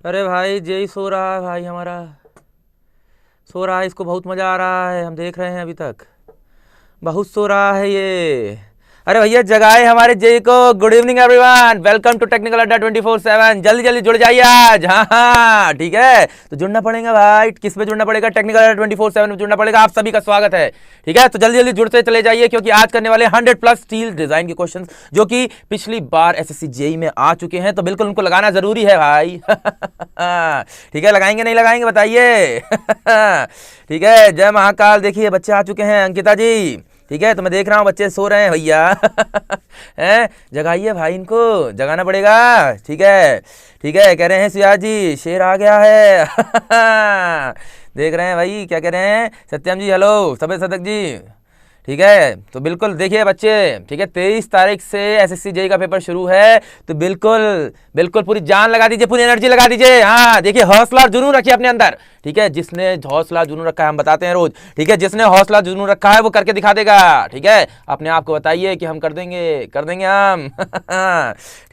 अरे भाई जय सो रहा है भाई हमारा। सो रहा है, इसको बहुत मज़ा आ रहा है, हम देख रहे हैं अभी तक। बहुत सो रहा है ये। अरे भैया जगाए हमारे जय को। Good evening everyone, welcome to technical Adda 24/7। जल्दी जल्दी जुड़ जाइए आज। हाँ हाँ ठीक है, तो जुड़ना पड़ेगा भाई। किस पे जुड़ना पड़ेगा? टेक्निकल अड्डा 24/7 में जुड़ना पड़ेगा। आप सभी का स्वागत है। ठीक है, तो जल्दी जल्दी जुड़ते चले जाइए, क्योंकि आज करने वाले 100+ स्टील डिजाइन के क्वेश्चन जो कि पिछली बार एसएससी जेई में आ चुके हैं, तो बिल्कुल उनको लगाना जरूरी है भाई। ठीक है, लगाएंगे नहीं लगाएंगे बताइए? ठीक है, जय महाकाल। देखिए बच्चे आ चुके हैं, अंकिता जी। ठीक है, तो मैं देख रहा हूँ बच्चे सो रहे हैं भैया। हैं, जगाइए भाई, इनको जगाना पड़ेगा। ठीक है ठीक है, कह रहे हैं सियाज जी शेर आ गया है। देख रहे हैं भाई, क्या कह रहे हैं? सत्यम जी हेलो, सबे सदक जी। ठीक है, तो बिल्कुल देखिए बच्चे। ठीक है, 23 तारीख से एसएससी जेई का पेपर शुरू है, तो बिल्कुल बिल्कुल पूरी जान लगा दीजिए, पूरी एनर्जी लगा दीजिए। हाँ देखिए, हौसला और जुनून रखिए अपने अंदर। ठीक है, जिसने हौसला जुनून रखा है, हम बताते हैं रोज। ठीक है, जिसने हौसला जुनून रखा है वो करके दिखा देगा। ठीक है, अपने आप को बताइए कि हम कर देंगे, कर देंगे हम।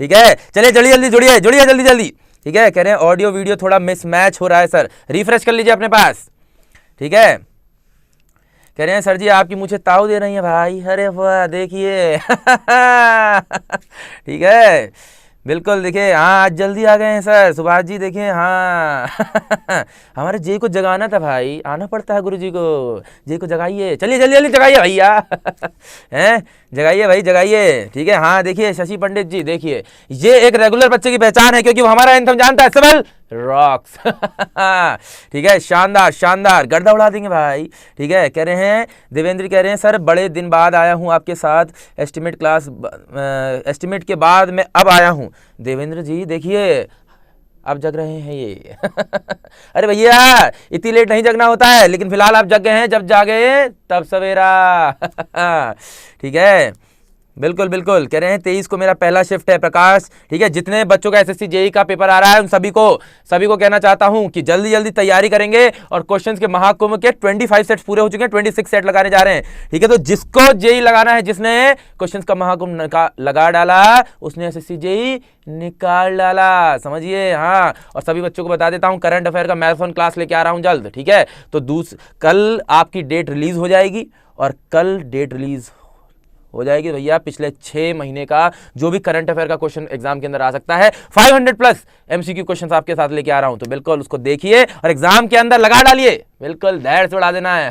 ठीक है, चलिए जल्दी जल्दी जुड़िए जुड़िए जल्दी जल्दी। ठीक है, कह रहे हैं ऑडियो वीडियो थोड़ा मिसमैच हो रहा है सर, रिफ्रेश कर लीजिए अपने पास। ठीक है, कह रहे हैं सर जी आपकी मुझे ताव दे रही है भाई। अरे वाह देखिए। ठीक है, बिल्कुल देखिए। हाँ आज जल्दी आ गए हैं सर, सुभाष जी देखिए। हाँ। हमारे जी को जगाना था भाई, आना पड़ता है गुरु जी को। जी को जगाइए, चलिए जल्दी जल्दी जगाइए भैया। हैं, जगाइए भाई जगाइए। ठीक है, हाँ देखिए शशि पंडित जी देखिए, ये एक रेगुलर बच्चे की पहचान है, क्योंकि वो हमारा एंथम जानता है, सिविल रॉक्स। ठीक है, शानदार शानदार, गर्दा उड़ा देंगे भाई। ठीक है, कह रहे हैं देवेंद्र, कह रहे हैं सर बड़े दिन बाद आया हूँ आपके साथ एस्टिमेट क्लास, एस्टिमेट के बाद मैं अब आया हूँ। देवेंद्र जी देखिए, अब जग रहे हैं ये। अरे भैया इतनी लेट नहीं जगना होता है, लेकिन फिलहाल आप जग गए हैं, जब जागे तब सवेरा। ठीक है, बिल्कुल बिल्कुल, कह रहे हैं 23 को मेरा पहला शिफ्ट है प्रकाश। ठीक है, जितने बच्चों का एसएससी जेई का पेपर आ रहा है उन सभी को कहना चाहता हूं कि जल्दी जल्दी तैयारी करेंगे, और क्वेश्चंस के महाकुंभ के 25 सेट्स पूरे हो चुके हैं, 26 सेट लगाने जा रहे हैं। ठीक है, तो जिसको जेई लगाना है, जिसने क्वेश्चंस का महाकुंभ लगा डाला, उसने एसएससी जेई निकाल डाला, समझिए। हाँ, और सभी बच्चों को बता देता हूं, करंट अफेयर का मैराथन क्लास लेके आ रहा हूं जल्द। ठीक है, तो कल आपकी डेट रिलीज हो जाएगी, और कल डेट रिलीज हो जाएगी भैया पिछले 6 महीने का जो भी करंट अफेयर का क्वेश्चन एग्जाम के अंदर आ सकता है, 500+ एमसीक्यू क्वेश्चन आपके साथ लेके आ रहा हूं, तो बिल्कुल उसको देखिए और एग्जाम के अंदर लगा डालिए, बिल्कुल धैर्य से उड़ा देना है।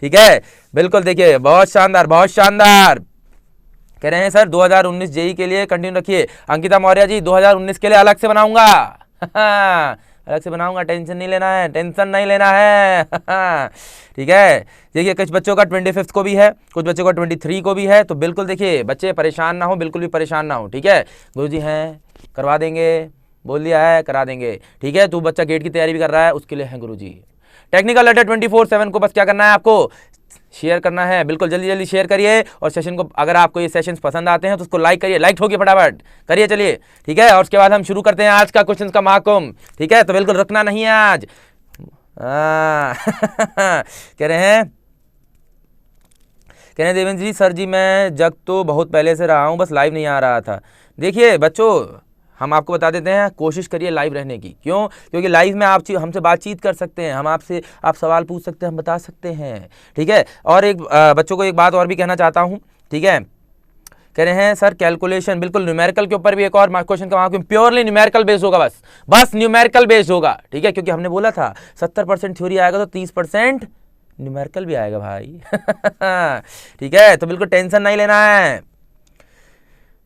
ठीक है, बिल्कुल देखिए, बहुत शानदार बहुत शानदार। कह रहे हैं सर 2019 जेई के लिए कंटिन्यू रखिए। अंकिता मौर्य जी 2019 के लिए अलग से बनाऊंगा। अलग से बनाऊंगा, टेंशन नहीं लेना है, टेंशन नहीं लेना है। ठीक है, देखिए कुछ बच्चों का 25 को भी है, कुछ बच्चों का 23 को भी है, तो बिल्कुल देखिए बच्चे परेशान ना हो, बिल्कुल भी परेशान ना हो। ठीक है, गुरुजी हैं करवा देंगे, बोल दिया है करा देंगे। ठीक है, तो बच्चा गेट की तैयारी भी कर रहा है, उसके लिए है गुरुजी। टेक्निकल अड्डा 24/7 को बस क्या करना है आपको, शेयर करना है, बिल्कुल जल्दी जल्दी शेयर करिए। और सेशन को, अगर आपको ये सेशंस पसंद आते हैं तो उसको लाइक करिए, लाइक ठोकिए फटाफट करिए, चलिए। ठीक है, और उसके बाद हम शुरू करते हैं आज का क्वेश्चन का महाकुंभ। ठीक है, तो बिल्कुल रुकना नहीं है आज। कह रहे हैं देवेंद्र जी सर जी मैं जग तो बहुत पहले से रहा हूँ, बस लाइव नहीं आ रहा था। देखिए बच्चों, हम आपको बता देते हैं, कोशिश करिए लाइव रहने की। क्यों? क्योंकि लाइव में आप हमसे बातचीत कर सकते हैं, हम आपसे आप सवाल पूछ सकते हैं, हम बता सकते हैं। ठीक है, और एक बच्चों को एक बात और भी कहना चाहता हूँ। ठीक है, कह रहे हैं सर कैलकुलेशन, बिल्कुल न्यूमेरिकल के ऊपर भी एक और क्वेश्चन का वहाँ प्योरली न्यूमेरिकल बेस्ड होगा, बस न्यूमेरिकल बेस्ड होगा। ठीक है, क्योंकि हमने बोला था 70% थ्योरी आएगा तो 30% न्यूमेरिकल भी आएगा भाई। ठीक है, तो बिल्कुल टेंशन नहीं लेना है।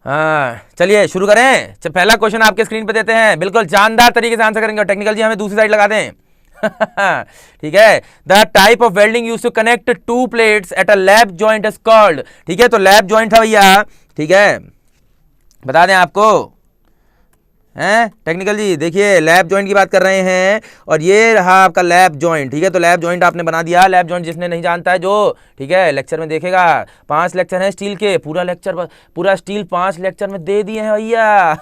हाँ चलिए शुरू करें। पहला क्वेश्चन आपके स्क्रीन पे देते हैं, बिल्कुल जानदार तरीके से आंसर करेंगे, और टेक्निकल जी हमें दूसरी साइड लगा दें। ठीक है, the type of welding used to connect two plates at a lap joint is called. ठीक है, तो लैप जॉइंट है भैया। ठीक है, बता दें आपको, हैं टेक्निकल जी, देखिए लैप जॉइंट की बात कर रहे हैं, और ये रहा आपका लैप जॉइंट। ठीक है, तो लैप जॉइंट आपने बना दिया। लैप जॉइंट जिसने नहीं जानता है, जो ठीक है लेक्चर में देखेगा, 5 लेक्चर हैं स्टील के, पूरा स्टील 5 लेक्चर में दे दिए हैं भैया।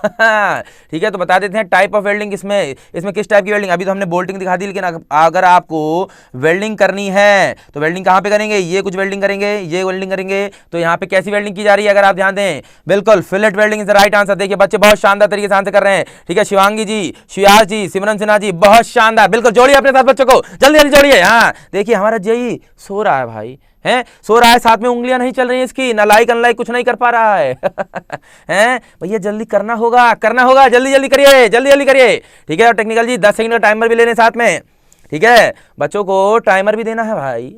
ठीक है, तो बता देते हैं टाइप ऑफ वेल्डिंग, इसमें किस टाइप की वेल्डिंग, अभी तो हमने बोल्टिंग दिखा दी, लेकिन अगर आपको वेल्डिंग करनी है तो वेल्डिंग कहाँ पे करेंगे, ये कुछ वेल्डिंग करेंगे, ये वेल्डिंग करेंगे, तो यहाँ पे कैसी वेल्डिंग की जा रही है अगर आप ध्यान दें, बिल्कुल fillet welding is the right answer. देखिए बच्चे बहुत शानदार तरीके से आंसर कर रहे हैं। ठीक है, शिवांगी जी, शियाज जी, सिमरन सिन्हा जी, बहुत शानदार, बिल्कुल जोड़िए अपने साथ बच्चों को, जल्दी जल्दी जोड़िए। हाँ देखिए हमारा जेई सो रहा है भाई, हैं सो रहा है, साथ में उंगलियां नहीं चल रही हैं इसकी, ना लाइक अनलाइक कुछ नहीं कर पा रहा है हैं भैया, जल्दी करना होगा, करना होगा, जल्दी जल्दी करिए, जल्दी जल्दी करिए। ठीक है, और टेक्निकल जी 10 सेकंड का टाइमर भी लेने साथ में, ठीक है, बच्चों को टाइमर भी देना है भाई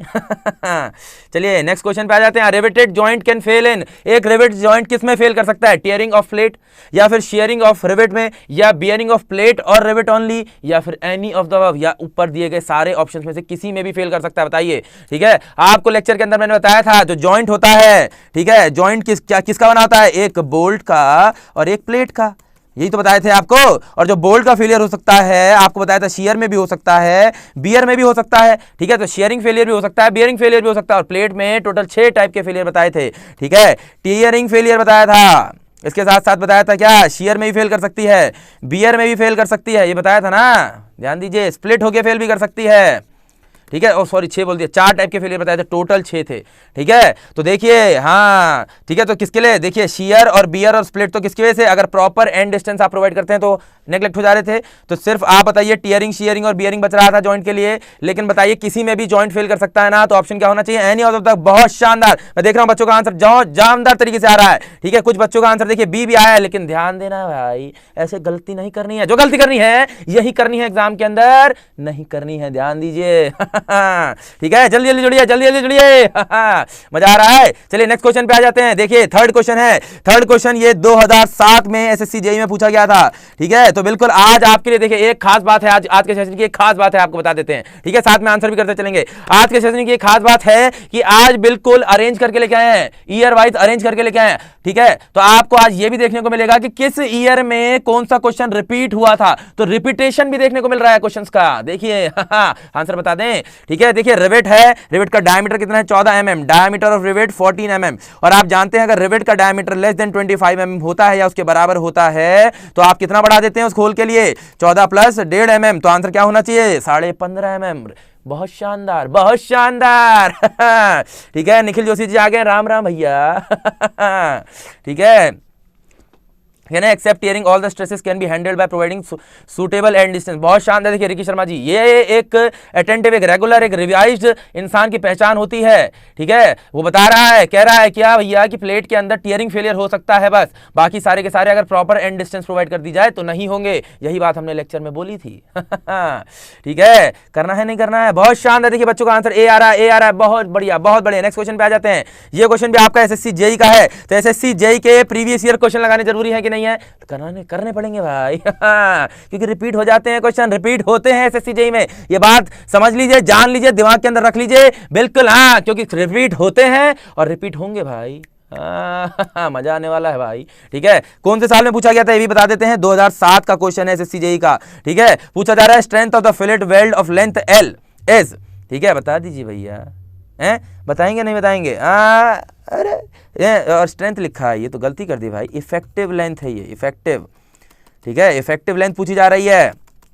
चलिए नेक्स्ट क्वेश्चन पे आ जाते हैं। रिवेटेड जॉइंट कैन फेल इन, एक रिवेट जॉइंट किस में फेल कर सकता है? टीयरिंग ऑफ प्लेट, या फिर शेयरिंग ऑफ रिवेट में, या बियरिंग ऑफ प्लेट और रिवेट ओनली, या फिर एनी ऑफ द अबव, या ऊपर दिए गए सारे ऑप्शंस में से किसी में भी फेल कर सकता है, बताइए। ठीक है, आपको लेक्चर के अंदर मैंने बताया था जो जॉइंट होता है, ठीक है, जॉइंट किसका बना होता है? एक बोल्ट का और एक प्लेट का, यही तो बताए थे आपको। और जो बोल्ट का फेलियर हो सकता है आपको बताया था, शेयर में भी हो सकता है, बियर में भी हो सकता है, ठीक है, तो शेयरिंग फेलियर भी हो सकता है, बियरिंग फेलियर भी हो सकता है, और प्लेट में टोटल 6 टाइप के फेलियर बताए थे। ठीक है, टीयरिंग फेलियर बताया था, इसके साथ साथ बताया था क्या, शेयर में भी फेल कर सकती है, बियर में भी फेल कर सकती है, ये बताया था ना, ध्यान दीजिए, स्प्लिट होके फेल भी कर सकती है। ठीक है, और सॉरी 6 बोल दिया, 4 टाइप के फेलियर बताए थे, टोटल 6 थे। ठीक है, तो देखिए हाँ ठीक है, तो किसके लिए देखिए, शेयर और बियर और स्प्लिट तो किसकी वजह से, अगर प्रॉपर एंड डिस्टेंस आप प्रोवाइड करते हैं तो नेग्लेक्ट हो जा रहे थे। तो सिर्फ आप बताइए टीयरिंग, शेयरिंग और बियरिंग बच रहा था जॉइंट के लिए, लेकिन बताइए किसी में भी जॉइंट फेल कर सकता है ना, तो ऑप्शन क्या होना चाहिए? एनी ऑफ द, बहुत शानदार, मैं देख रहा हूं बच्चों का आंसर जानदार तरीके से आ रहा है। ठीक है, कुछ बच्चों का आंसर देखिए बी भी आया है, लेकिन ध्यान देना भाई, ऐसे गलती नहीं करनी है, जो गलती करनी है यही करनी है एग्जाम के अंदर, नहीं करनी है, ध्यान दीजिए ठीक है, जल्दी जल्दी जुड़िए, जल्दी जल्दी जुड़िए मजा आ रहा है। चलिए नेक्स्ट क्वेश्चन पे आ जाते हैं। देखिए थर्ड क्वेश्चन है, थर्ड क्वेश्चन ये 2007 में एसएससी जेईई में पूछा गया था। ठीक है, तो बिल्कुल आज आपके लिए देखिए एक खास बात है, आज के सेशन की एक खास बात है, आपको बता देते हैं। ठीक है, साथ में आंसर भी करते चलेंगे। आज के सेशन की एक खास बात है कि आज बिल्कुल अरेंज करके लेके आए हैं, ईयर वाइज अरेंज करके लेके आए हैं। ठीक है, तो आपको आज ये भी देखने को मिलेगा कि किस ईयर में कौन सा क्वेश्चन रिपीट हुआ था, तो रिपीटेशन भी देखने को मिल रहा है क्वेश्चंस का, देखिए आंसर बता दें। ठीक है, देखिए रिवेट है, रिवेट का डायमीटर कितना है? 14 mm, diameter of rivet 14 mm, और आप जानते हैं अगर रिवेट का डायमीटर लेस देन 25 mm होता है या उसके बराबर होता है तो आप कितना बढ़ा देते हैं उस खोल के लिए? 14 प्लस 1.5 mm, तो आंसर क्या होना चाहिए? 15.5 mm। बहुत शानदार, बहुत शानदार ठीक है, निखिल जोशी जी आ गए, राम राम भैया ठीक है, Can I accept tearing all the stresses can be handled by providing suitable end distance। बहुत शानदार, देखिए रिकी शर्मा जी, ये एक अटेंटिव, एक रेगुलर, एक रिवाइज्ड इंसान की पहचान होती है। ठीक है, वो बता रहा है, कह रहा है क्या भैया कि प्लेट के अंदर टीयरिंग फेलियर हो सकता है, बस बाकी सारे के सारे अगर प्रॉपर एंड डिस्टेंस प्रोवाइड कर दी जाए तो नहीं होंगे, यही बात हमने लेक्चर में बोली थी ठीक है, करना है नहीं करना है, बहुत शानदार। देखिए बच्चों का आंसर ए आ रहा है, ए आ रहा है, बहुत बढ़िया, बहुत बढ़िया। नेक्स्ट क्वेश्चन पे आ जाते हैं। ये क्वेश्चन भी आपका एसएससी जेईई का है, तो एसएससी जेईई के प्रीवियस ईयर क्वेश्चन लगाने जरूरी है कि नहीं है? तो करने पड़ेंगे भाई क्योंकि रिपीट हो जाते हैं क्वेश्चन, रिपीट होते हैं एसएससी जेईई में, ये बात समझ लीजिए, जान लीजिए, दिमाग के अंदर रख लीजिए, बिल्कुल हाँ, क्योंकि रिपीट होते हैं और रिपीट होंगे भाई मजा आने वाला है भाई। ठीक है, कौन से साल में पूछा गया था ये भी बता देते हैं, 2007 का क्वेश्चन है एसएससी जेईई का। ठीक है, पूछा जा रहा है strength of the fillet weld of length L is, ठीक है, बता दीजिए भैया, हैं बताएंगे नहीं बताएंगे? अरे और स्ट्रेंथ लिखा है, ये तो गलती कर दी भाई, इफेक्टिव लेंथ है ये, इफेक्टिव। ठीक है, इफेक्टिव लेंथ पूछी जा रही है,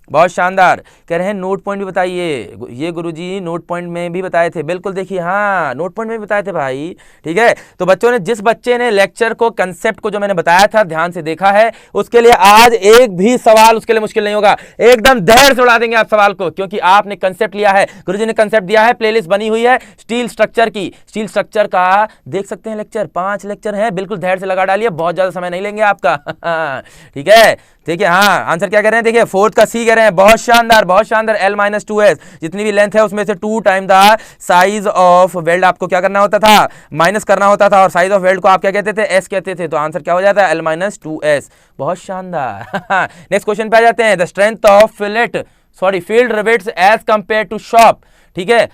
बहुत शानदार। कह रहे हैं नोट पॉइंट भी बताइए, ये गुरुजी नोट पॉइंट में भी बताए थे, बिल्कुल देखिए हाँ नोट पॉइंट में भी बताए थे भाई। ठीक है, तो बच्चों ने, जिस बच्चे ने लेक्चर को, कंसेप्ट को जो मैंने बताया था ध्यान से देखा है, उसके लिए आज एक भी सवाल उसके लिए मुश्किल नहीं होगा, एकदम धैर्य से उड़ा देंगे आप सवाल को, क्योंकि आपने कंसेप्ट लिया है, गुरुजी ने कंसेप्ट दिया है, प्लेलिस्ट बनी हुई है स्टील स्ट्रक्चर की, स्टील स्ट्रक्चर का देख सकते हैं लेक्चर, 5 लेक्चर है, बिल्कुल धैर्य से लगा डालिए, बहुत ज्यादा समय नहीं लेंगे आपका ठीक है, देखिए हाँ आंसर क्या कह रहे हैं, देखिए फोर्थ का सी कह रहे हैं, बहुत शानदार, बहुत शानदार। L-2s, जितनी भी लेंथ है उसमें से 2 time the size of weld आपको क्या करना होता था? माइनस करना होता था, और साइज ऑफ वेल्ड को आप क्या कहते थे? S कहते थे, तो आंसर क्या हो जाता है? L-2s। बहुत शानदार नेक्स्ट क्वेश्चन पे आ जाते हैं। The strength of fillet, sorry field rivets as compare to shop, ठीक है,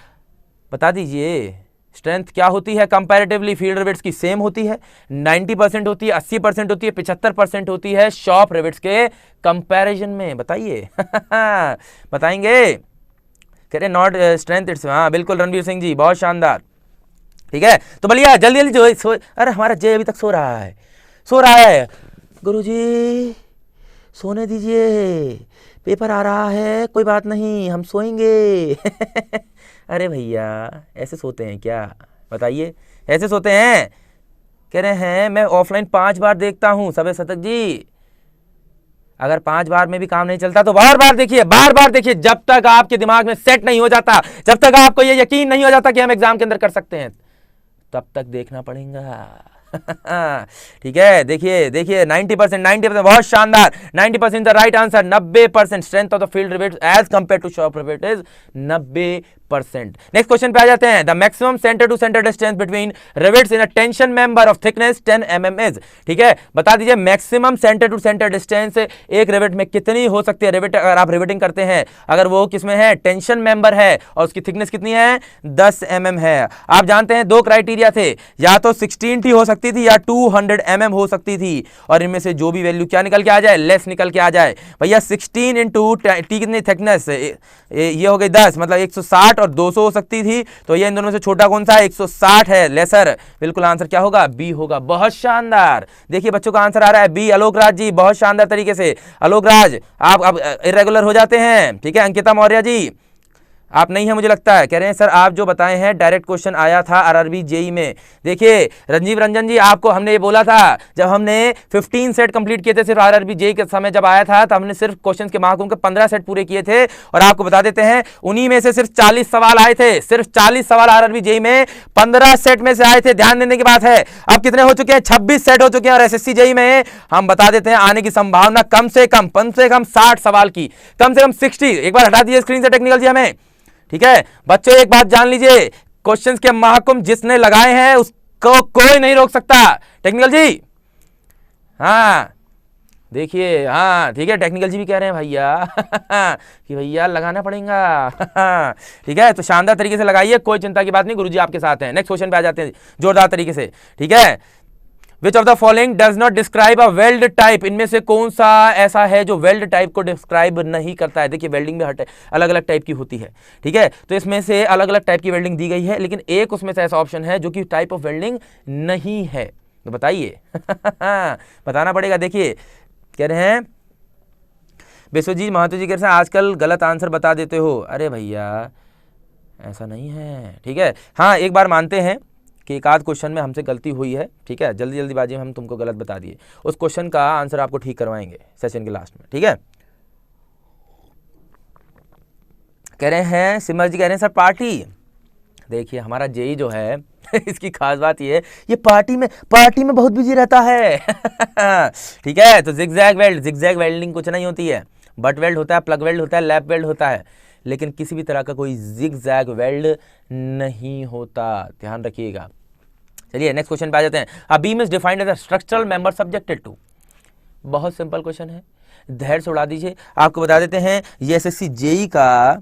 बता दीजिए स्ट्रेंथ क्या होती है कंपैरेटिवली फील्ड रिवेट्स की? सेम होती है, 90% होती है, 80% होती है, 75% होती है शॉप रिवेट्स के कंपैरिजन में, बताइए बताएंगे? कह रहे नॉट स्ट्रेंथ इट्स, हाँ बिल्कुल रणवीर सिंह जी, बहुत शानदार। ठीक है, तो बोलिए जल्दी जल्दी जो अरे हमारा जय अभी तक सो रहा है, सो रहा है, गुरुजी सोने दीजिए, पेपर आ रहा है, कोई बात नहीं हम सोएंगे अरे भैया ऐसे सोते हैं क्या, बताइए, ऐसे सोते हैं? कह रहे हैं मैं ऑफलाइन 5 बार देखता हूं सबे शतक जी, अगर 5 बार में भी काम नहीं चलता तो बार बार देखिए, बार बार देखिए, जब तक आपके दिमाग में सेट नहीं हो जाता, जब तक आपको ये यकीन नहीं हो जाता कि हम एग्जाम के अंदर कर सकते हैं, तब तक देखना पड़ेगा। ठीक है, देखिए देखिए 90%, 90% बहुत शानदार, 90% the right answer. 90% strength of the field rivet as compare to shop rivet is 90%। Next question पे आ जाते हैं। The maximum centre to centre distance between rivets in a tension member of thickness 10 mm is. ठीक है, बता दीजिए maximum centre to centre distance एक rivet में कितनी हो सकती है। रिवेट अगर आप रिवेटिंग करते हैं, अगर वो किसमें है, टेंशन मेंबर है, और उसकी थिकनेस कितनी है, 10 mm है। आप जानते हैं दो क्राइटेरिया थे, या तो 16T हो सकती थी या 200 mm हो सकती थी, और इनमें से जो भी वैल्यू क्या निकल के आ जाए, लेस निकल के आ जाए। भैया 16 इंटू टी कितनी थिकनेस, ये हो गई 10, मतलब 160 और 200 हो सकती थी, तो ये इन दोनों से छोटा कौन सा है, 160 है, लेसर। बिल्कुल आंसर क्या होगा, बी होगा। बहुत शानदार, देखिए बच्चों का आंसर आ रहा है बी। आलोक राज जी बहुत शानदार तरीके से, आलोक राज आप अब इरेगुलर हो जाते हैं। ठीक है, अंकिता मौर्य जी आप नहीं है मुझे लगता है, कह रहे हैं सर आप जो बताए हैं डायरेक्ट क्वेश्चन आया था आरआरबी जेई में। देखिए रंजीव रंजन जी, आपको हमने ये बोला था जब हमने 15 सेट कंप्लीट किए थे सिर्फ आरआरबी जेई के समय जब आया था, तो हमने सिर्फ क्वेश्चंस के महाकुंभ के 15 सेट पूरे किए थे, और आपको बता देते हैं उन्हीं में से सिर्फ 40 सवाल आए थे। सिर्फ 40 सवाल आरआरबी जेई में 15 सेट में से आए थे। ध्यान देने की बात है। अब कितने हो चुके हैं, 26 सेट हो चुके हैं, और एसएससी जेई में हम बता देते हैं आने की संभावना कम से कम 60 सवाल की, कम से कम 60। एक बार हटा दीजिए स्क्रीन से टेक्निकल जी हमें। ठीक है बच्चों, एक बात जान लीजिए, क्वेश्चंस के महाकुंभ जिसने लगाए हैं उसको कोई नहीं रोक सकता। टेक्निकल जी हाँ देखिए, हाँ ठीक है, टेक्निकल जी भी कह रहे हैं भैया कि भैया लगाना पड़ेगा। ठीक है, तो शानदार तरीके से लगाइए, कोई चिंता की बात नहीं, गुरुजी आपके साथ हैं। नेक्स्ट क्वेश्चन पे आ जाते हैं जोरदार तरीके से। ठीक है, विच of the following does not describe a weld type, इनमें से कौन सा ऐसा है जो वेल्ड टाइप को डिस्क्राइब नहीं करता है। देखिए वेल्डिंग में अलग अलग टाइप की होती है। ठीक है, तो इसमें से अलग अलग टाइप की वेल्डिंग दी गई है, लेकिन एक उसमें से ऐसा ऑप्शन है जो कि टाइप ऑफ वेल्डिंग नहीं है, तो बताइए। बताना पड़ेगा। देखिए कह रहे हैं विश्वजीत महतो जी, कह रहे हैं आजकल गलत आंसर बता देते हो। अरे भैया ऐसा नहीं है। ठीक है, हाँ एक बार मानते हैं कि एक आध क्वेश्चन में हमसे गलती हुई है। ठीक है, जल्दी जल्दीबाजी में हम तुमको गलत बता दिए, उस क्वेश्चन का आंसर आपको ठीक करवाएंगे सेशन के लास्ट में। ठीक है, कह रहे हैं सिमर जी, कह रहे हैं सर पार्टी। देखिए हमारा जेई जो है इसकी खास बात ये है, ये पार्टी में बहुत बिजी रहता है। ठीक है, तो जिगजैग वेल्डिंग कुछ नहीं होती है, बट वेल्ड होता है, प्लग वेल्ड होता है, लैप वेल्ड होता है, लेकिन किसी भी तरह का कोई जिगजैग वेल्ड नहीं होता, ध्यान रखिएगा। चलिए नेक्स्ट क्वेश्चन पे आ जाते हैं। A beam is defined as a structural member subjected to, बहुत सिंपल क्वेश्चन है, धैर्य से उड़ा दीजिए। आपको बता देते हैं ये एसएससी जेई का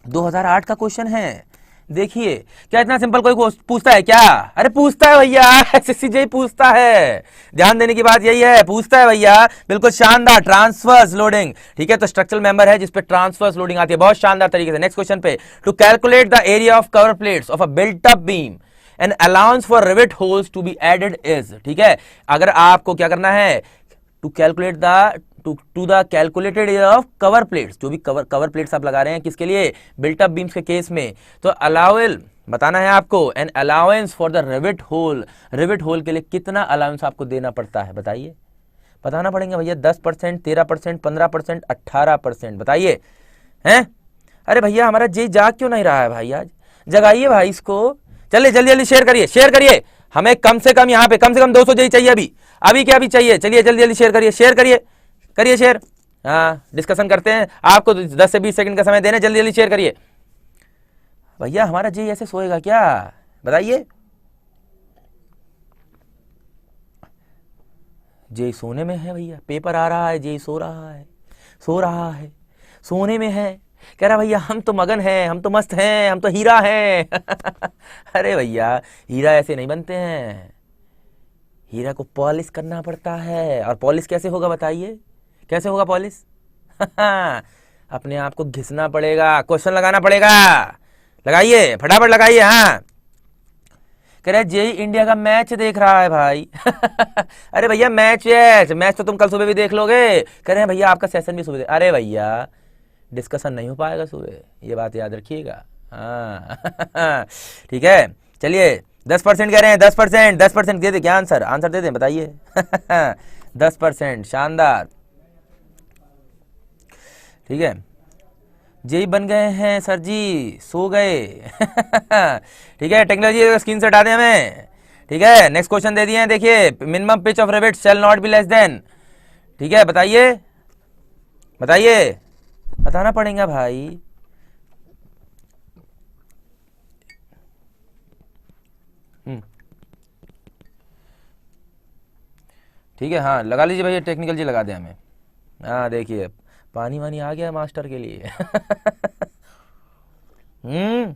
2008 का क्वेश्चन है। देखिए क्या इतना सिंपल कोई पूछता है क्या, अरे पूछता है भैया, एसएससी जेई पूछता है, ध्यान देने की बात यही है, पूछता है भैया, बिल्कुल शानदार। ट्रांसवर्स लोडिंग, ठीक है, तो स्ट्रक्चरल मेंबर है जिसपे ट्रांसवर्स लोडिंग आती है, बहुत शानदार तरीके से। नेक्स्ट क्वेश्चन पे, to calculate the area of cover plates of a built up beam an allowance for rivet holes to be added is. ठीक है, अगर आपको क्या करना है, to calculate the to the calculated area of cover plates, जो भी cover plates आप लगा रहे हैं किसके लिए, बिल्ट अप बीम्स के केस में, तो अलाउल बताना है आपको, an allowance for the rivet hole के लिए कितना अलाउंस आपको देना पड़ता है, बताइए, बताना पड़ेगा भैया। 10%, 13%, 15%, 18%, बताइए हैं। अरे भैया हमारा जेई जाग क्यों नहीं रहा है भाई, आज जगाइए भाई इसको। चलिए जल्दी जल्दी शेयर करिए, हमें कम से कम यहाँ पे कम से कम 200 जेई चाहिए अभी क्या अभी चाहिए। चलिए जल्दी जल्दी शेयर करिए शेयर। हाँ डिस्कशन करते हैं, आपको 10 से 20 सेकंड का समय देने, जल्दी जल्दी शेयर करिए। भैया हमारा जेई ऐसे सोएगा क्या, बताइए। जेई सोने में है भैया, पेपर आ रहा है, जेई सो रहा है, सोने में है, कह रहा भैया हम तो मगन हैं, हम तो मस्त हैं, हम तो हीरा हैं। अरे भैया हीरा ऐसे नहीं बनते हैं, हीरा को पॉलिश करना पड़ता है। और पॉलिश कैसे होगा बताइए, कैसे होगा पॉलिश? अपने आप को घिसना पड़ेगा, क्वेश्चन लगाना पड़ेगा, लगाइए फटाफट लगाइए। हाँ कह रहे जेई इंडिया का मैच देख रहा है भाई। अरे भैया मैच तो तुम कल सुबह भी देख लोगे। कह रहे हैं भैया आपका सेशन भी सुबह, अरे भैया डिस्कशन नहीं हो पाएगा सुबह, ये बात याद रखिएगा। हाँ ठीक है, चलिए 10% कह रहे हैं, 10% दे दे क्या आंसर दे दें, बताइए। 10%, शानदार। ठीक है, जेई बन गए हैं सर जी, सो गए। ठीक है, टेक्नोलॉजी स्क्रीन से हटा दें हमें। ठीक है, नेक्स्ट क्वेश्चन दे दिए हैं, देखिए, minimum pitch of rivet shall not be less than. ठीक है, बताइए बताइए, बताना पड़ेगा भाई। ठीक है, हाँ लगा लीजिए भैया, टेक्निकल जी लगा दें हमें। हाँ देखिए, पानी वानी आ गया मास्टर के लिए। हम्म,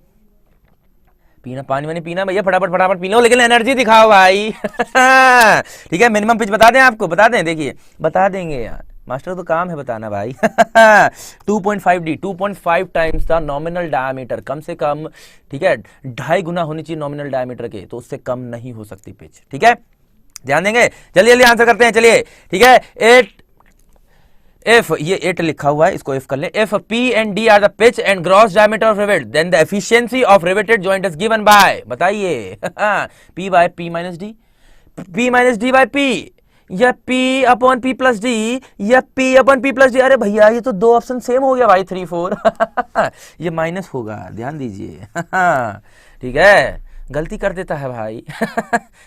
पीना पानी वानी पीना भैया, फटाफट फटाफट पी लो, लेकिन एनर्जी दिखाओ भाई। ठीक है, मिनिमम पिच बता दें आपको, बता दें, देखिए बता देंगे यार, मास्टर तो काम है बताना भाई। 2.5D, 2.5 times the nominal diameter, कम से कम। ठीक है, 2.5 गुना होनी चाहिए नॉमिनल डायमीटर के, तो उससे कम नहीं हो सकती पिच। ठीक है, ध्यान देंगे, जल्दी जल्दी आंसर करते हैं, चलिए। ठीक है, एट if ये 8 लिखा हुआ है, इसको if कर ले। if P and D are the pitch and gross diameter of rivet, then the efficiency of riveted joint is given by, बताइए। P by P minus D, P minus D by P, या P upon P plus D, या P upon P plus D। अरे भैया ये तो दो option same हो गया भाई, 3 4। ये माइनस होगा, ध्यान दीजिए। ठीक है, गलती कर देता है भाई।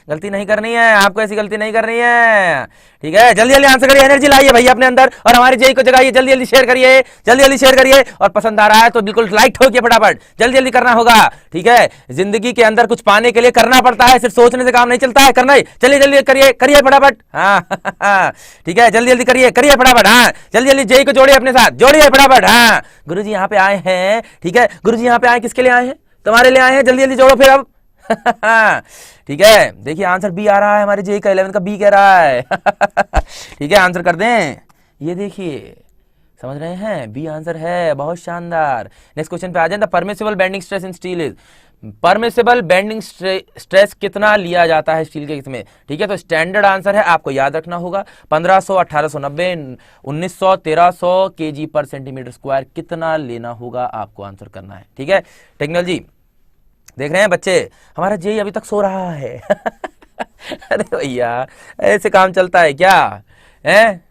गलती नहीं करनी है आपको, ऐसी गलती नहीं करनी है। ठीक है, जल्दी जल्दी आंसर करिए, एनर्जी लाइए भैया अपने अंदर, और हमारी जेई को जगाइए, जल्दी जल्दी शेयर करिए, जल्दी जल्दी शेयर करिए, और पसंद आ रहा है तो बिल्कुल लाइक ठोकिए फटाफट, जल्दी जल्दी करना होगा। ठीक है, जिंदगी के अंदर कुछ पाने के लिए करना पड़ता है, सिर्फ सोचने से काम नहीं चलता है, करना ही, चलिए जल्दी करिए, करिए फटाफट। हाँ। ठीक है, जल्दी जल्दी करिए, करिए फटाफट। हाँ, जल्दी जल्दी जेई को जोड़िए अपने साथ, जोड़िए फटाफट। हाँ, गुरुजी यहाँ पे आए हैं। ठीक है, गुरुजी यहाँ पे आए किसके लिए आए हैं? तुम्हारे लिए आए हैं, जल्दी जल्दी जोड़ो फिर अब। ठीक है, देखिए आंसर बी आ रहा है हमारे जेई का, 11 का बी कह रहा है। ठीक है, आंसर कर दें, ये देखिए, समझ रहे हैं, बी आंसर है, बहुत शानदार। नेक्स्ट क्वेश्चन पे आ जाए, the permissible bending stress in steel is, permissible bending stress कितना लिया जाता है स्टील के इसमें? ठीक है, तो स्टैंडर्ड आंसर है, आपको याद रखना होगा, 1500, 1890, 1900, 1300 kg पर सेंटीमीटर स्क्वायर, कितना लेना होगा आपको आंसर करना है। ठीक है, टेक्नोलॉजी देख रहे हैं बच्चे, हमारा जेई अभी तक सो रहा है। अरे भैया ऐसे काम चलता है क्या है?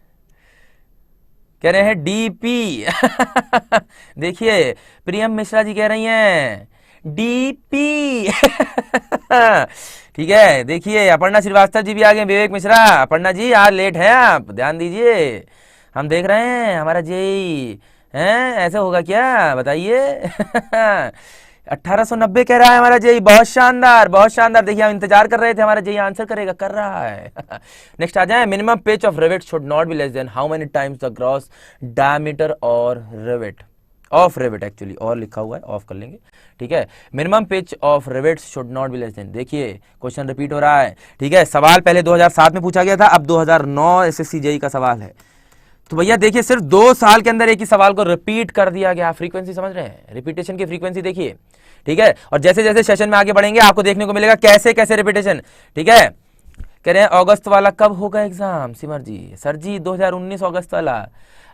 कह रहे हैं डीपी। देखिए प्रियम मिश्रा जी कह रही हैं डीपी। ठीक है, देखिए अपर्णा श्रीवास्तव जी भी आ गए, विवेक मिश्रा, अपर्णा जी आज लेट हैं आप, ध्यान दीजिए, हम देख रहे हैं हमारा जेई हैं, ऐसे होगा क्या बताइए। 1890 कह रहा है हमारा जेई, बहुत शानदार बहुत शानदार। देखिए हम इंतजार कर रहे थे, हमारा जेई आंसर करेगा, कर रहा है। नेक्स्ट आ जाए, minimum pitch of rivet should not be less than how many times the gross diameter और रिवेट ऑफ रिवेट, एक्चुअली और लिखा हुआ है, ऑफ कर लेंगे। ठीक है, minimum pitch of rivet should not be less than, देखिए क्वेश्चन रिपीट हो रहा है। ठीक है, सवाल पहले 2007 में पूछा गया था, अब 2009 एसएससी जेई का सवाल है। तो भैया देखिए सिर्फ 2 साल के अंदर एक ही सवाल को रिपीट कर दिया गया, फ्रीक्वेंसी समझ रहे हैं, रिपीटेशन की फ्रीक्वेंसी देखिए। ठीक है, और जैसे जैसे सेशन में आगे बढ़ेंगे आपको देखने को मिलेगा कैसे कैसे रिपीटेशन। ठीक है, कह रहे हैं अगस्त वाला कब होगा एग्जाम सिमर जी? सर जी 2019 अगस्त वाला।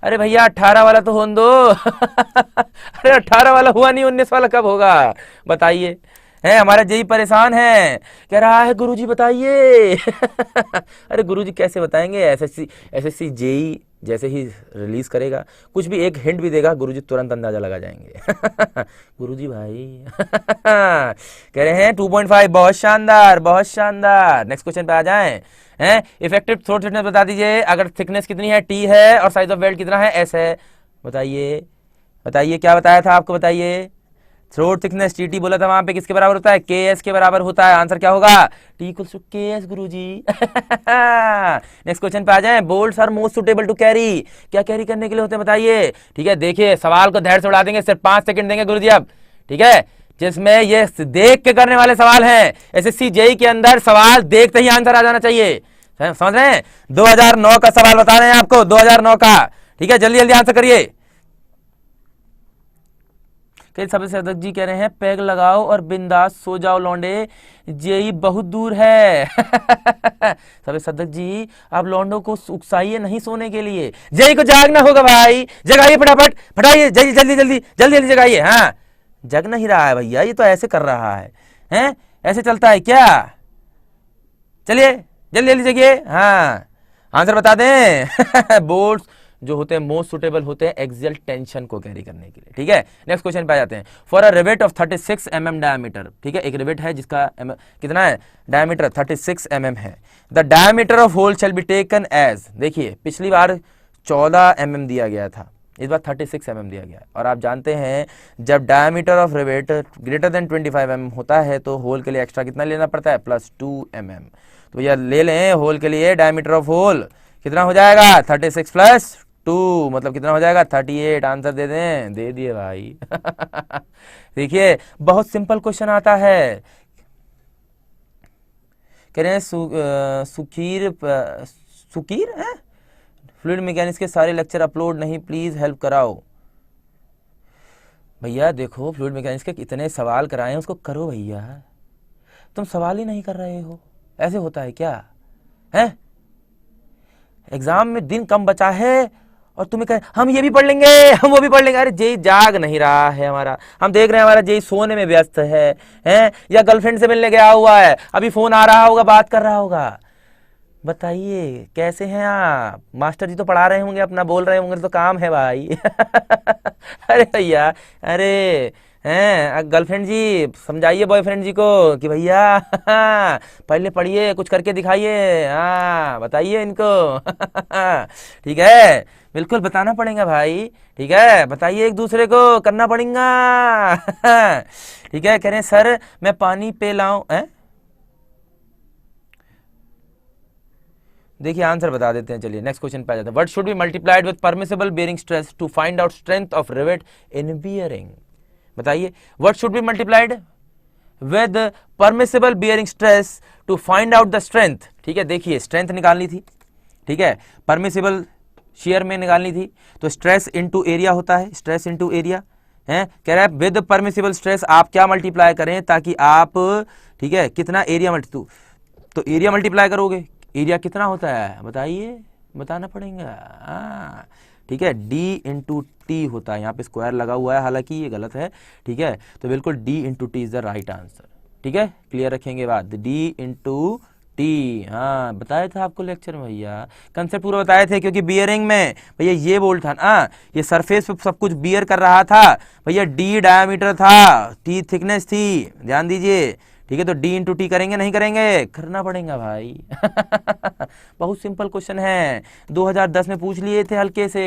अरे भैया 18 वाला तो होने दो। अरे 18 वाला हुआ नहीं, 19 वाला कब होगा बताइए? है हमारा जेई परेशान है, कह रहा है गुरुजी बताइए। अरे गुरुजी कैसे बताएंगे, एसएससी जेई जैसे ही रिलीज करेगा, कुछ भी एक हिंट भी देगा, गुरुजी तुरंत अंदाजा लगा जाएंगे। गुरुजी भाई। कह रहे हैं 2.5, बहुत शानदार बहुत शानदार। नेक्स्ट क्वेश्चन पे आ जाएं, हैं इफेक्टिव थ्रोट थिकनेस बता दीजिए, अगर थिकनेस कितनी है, टी है, और साइज ऑफ वेल्ट कितना है, एस है, बताइए बताइए, क्या बताया था आपको, बताइए। थ्रोट थिकनेस टीटी बोला था वहां पे, किसके बराबर होता है? के एस के बराबर होता है, आंसर क्या होगा? T equals to K S गुरुजी। नेक्स्ट क्वेश्चन पे आ जाएं, bolts are most suitable to carry, क्या कैरी करने के लिए होते हैं बताइए? ठीक है, देखिए सवाल को धैर्य से उड़ा देंगे, सिर्फ 5 सेकंड देंगे गुरुजी अब। ठीक है, जिसमें ये देख के करने वाले सवाल हैं, एसएससी जेई के अंदर सवाल देखते ही आंसर आ जाना चाहिए, समझ रहे हैं? 2009 का सवाल बता रहे हैं आपको, 2009 का। ठीक है, जल्दी जल्दी आंसर करिए। सभी सदक जी कह रहे हैं पैग लगाओ और बिंदास सो जाओ लौंडे, जेई बहुत दूर है। सभी सदक जी आप लौंडो को उकसाइए नहीं सोने के लिए, जेई को जागना होगा भाई, जगाइए फटाफट, फटाइए जल्दी जल्दी जल्दी जल्दी जल्दी जगाइए। हाँ, जग नहीं रहा है भैया, ये तो ऐसे कर रहा है, हैं ऐसे चलता है क्या? चलिए जल्दी जल्दी जगिए। हाँ, आंसर बता दें। बोल्ट्स जो होते हैं मोस्ट सुटेबल होते हैं एक्सियल टेंशन को कैरी करने के लिए। ठीक है, नेक्स्ट क्वेश्चन पे आ जाते हैं। For a rivet of 36 mm diameter, ठीक है, एक रिवेट है जिसका कितना है डायमीटर 36 mm है। The diameter of hole shall be taken as, देखिए पिछली बार 14 mm दिया गया था, इस बार 36 mm दिया गया है। और आप जानते हैं जब diameter of rivet greater than 25 mm होता है तो होल के लिए एक्स्ट्रा कितना लेना पड़ता है +2 mm। तो भैया ले लें होल के लिए डायमीटर ऑफ होल कितना हो जाएगा 36 + 2 मतलब कितना हो जाएगा 38। आंसर दे दें, दे दिए भाई। देखिए बहुत सिंपल क्वेश्चन आता है। कह रहे हैं सुकीर है फ्लूइड मैकेनिक्स के सारे लेक्चर अपलोड नहीं, प्लीज हेल्प कराओ। भैया देखो फ्लूइड मैकेनिक्स के इतने सवाल कराए उसको करो भैया, तुम सवाल ही नहीं कर रहे हो, ऐसे होता है क्या है? एग्जाम में दिन कम बचा है और तुम्हें कहे हम ये भी पढ़ लेंगे हम वो भी पढ़ लेंगे। अरे जेई जाग नहीं रहा है हमारा, हम देख रहे हैं हमारा जेई सोने में व्यस्त है या गर्लफ्रेंड से मिलने गया हुआ है, अभी फोन आ रहा होगा बात कर रहा होगा। बताइए कैसे हैं आप? मास्टर जी तो पढ़ा रहे होंगे अपना, बोल रहे होंगे तो काम है भाई। अरे भैया, अरे हैं गर्लफ्रेंड जी समझाइए बॉयफ्रेंड जी को कि भैया पहले पढ़िए कुछ करके दिखाइए, हाँ बताइए इनको। ठीक है, बिल्कुल बताना पड़ेगा भाई, ठीक है बताइए एक दूसरे को, करना पड़ेगा। ठीक है, कह रहे हैं सर मैं पानी पे लाऊं, देखिए आंसर बता देते हैं। चलिए नेक्स्ट क्वेश्चन पे आ जाते हैं। What should be multiplied with permissible bearing stress to find out strength of rivet in bearing. बताइए what should be multiplied with permissible bearing stress to find out the strength. ठीक है, देखिए strength निकालनी थी, ठीक है, परमिसिबल शेयर में निकालनी थी तो स्ट्रेस इनटू एरिया होता है, स्ट्रेस इनटू एरिया है। कह रहा है विद परमिसिबल स्ट्रेस आप क्या मल्टीप्लाई करें ताकि आप, ठीक है, कितना एरिया तो एरिया मल्टीप्लाई करोगे, एरिया कितना होता है बताइए, बताना पड़ेगा। ठीक है, D इंटू टी होता है, यहाँ पे स्क्वायर लगा हुआ है हालांकि ये गलत है। ठीक है, तो बिल्कुल D into T is the right answer. ठीक है, क्लियर रखेंगे बात, D इंटू टी। हाँ बताए थे आपको लेक्चर में भैया, कंसेप्ट पूरा बताए थे, क्योंकि बियरिंग में भैया ये बोल्ट था ना, ये सरफेस पे सब कुछ बियर कर रहा था भैया, D डायमीटर था, T थिकनेस थी, ध्यान दीजिए। ठीक है, तो D इंटू टी करेंगे नहीं करेंगे, करना पड़ेगा भाई। बहुत सिंपल क्वेश्चन है, 2010 में पूछ लिए थे हल्के से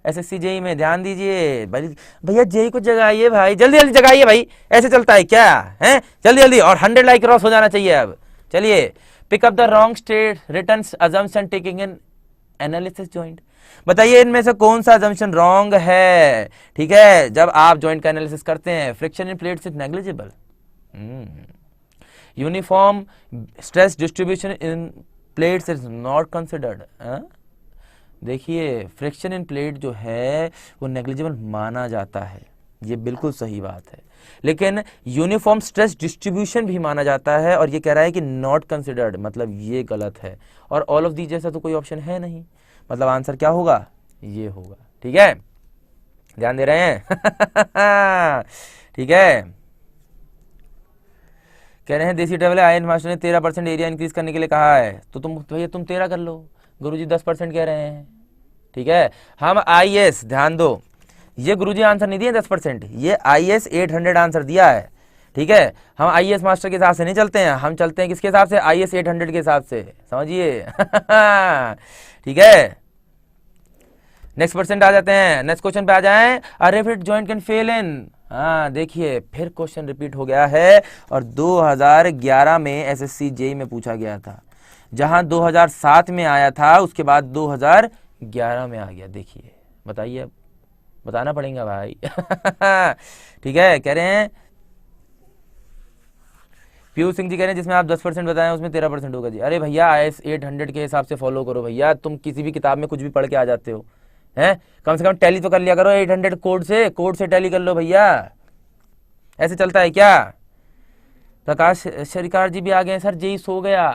एसएससी जेई में, ध्यान दीजिए भैया। जेई को जगाइए भाई, जल्दी जल्दी जगाइए भाई, ऐसे चलता है क्या है? जल्दी जल्दी, और 100 लाइक क्रॉस हो जाना चाहिए अब। चलिए, pick up the wrong state return assumption taking in analysis joint. बताइए इनमें से कौन सा अजम्पशन रॉन्ग है? ठीक है, जब आप जॉइंट का एनालिसिस करते हैं friction in plates is negligible, uniform stress distribution in plates is not considered. देखिए फ्रिक्शन इन प्लेट जो है वो नेग्लिजिबल माना जाता है, ये बिल्कुल सही बात है, लेकिन यूनिफॉर्म स्ट्रेस डिस्ट्रीब्यूशन भी माना जाता है और ये कह रहा है कि नॉट कंसिडर्ड, मतलब ये गलत है। और ऑल ऑफ दी जैसा तो कोई ऑप्शन है नहीं, मतलब आंसर क्या होगा? ये होगा। ठीक है, ध्यान दे रहे हैं? ठीक है, कह रहे हैं देसी ट्रेवलर आयन मास्टर ने 13% एरिया इंक्रीज करने के लिए कहा है, तो तुम भैया तुम 13 कर लो, गुरुजी 10% कह रहे हैं। ठीक है, हम आईएएस, ध्यान दो, ये गुरुजी आंसर नहीं दिए 10%, ये आईएएस 800 आंसर दिया है। ठीक है, हम आईएएस मास्टर के हिसाब से नहीं चलते हैं, हम चलते हैं किसके हिसाब से? आईएएस 800 के हिसाब से, समझिए। ठीक है, नेक्स्ट परसेंट आ जाते हैं, नेक्स्ट क्वेश्चन पे आ जाएं। अ रिवेट जॉइंट कैन फेल इन, हाँ देखिए फिर क्वेश्चन रिपीट हो गया है और 2011 में एसएससी जेई में पूछा गया था, जहां 2007 में आया था उसके बाद 2011 में आ गया। देखिए बताइए, अब बताना पड़ेगा भाई। ठीक है, कह रहे हैं पीयूष सिंह जी कह रहे हैं जिसमें आप 10% बताएं उसमें 13% होगा जी। अरे भैया आईएएस 800 के हिसाब से फॉलो करो भैया, तुम किसी भी किताब में कुछ भी पढ़ के आ जाते हो हैं, कम से कम टैली तो कर लिया करो 800 कोड से टैली कर लो भैया, ऐसे चलता है क्या? प्रकाश शरिकार जी भी आ गए, सर जेई सो गया।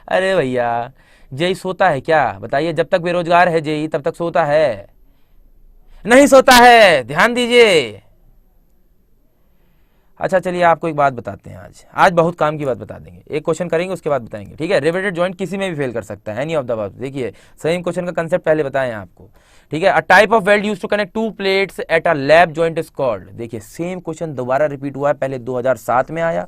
अरे भैया जेई सोता है क्या? बताइए, जब तक बेरोजगार है जेई तब तक सोता है? नहीं सोता है, ध्यान दीजिए। अच्छा चलिए आपको एक बात बताते हैं, आज बहुत काम की बात बता देंगे, एक क्वेश्चन करेंगे उसके बाद बताएंगे, ठीक है। रिवेटेड जॉइंट किसी में भी फेल कर सकता है, एनी ऑफ द अबव। देखिए सेम क्वेश्चन का कंसेप्ट पहले बताएं आपको, ठीक है। A type of weld used to connect two plates at a lap joint is called. देखिए सेम क्वेश्चन दोबारा रिपीट हुआ है, पहले 2007 में आया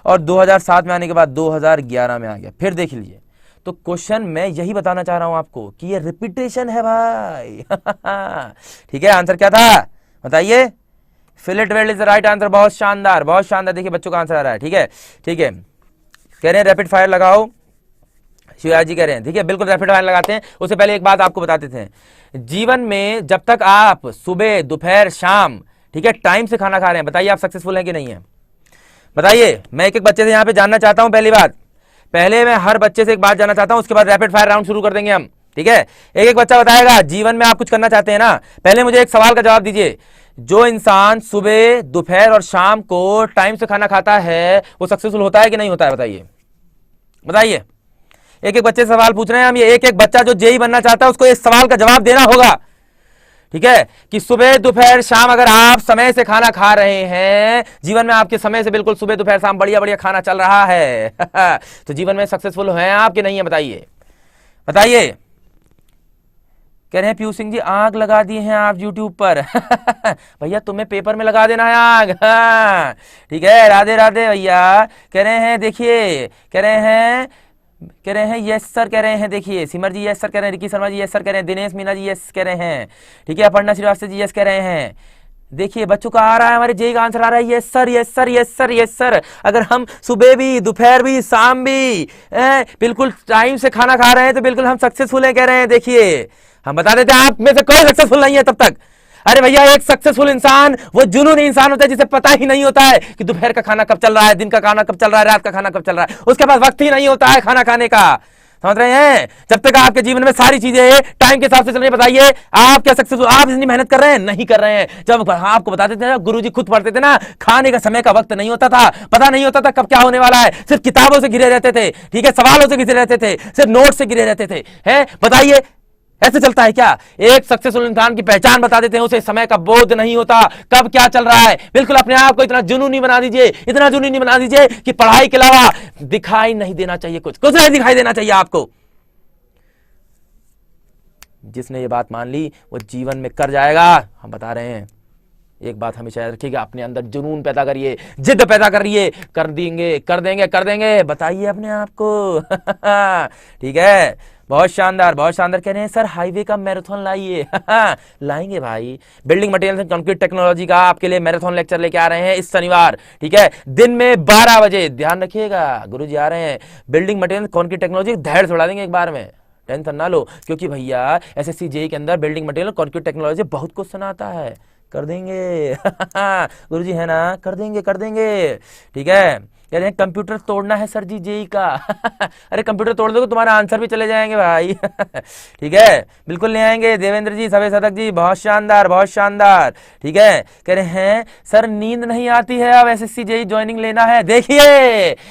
और 2007 में आने के बाद 2011 में आ गया, फिर देख लीजिए। तो क्वेश्चन मैं यही बताना चाह रहा हूं आपको कि ये रिपीटेशन है भाई। ठीक है, आंसर क्या था बताइए? Fillet weld is right answer. बहुत शानदार, बहुत शानदार। देखिए बच्चों का आंसर आ रहा है, ठीक है, ठीक है। कह रहे हैं रैपिड फायर लगाओ, शिवराज जी कह रहे हैं, ठीक है, बिल्कुल रैपिड फायर लगाते हैं। उससे पहले एक बात आपको बताते थे, जीवन में जब तक आप सुबह दोपहर शाम, ठीक है, टाइम से खाना खा रहे हैं, बताइए आप सक्सेसफुल हैं कि नहीं है? बताइए। मैं एक एक बच्चे से यहाँ पे जानना चाहता हूं। पहली बात, पहले मैं हर बच्चे से एक बात जानना चाहता हूं, उसके बाद रैपिड फायर राउंड शुरू कर देंगे हम, ठीक है। एक एक बच्चा बताएगा, जीवन में आप कुछ करना चाहते हैं ना, पहले मुझे एक सवाल का जवाब दीजिए। जो इंसान सुबह दोपहर और शाम को टाइम से खाना खाता है वो सक्सेसफुल होता है कि नहीं होता है? बताइए, बताइए। एक एक बच्चे से सवाल पूछ रहे हैं हम, ये एक एक बच्चा जो जेई बनना चाहता है उसको इस सवाल का जवाब देना होगा, ठीक है, कि सुबह दोपहर शाम अगर आप समय से खाना खा रहे हैं, जीवन में आपके समय से बिल्कुल सुबह दोपहर शाम बढ़िया बढ़िया खाना चल रहा है, तो जीवन में सक्सेसफुल हैं आप कि नहीं है? बताइए, बताइए। कह रहे हैं पीयू सिंह जी आग लगा दिए हैं आप यूट्यूब पर। भैया तुम्हें पेपर में लगा देना है आग। हाँ, ठीक है, राधे राधे भैया। कह रहे हैं देखिए, कह रहे हैं यस सर, कह रहे हैं देखिए, सिमर जी यस सर कह रहे हैं, Ricky Sharma ji yes sir कह रहे हैं, दिनेश मीना जी यस कह रहे हैं, ठीक है, अपर्णा श्रीवास्तव जी यस कह रहे हैं। देखिए बच्चों का आ रहा है, हमारे जेई का आंसर आ रहा है yes sir, yes sir, yes sir, yes sir. अगर हम सुबह भी दोपहर भी शाम भी बिल्कुल टाइम से खाना खा रहे हैं तो बिल्कुल हम सक्सेसफुल हैं, कह रहे हैं। देखिए हम बता देते हैं आप में से कोई सक्सेसफुल नहीं है तब तक। अरे भैया एक सक्सेसफुल इंसान वो जुनूनी इंसान होता है जिसे पता ही नहीं होता है कि दोपहर का खाना कब चल रहा है, दिन का खाना कब चल रहा है, रात का खाना कब चल रहा है, उसके पास वक्त ही नहीं होता है खाना खाने का। समझ रहे हैं? जब तक आपके जीवन में सारी चीजें टाइम के हिसाब से चल रही है, बताइए आप क्या सक्सेसफुल, आप इतनी मेहनत कर रहे हैं? नहीं कर रहे हैं। जब आपको बताते थे ना, गुरुजी खुद पढ़ते थे ना, खाने का समय का वक्त नहीं होता था, पता नहीं होता था कब क्या होने वाला है, सिर्फ किताबों से घिरे रहते थे, ठीक है, सवालों से घिरे रहते थे, सिर्फ नोट से घिरे रहते थे। हैं बताइए ऐसे चलता है क्या? एक सक्सेसफुल इंसान की पहचान बता देते हैं, उसे समय का बोध नहीं होता, कब क्या चल रहा है। बिल्कुल अपने आप को इतना जुनूनी बना दीजिए, इतना जुनूनी बना दीजिए कि पढ़ाई के अलावा दिखाई नहीं देना चाहिए, कुछ नहीं दिखाई देना चाहिए आपको। जिसने ये बात मान ली वो जीवन में कर जाएगा, हम बता रहे हैं। एक बात हमेशा याद रखिएगा, अपने अंदर जुनून पैदा करिए, जिद पैदा करिए, कर देंगे कर देंगे कर देंगे, बताइए अपने आप को। ठीक है, बहुत शानदार, बहुत शानदार। कह रहे हैं सर हाईवे का मैराथन लाइए। लाएंगे भाई, building material and concrete technology का आपके लिए मैराथन लेक्चर लेके आ रहे हैं इस शनिवार, ठीक है, दिन में 12 बजे। ध्यान रखिएगा, गुरुजी आ रहे हैं। बिल्डिंग मटेरियल कंक्रीट टेक्नोलॉजी धैर्य छोड़ा देंगे एक बार में, टेंशन ना लो, क्योंकि भैया एसएससी जेईई के अंदर बिल्डिंग मटेरियल कंक्रीट टेक्नोलॉजी बहुत क्वेश्चन आता है। कर देंगे। गुरुजी है ना, कर देंगे कर देंगे, ठीक है। कह रहे हैं कंप्यूटर तोड़ना है सर जी जेईई का। अरे कंप्यूटर तोड़ दोगे तुम्हारा आंसर भी चले जाएंगे भाई। ठीक है, बिल्कुल ले आएंगे। देवेंद्र जी, सवे सदक जी, बहुत शानदार, बहुत शानदार, ठीक है। कह रहे हैं सर नींद नहीं आती है, अब एसएससी जेईई ज्वाइनिंग लेना है। देखिए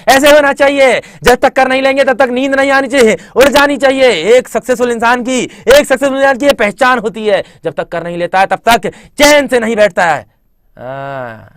ऐसे होना चाहिए, जब तक कर नहीं लेंगे तब तक नींद नहीं आनी चाहिए, उड़ जानी चाहिए। एक सक्सेसफुल इंसान की ये पहचान होती है, जब तक कर नहीं लेता है तब तक चैन से नहीं बैठता है।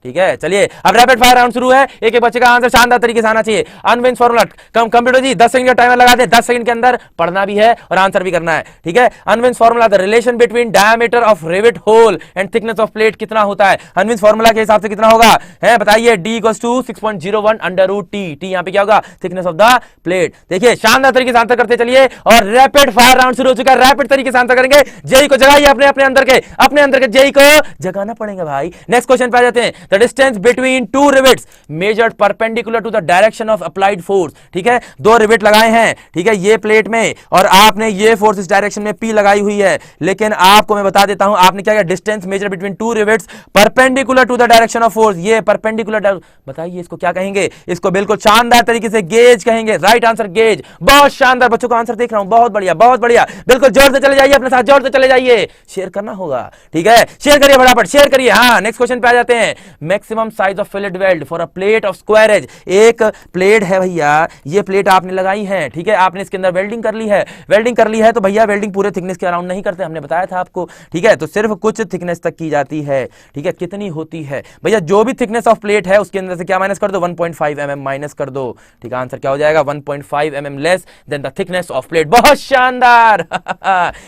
ठीक है, चलिए अब रैपिड फायर राउंड शुरू है। एक एक बच्चे का आंसर शानदार तरीके से आना चाहिए। अनवेंस फॉर्मूला, कंप्यूटर जी 10 सेकंड का टाइमर लगा दे, 10 सेकंड के अंदर पढ़ना भी है और आंसर भी करना है, ठीक है। Unwin's formula, the relation between diameter of rivet hole and thickness of plate कितना होता है? अनवेंस फॉर्मूला के हिसाब से कितना होगा है बताइए? D = 6.01 √T। टी यहाँ पे क्या होगा? Thickness of the plate. देखिए शानदार तरीके से आंसर करते चलिए और रैपिड फायर राउंड शुरू हो चुका है। रैपिड तरीके से आंसर करेंगे। जेईई को जगाइए, अपने अपने अंदर के जेईई को जगाना पड़ेगा भाई। नेक्स्ट क्वेश्चन पे आ जाते हैं। The distance between two rivets measured perpendicular to the direction of applied force। ठीक है, दो रिवेट लगाए हैं, ठीक है, ये प्लेट में, और आपने ये फोर्स इस डायरेक्शन में P लगाई हुई है। लेकिन आपको मैं बता देता हूं आपने क्या किया, distance measure between two rivets perpendicular to the direction of force. ये परपेंडिकुलर, बताइए इसको क्या कहेंगे? इसको बिल्कुल शानदार तरीके से गेज कहेंगे। Right answer gauge. बहुत शानदार, बच्चों का आंसर देख रहा हूं, बहुत बढ़िया, बहुत बढ़िया। बिल्कुल जोर से चले जाइए, अपने साथ जोर से चले जाइए। शेयर करना होगा, ठीक है, शेयर करिए फटाफट, शेयर करिए। हाँ, नेक्स्ट क्वेश्चन पे आ जाते हैं। Maximum size of fillet weld for a plate of square edge. एक प्लेट है भैया, ये प्लेट आपने लगाई है, ठीक है, आपने इसके अंदर वेल्डिंग कर ली है, वेल्डिंग कर ली है, तो भैया वेल्डिंग पूरे थिकनेस के अराउंड नहीं करते, हमने बताया था आपको, ठीक है, तो सिर्फ कुछ थिकनेस तक की जाती है, ठीक है, कितनी होती है भैया, जो भी थिकनेस ऑफ प्लेट है उसके अंदर से क्या माइनस कर दो, 1.5 mm माइनस कर दो, ठीक है, आंसर क्या हो जाएगा, 1.5 mm less than the thickness of plate. बहुत शानदार।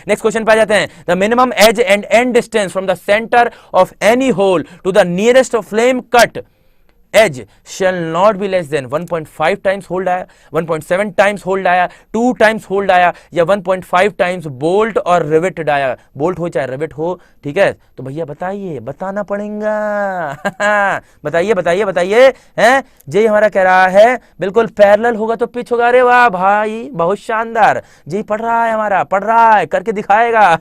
नेक्स्ट क्वेश्चन पे आ जाते हैं। The minimum edge and end distance from the centre of any hole to the nearest flame cut edge shall not be less than 1.5 times hold आया, 1.7 times hold आया, 2 times hold आया, या 1.5 times bolt और rivet आया, bolt हो चाहे rivet हो, ठीक है, तो भैया बताइए, बताना पड़ेगा। बताइए बताइए बताइए, हैं जी हमारा कह रहा है बिल्कुल पैरेलल होगा तो पिच होगा। अरे वाह भाई, बहुत शानदार, जी पढ़ रहा है हमारा, पढ़ रहा है, करके दिखाएगा।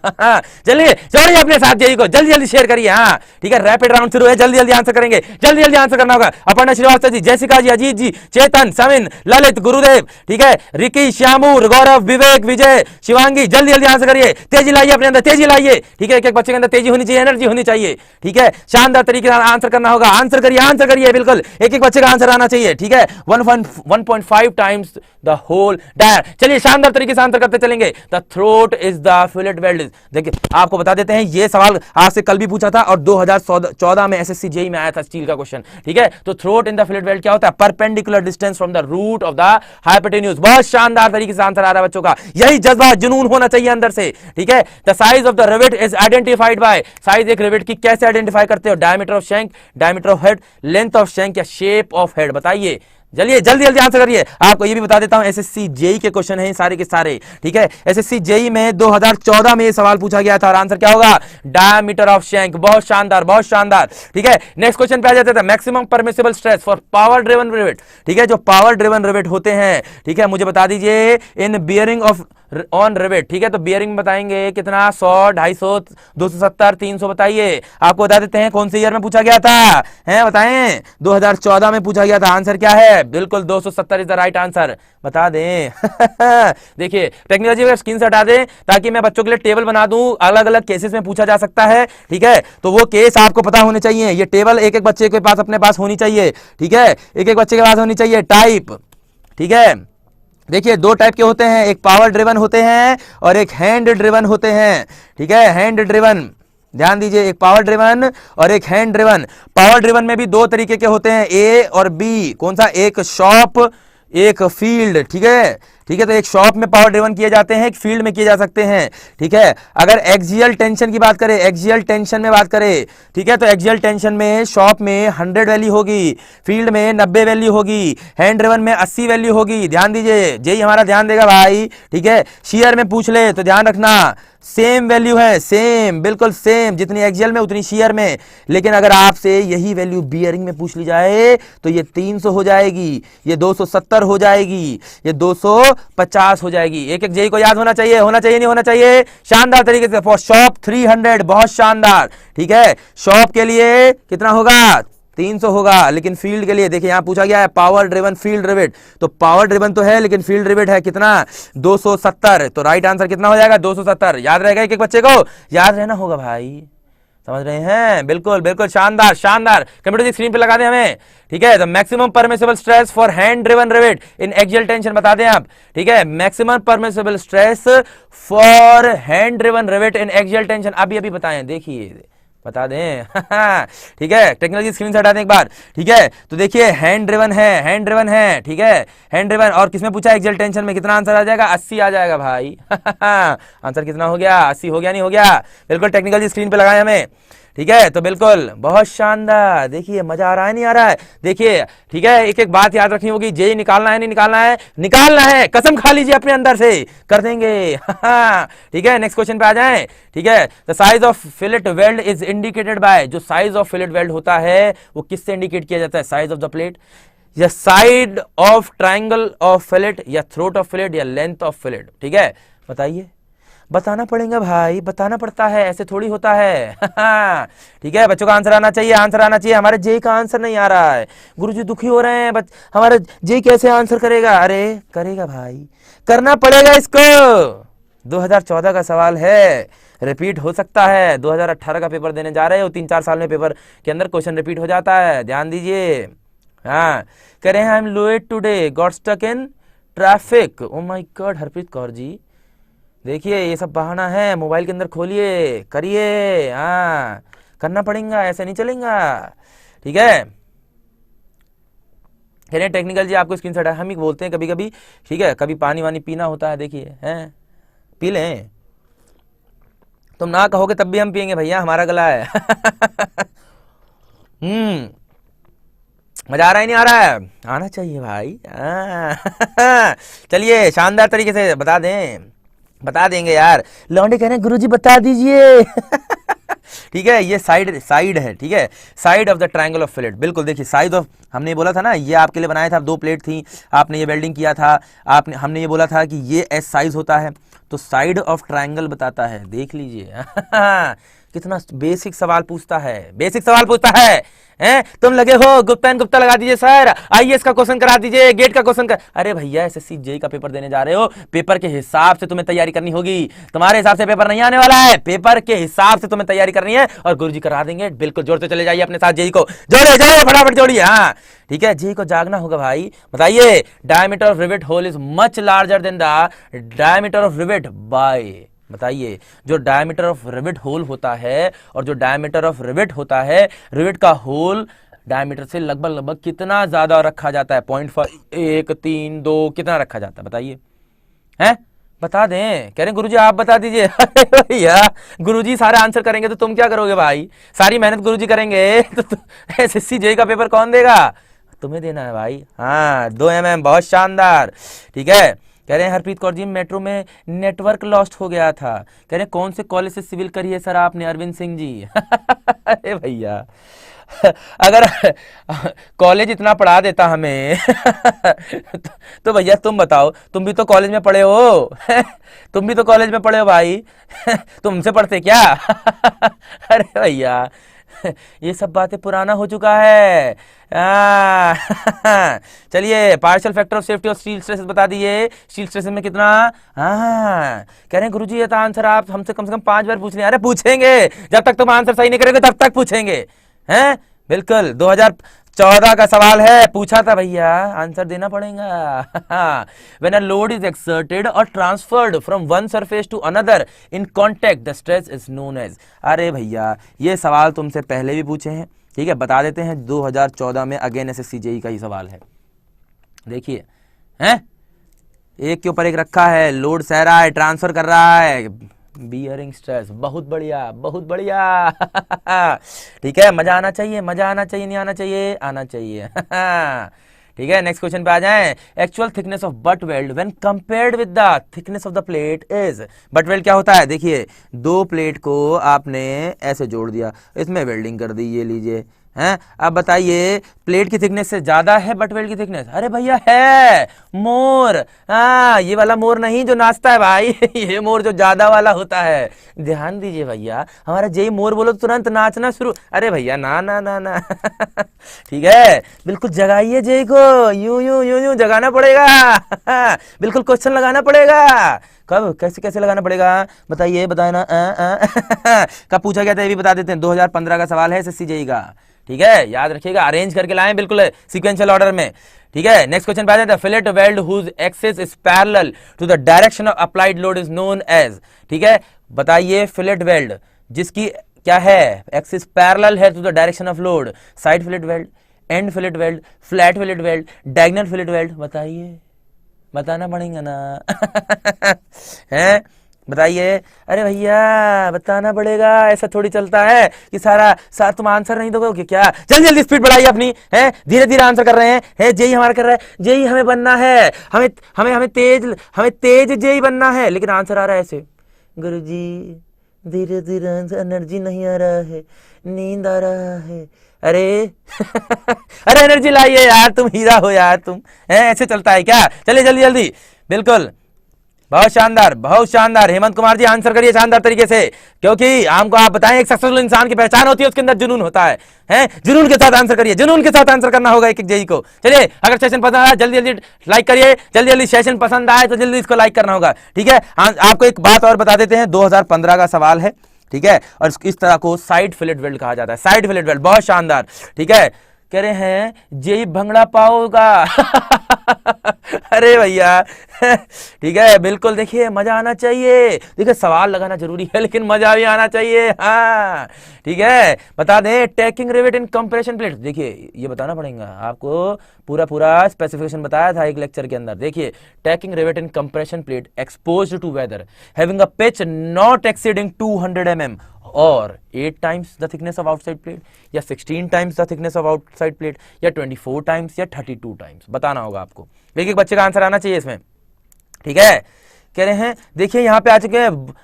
चलिए जोड़िए अपने साथ जी को, जल्दी जल्दी शेयर करिए, हाँ ठीक है, रैपिड राउंड शुरू है, जल्दी जल्दी आंसर करेंगे, जल्दी जल्दी आंसर करना होगा। अपर्णा श्रीवास्तव जी, जैसिका जी, अजीत जी, चेतन, समिन, ललित, गुरुदेव, ठीक है, रिकी, श्यामूर, गौरव, विवेक, विजय, शिवांगी, जल्दी जल्दी आंसर करिए, तेजी लाइए अपने अंदर, तेजी लाइए, ठीक है, एक एक बच्चे के अंदर तेजी होनी चाहिए, एनर्जी होनी चाहिए, ठीक है, शानदार तरीके से आंसर करना होगा, आंसर करिए बिल्कुल, एक एक बच्चे का आंसर आना चाहिए, ठीक है, 1.5 टाइम्स द होल डायर। चलिए शानदार तरीके से आंसर करते चलेंगे। The throat is the fillet weld. देखिए आपको बता देते हैं, ये सवाल आज से कल भी पूछा था और 2014 में एसएससी जेईई में आया था स्टील का क्वेश्चन, ठीक है, तो throat in the fillet weld क्या होता है, perpendicular distance from the root of the hypotenuse. बहुत शानदार तरीके से आंसर आ रहा है बच्चों का, यही जज्बा जुनून होना चाहिए अंदर से, ठीक है। The size of the rivet is identified by, size एक रिवेट की कैसे आइडेंटिफाई करते हो, diameter of shank, diameter of head, length of shank या शेप ऑफ हेड। बताइए, चलिए जल्दी जल्दी आंसर करिए। आपको ये भी बता देता हूं, एसएससी जेईई के क्वेश्चन हैं सारे के सारे, ठीक है, एसएससी जेईई में 2014 में ये सवाल पूछा गया था और आंसर क्या होगा, डायमीटर ऑफ शैंक। बहुत शानदार, बहुत शानदार, ठीक है। नेक्स्ट क्वेश्चन पे आ जाते थे, maximum permissible stress for power driven rivet, ठीक है, जो पावर ड्रिवन रिवेट होते हैं, ठीक है, मुझे बता दीजिए in bearing of on rivet, ठीक है, तो बियरिंग बताएंगे कितना, 100, 250, 270, 300, बताइए। आपको बता देते हैं कौन से ईयर में पूछा गया था, हैं बताएं, 2014 में पूछा गया था। आंसर क्या है, बिल्कुल 270 इज द राइट आंसर, बता दें। देखिए टेक्नोलॉजी का स्क्रीन से हटा दें ताकि मैं बच्चों के लिए टेबल बना दूं, अलग अलग केसेस में पूछा जा सकता है, ठीक है, तो वो केस आपको पता होने चाहिए, ये टेबल एक एक बच्चे के पास अपने पास होनी चाहिए, ठीक है, एक एक बच्चे के पास होनी चाहिए। टाइप, ठीक है, देखिए दो टाइप के होते हैं, एक पावर ड्रिवन होते हैं और एक हैंड ड्रिवन होते हैं, ठीक है, हैंड ड्रिवन, ध्यान दीजिए, एक पावर ड्रिवन और एक हैंड ड्रिवन। पावर ड्रिवन में भी दो तरीके के होते हैं, ए और बी। कौन सा, एक शॉप एक फील्ड, ठीक है, ठीक है, तो एक शॉप में पावर ड्रिवन किए जाते हैं, एक फील्ड में किए जा सकते हैं, ठीक है। अगर एक्सियल टेंशन की बात करें, एक्सियल टेंशन में बात करें, ठीक है, तो एक्सियल टेंशन में शॉप में 100 वैल्यू होगी, फील्ड में 90 वैल्यू होगी, हैंड ड्रिवन में 80 वैल्यू होगी। ध्यान दीजिए, जेईई हमारा ध्यान देगा भाई, ठीक है। शियर में पूछ ले तो ध्यान रखना, सेम वैल्यू है, सेम, बिल्कुल सेम, जितनी एक्सियल में उतनी शियर में। लेकिन अगर आपसे यही वैल्यू बियरिंग में पूछ ली जाए तो ये 300 हो जाएगी, ये 270 हो जाएगी, ये 250 हो जाएगी। एक एक जेईई को याद होना चाहिए, होना चाहिए, नहीं होना चाहिए। शानदार तरीके से फॉर शॉप 300, बहुत शानदार, ठीक है, शॉप के लिए कितना होगा, 300 होगा। लेकिन फील्ड के लिए देखिए यहां पूछा गया है पावर ड्रिवन फील्ड रिवेट, तो पावर ड्रिवन तो है लेकिन फील्ड रिवेट है कितना, 270, तो राइट आंसर कितना हो जाएगा, 270। याद रहेगा, एक एक बच्चे को याद रहना होगा भाई, समझ रहे हैं, बिल्कुल बिल्कुल, शानदार शानदार। कंप्यूटर की स्क्रीन पे लगा दें हमें, ठीक है। The maximum permissible stress for hand driven rivet in axial tension बता दें आप, ठीक है, maximum permissible stress for hand driven rivet in axial tension अभी अभी बताएं, देखिए बता दें। ठीक है, टेक्नोलॉजी स्क्रीन से हटा दें एक बार, ठीक है। तो देखिए हैंड ड्रिवन है, हैंड ड्रिवन है, ठीक है, हैंड ड्रिवन, और किसमें पूछा, एक्सियल टेंशन में। कितना आंसर आ जाएगा, 80 आ जाएगा भाई। आंसर कितना हो गया, 80 हो गया, नहीं हो गया, बिल्कुल टेक्निकल स्क्रीन पे लगाए हमें, ठीक है। तो बिल्कुल बहुत शानदार, देखिए मजा आ रहा है नहीं आ रहा है, देखिए, ठीक है। एक एक बात याद रखनी होगी, जेईई निकालना है नहीं निकालना है, निकालना है, कसम खा लीजिए अपने अंदर से, कर देंगे। ठीक है, नेक्स्ट क्वेश्चन पे आ जाएं, ठीक है। The size of fillet weld is indicated by, जो साइज ऑफ फिलेट वेल्ड होता है वो किससे इंडिकेट किया जाता है, साइज ऑफ द प्लेट या side of triangle of fillet या थ्रोट ऑफ फिलेट या लेंथ ऑफ फिलेट, ठीक है, बताइए, बताना पड़ेगा भाई, बताना पड़ता है, ऐसे थोड़ी होता है। ठीक है, बच्चों का आंसर आना चाहिए, आंसर आना चाहिए। हमारे जेईई का आंसर नहीं आ रहा है, गुरुजी दुखी हो रहे हैं, हमारा जेईई कैसे आंसर करेगा, अरे करेगा भाई, करना पड़ेगा इसको, 2014 का सवाल है, रिपीट हो सकता है। 2018 का पेपर देने जा रहे हो, 3-4 साल में पेपर के अंदर क्वेश्चन रिपीट हो जाता है, ध्यान दीजिए। हाँ, कह रहे हैं I am late today, got stuck in traffic. Oh my god Harpreet Kaur ji, देखिए ये सब बहाना है, मोबाइल के अंदर खोलिए, करिए, हाँ करना पड़ेगा, ऐसे नहीं चलेगा, ठीक है। कह रहे हैं टेक्निकल जी आपको स्क्रीनशॉट है, हम ही बोलते हैं कभी कभी, ठीक है, कभी पानी वानी पीना होता है, देखिए हैं, पी लें, तुम ना कहोगे तब भी हम पियेंगे भैया, हमारा गला है। मजा आ रहा है नहीं आ रहा है? आना चाहिए भाई। चलिए शानदार तरीके से बता देंगे यार। लौंडे कह रहे हैं गुरुजी बता दीजिए। ठीक है, ये साइड है, ठीक है, side of the triangle of fillet. बिल्कुल देखिए, साइड ऑफ, हमने बोला था ना, ये आपके लिए बनाया था, 2 प्लेट थी, आपने ये वेल्डिंग किया था, हमने ये बोला था कि ये एस साइज होता है, तो साइड ऑफ ट्रायंगल बताता है, देख लीजिए। कितना बेसिक सवाल पूछता है, हैं? तुम लगे हो गुप्ता एंड गुप्ता लगा दीजिए सर, आईएएस का क्वेश्चन करा दीजिए, गेट का क्वेश्चन कर, अरे भैया एसएससी जेईई का पेपर देने जा रहे हो, पेपर के हिसाब से तुम्हें तैयारी करनी होगी, तुम्हारे हिसाब से पेपर नहीं आने वाला है, पेपर के हिसाब से तुम्हें तैयारी करनी है, और गुरुजी करा देंगे। बिल्कुल जोड़ते चले जाइए अपने साथ, जेईई को जोड़े फटाफट जोड़िए। हाँ ठीक है, जेईई को जागना होगा भाई। बताइए, diameter of rivet hole is much larger than the diameter of rivet by, बताइए, जो डायमीटर ऑफ रिवेट होल होता है और जो डायमीटर ऑफ रिवेट होता है, रिवेट का होल डायमीटर से लगभग कितना ज्यादा रखा जाता है? 0.5, 1, 3, 2, कितना रखा जाता है बताइए, हैं? बता दें। कह रहे हैं गुरुजी आप बता दीजिए। अरे भैया, गुरुजी सारे आंसर करेंगे तो तुम क्या करोगे भाई? सारी मेहनत गुरुजी करेंगे तो एसएससी जेईई का पेपर कौन देगा? तुम्हें देना है भाई। हाँ 2 mm, बहुत शानदार, ठीक है। कह रहे हैं हरप्रीत कौर जी मेट्रो में नेटवर्क लॉस्ट हो गया था। कह रहे हैं कौन से कॉलेज से सिविल करी है सर आपने? अरविंद सिंह जी। अरे भैया, अगर कॉलेज इतना पढ़ा देता हमें तो भैया तुम बताओ, तुम भी तो कॉलेज में पढ़े हो। तुम भी तो कॉलेज में पढ़े हो भाई। तुमसे पढ़ते क्या? अरे भैया, ये सब बातें पुराना हो चुका है। चलिए, partial factor of safety of steel stresses बता दिए। स्टील स्ट्रेसेस में कितना? कह रहे हैं गुरुजी ये तो आंसर आप हमसे कम से कम 5 बार पूछ लें। अरे पूछेंगे, जब तक तुम आंसर सही नहीं करोगे तब तक पूछेंगे, हैं? बिल्कुल 2014 का सवाल है, पूछा था भैया, आंसर देना पड़ेगा। When a load is exerted or transferred from one surface to another in contact, the stress is known as। अरे भैया, ये सवाल तुमसे पहले भी पूछे हैं, ठीक है, बता देते हैं। 2014 में अगेन एसएससी जेईई का ही सवाल है। देखिए, हैं, एक के ऊपर एक रखा है, लोड सह रहा है, ट्रांसफर कर रहा है, बियरिंग स्ट्रेस। बहुत बढ़िया, बहुत बढ़िया। ठीक है, मजा आना चाहिए, मजा आना चाहिए, नहीं आना चाहिए? आना चाहिए। ठीक है, नेक्स्ट क्वेश्चन पे आ जाएं। Actual thickness of butt weld when compared with the thickness of the plate is. Butt weld क्या होता है? देखिए, 2 प्लेट को आपने ऐसे जोड़ दिया, इसमें वेल्डिंग कर दी, ये लीजिए, हैं? अब बताइए, प्लेट की थिकनेस से ज्यादा है बट वेल्ड की थिकनेस? अरे भैया है, मोर। हाँ, ये वाला मोर नहीं जो नाचता है भाई। ये मोर जो ज्यादा वाला होता है। ध्यान दीजिए भैया, हमारा जेईई मोर बोलो तुरंत नाचना शुरू। अरे भैया ना ना ना ना। ठीक है, बिल्कुल जगाइए जेईई को, यूं जगाना पड़ेगा। बिल्कुल क्वेश्चन लगाना पड़ेगा। कब, कैसे लगाना पड़ेगा बताइए, बताना। कब पूछा गया था ये भी बता देते हैं। 2015 का सवाल है एसएससी जेईई का, ठीक है, याद रखिएगा, अरेंज करके लाएं बिल्कुल सीक्वेंशियल ऑर्डर में, ठीक है। नेक्स्ट क्वेश्चन पे आ जाते हैं। Fillet weld whose axis is parallel to the direction of applied load is known as. ठीक है, बताइए, फिलेट वेल्ड जिसकी क्या है, एक्सिस पैरेलल है to the direction of load, side fillet weld, end fillet weld, flat fillet weld, diagonal fillet weld, बताइए, बताना पड़ेगा ना। हैं, बताइए। अरे भैया बताना पड़ेगा, ऐसा थोड़ी चलता है कि सारा तुम आंसर नहीं दोगे क्या? जल्दी स्पीड बढ़ाइए अपनी, है, धीरे धीरे आंसर कर रहे हैं। है, जेईई हमारा कर रहा है, जेईई हमें बनना है, हमें तेज जेईई बनना है, लेकिन आंसर आ रहा है ऐसे, गुरुजी धीरे धीरे एनर्जी नहीं आ रहा है, नींद आ रहा है। अरे अरे एनर्जी लाइए यार, तुम हीरा हो यार तुम, है, ऐसे चलता है क्या? चलिए जल्दी, बिल्कुल बहुत शानदार, बहुत शानदार। हेमंत कुमार जी आंसर करिए शानदार तरीके से, क्योंकि हमको आप बताएं एक सक्सेसफुल इंसान की पहचान होती है उसके अंदर जुनून होता है, हैं? जुनून के साथ आंसर करिए, जुनून के साथ आंसर करना होगा एक एक जेई को। चलिए, अगर सेशन पसंद आया जल्दी जल्दी लाइक करिए, जल्दी जल्दी सेशन पसंद आए तो जल्दी इसको लाइक करना होगा, ठीक है। आपको एक बात और बता देते हैं, 2015 का सवाल है, ठीक है, और इस तरह को साइड फिलेट वेल्ड कहा जाता है, साइड फिलेट वेल्ड, बहुत शानदार, ठीक है। कह रहे हैं जेई भंगड़ा पाओगा अरे भैया ठीक है, बिल्कुल। देखिए मजा आना चाहिए, देखिए सवाल लगाना जरूरी है लेकिन मजा भी आना चाहिए, हाँ ठीक है। बता दें tacking rivet in compression plate, देखिए ये बताना पड़ेगा आपको, पूरा पूरा स्पेसिफिकेशन बताया था एक लेक्चर के अंदर। देखिए tacking rivet in compression plate exposed to weather having a pitch not exceeding 200 mm और 8 times the thickness of outside plate, या 16 times the thickness of outside plate, या 24 times, या 32 times, बताना होगा आपको। एक एक बच्चे का आंसर आना चाहिए इसमें, ठीक है। कह रहे हैं देखिए यहाँ पे आ चुके हैं,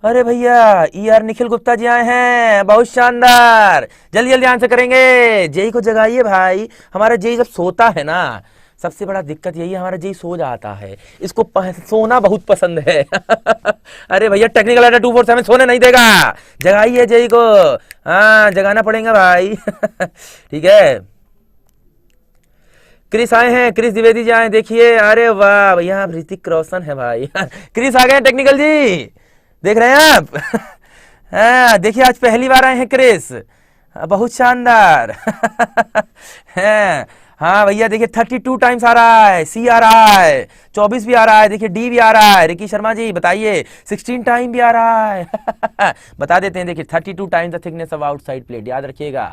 अरे भैया ER निखिल गुप्ता जी आए हैं, बहुत शानदार, जल्दी जल्दी आंसर करेंगे। जेई को जगाइए भाई, हमारा जेई जब सोता है ना, सबसे बड़ा दिक्कत यही है, हमारा जेई सो जाता है, इसको सोना बहुत पसंद है अरे भैया टेक्निकल अड्डा 247 सोने नहीं देगा, जगाइए जेई को, हाँ जगाना पड़ेगा भाई ठीक है। क्रिस आए हैं, क्रिस द्विवेदी जी आए, देखिए, अरे वाह भैया ऋतिक रोशन है भाई क्रिस आ गए टेक्निकल जी, देख रहे हैं आप हाँ देखिए आज पहली बार आए हैं क्रिस, बहुत शानदार है। हाँ भैया देखिए 32 टाइम्स आ रहा है, सी आ रहा है, 24 भी आ रहा है, देखिए डी भी आ रहा है। रिकी शर्मा जी बताइए 16 टाइम भी आ रहा है बता देते हैं, देखिए 32 times the thickness of outside plate, याद रखिएगा,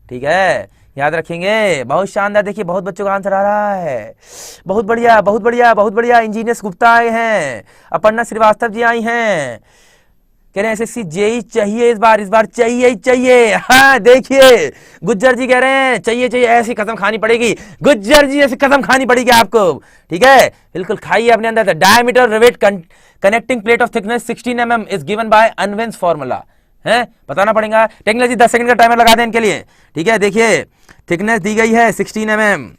ठीक है, याद रखेंगे। बहुत शानदार, देखिए बहुत बच्चों का आंसर आ रहा है, बहुत बढ़िया बहुत बढ़िया बहुत बढ़िया। इंजीनियर्स गुप्ता आए हैं, अपर्णा श्रीवास्तव जी आई हैं, कह रहे हैं एसएससी जेई चाहिए इस बार चाहिए चाहिए। हाँ देखिए गुज्जर जी कह रहे हैं चाहिए चाहिए, ऐसी कसम खानी पड़ेगी गुज्जर जी, ऐसी कसम खानी पड़ेगी आपको, ठीक है, बिल्कुल खाइए अपने अंदर से। Diameter rivet connecting plate of thickness 16 mm is given by Unwin's formula, है बताना पड़ेगा। टेक्नोलॉजी 10 सेकंड का टाइमर लगा दें इनके लिए, ठीक है। देखिए थिकनेस दी गई है 16 mm,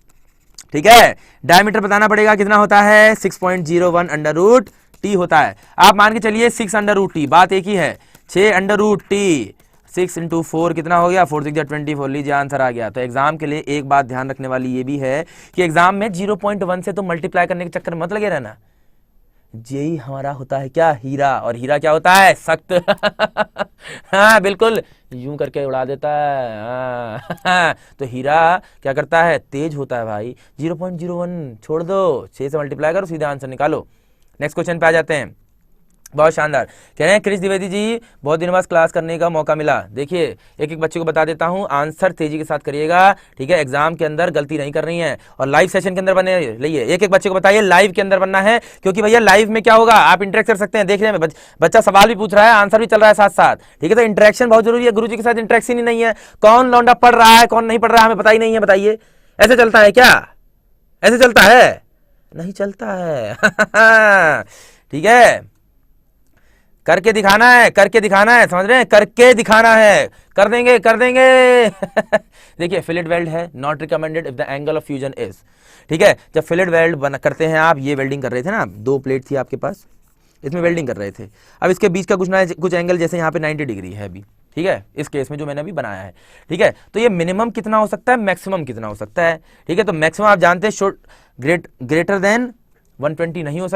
ठीक है, डायमीटर बताना पड़ेगा कितना होता है, 6.01 अंडर रूट टी होता है। आप मान के चलिए 6 अंडर रूट टी, बात एक ही है, 6 अंडर रूट टी, 6 × 4 कितना हो गया, 4 6 24, लीजिए आंसर आ गया। तो एग्जाम के लिए एक बात ध्यान रखने वाली ये भी है कि एग्जाम में 0.1 से तो मल्टीप्लाई करने के चक्कर मत लगे रहना। जेई हमारा होता है क्या, हीरा, और हीरा क्या होता है, सख्त हाँ बिल्कुल, यूं करके उड़ा देता है हाँ तो हीरा क्या करता है, तेज होता है भाई। 0.01 छोड़ दो, 6 से मल्टीप्लाई करो, सीधा आंसर निकालो। नेक्स्ट क्वेश्चन पे आ जाते हैं, बहुत शानदार। कह रहे हैं क्रिस द्विवेदी जी बहुत दिन बाद क्लास करने का मौका मिला। देखिए एक एक बच्चे को बता देता हूं, आंसर तेजी के साथ करिएगा, ठीक है, एग्जाम के अंदर गलती नहीं कर रही है, और लाइव सेशन के अंदर बने रहिए। एक एक बच्चे को बताइए लाइव के अंदर बनना है, क्योंकि भैया लाइव में क्या होगा, आप इंटरेक्ट कर सकते हैं। देखने में बच्चा सवाल भी पूछ रहा है, आंसर भी चल रहा है साथ साथ, ठीक है, तो इंटरेक्शन बहुत जरूरी है। गुरु जी के साथ इंटरेक्शन ही नहीं है, कौन लौंडा पढ़ रहा है कौन नहीं पढ़ रहा है हमें पता ही नहीं है, बताइए ऐसे चलता है क्या, ऐसे चलता है, नहीं चलता है ठीक है, करके दिखाना है, करके दिखाना है, समझ रहे हैं, करके दिखाना है, कर देंगे कर देंगे देखिए फिलेट वेल्ड है, not recommended if the angle of fusion is, ठीक है। जब फिलेट वेल्ड बना करते हैं आप, ये वेल्डिंग कर रहे थे ना, 2 प्लेट थी आपके पास, इसमें वेल्डिंग कर रहे थे, अब इसके बीच का कुछ एंगल जैसे यहाँ पे 90 डिग्री है अभी, ठीक है, इस केस में जो मैंने अभी बनाया है, ठीक है। तो ये मिनिमम कितना हो सकता है, मैक्सिमम कितना हो सकता है, ठीक है। तो मैक्सिमम आप जानते हैं ग्रेटर देन 120 नहीं हो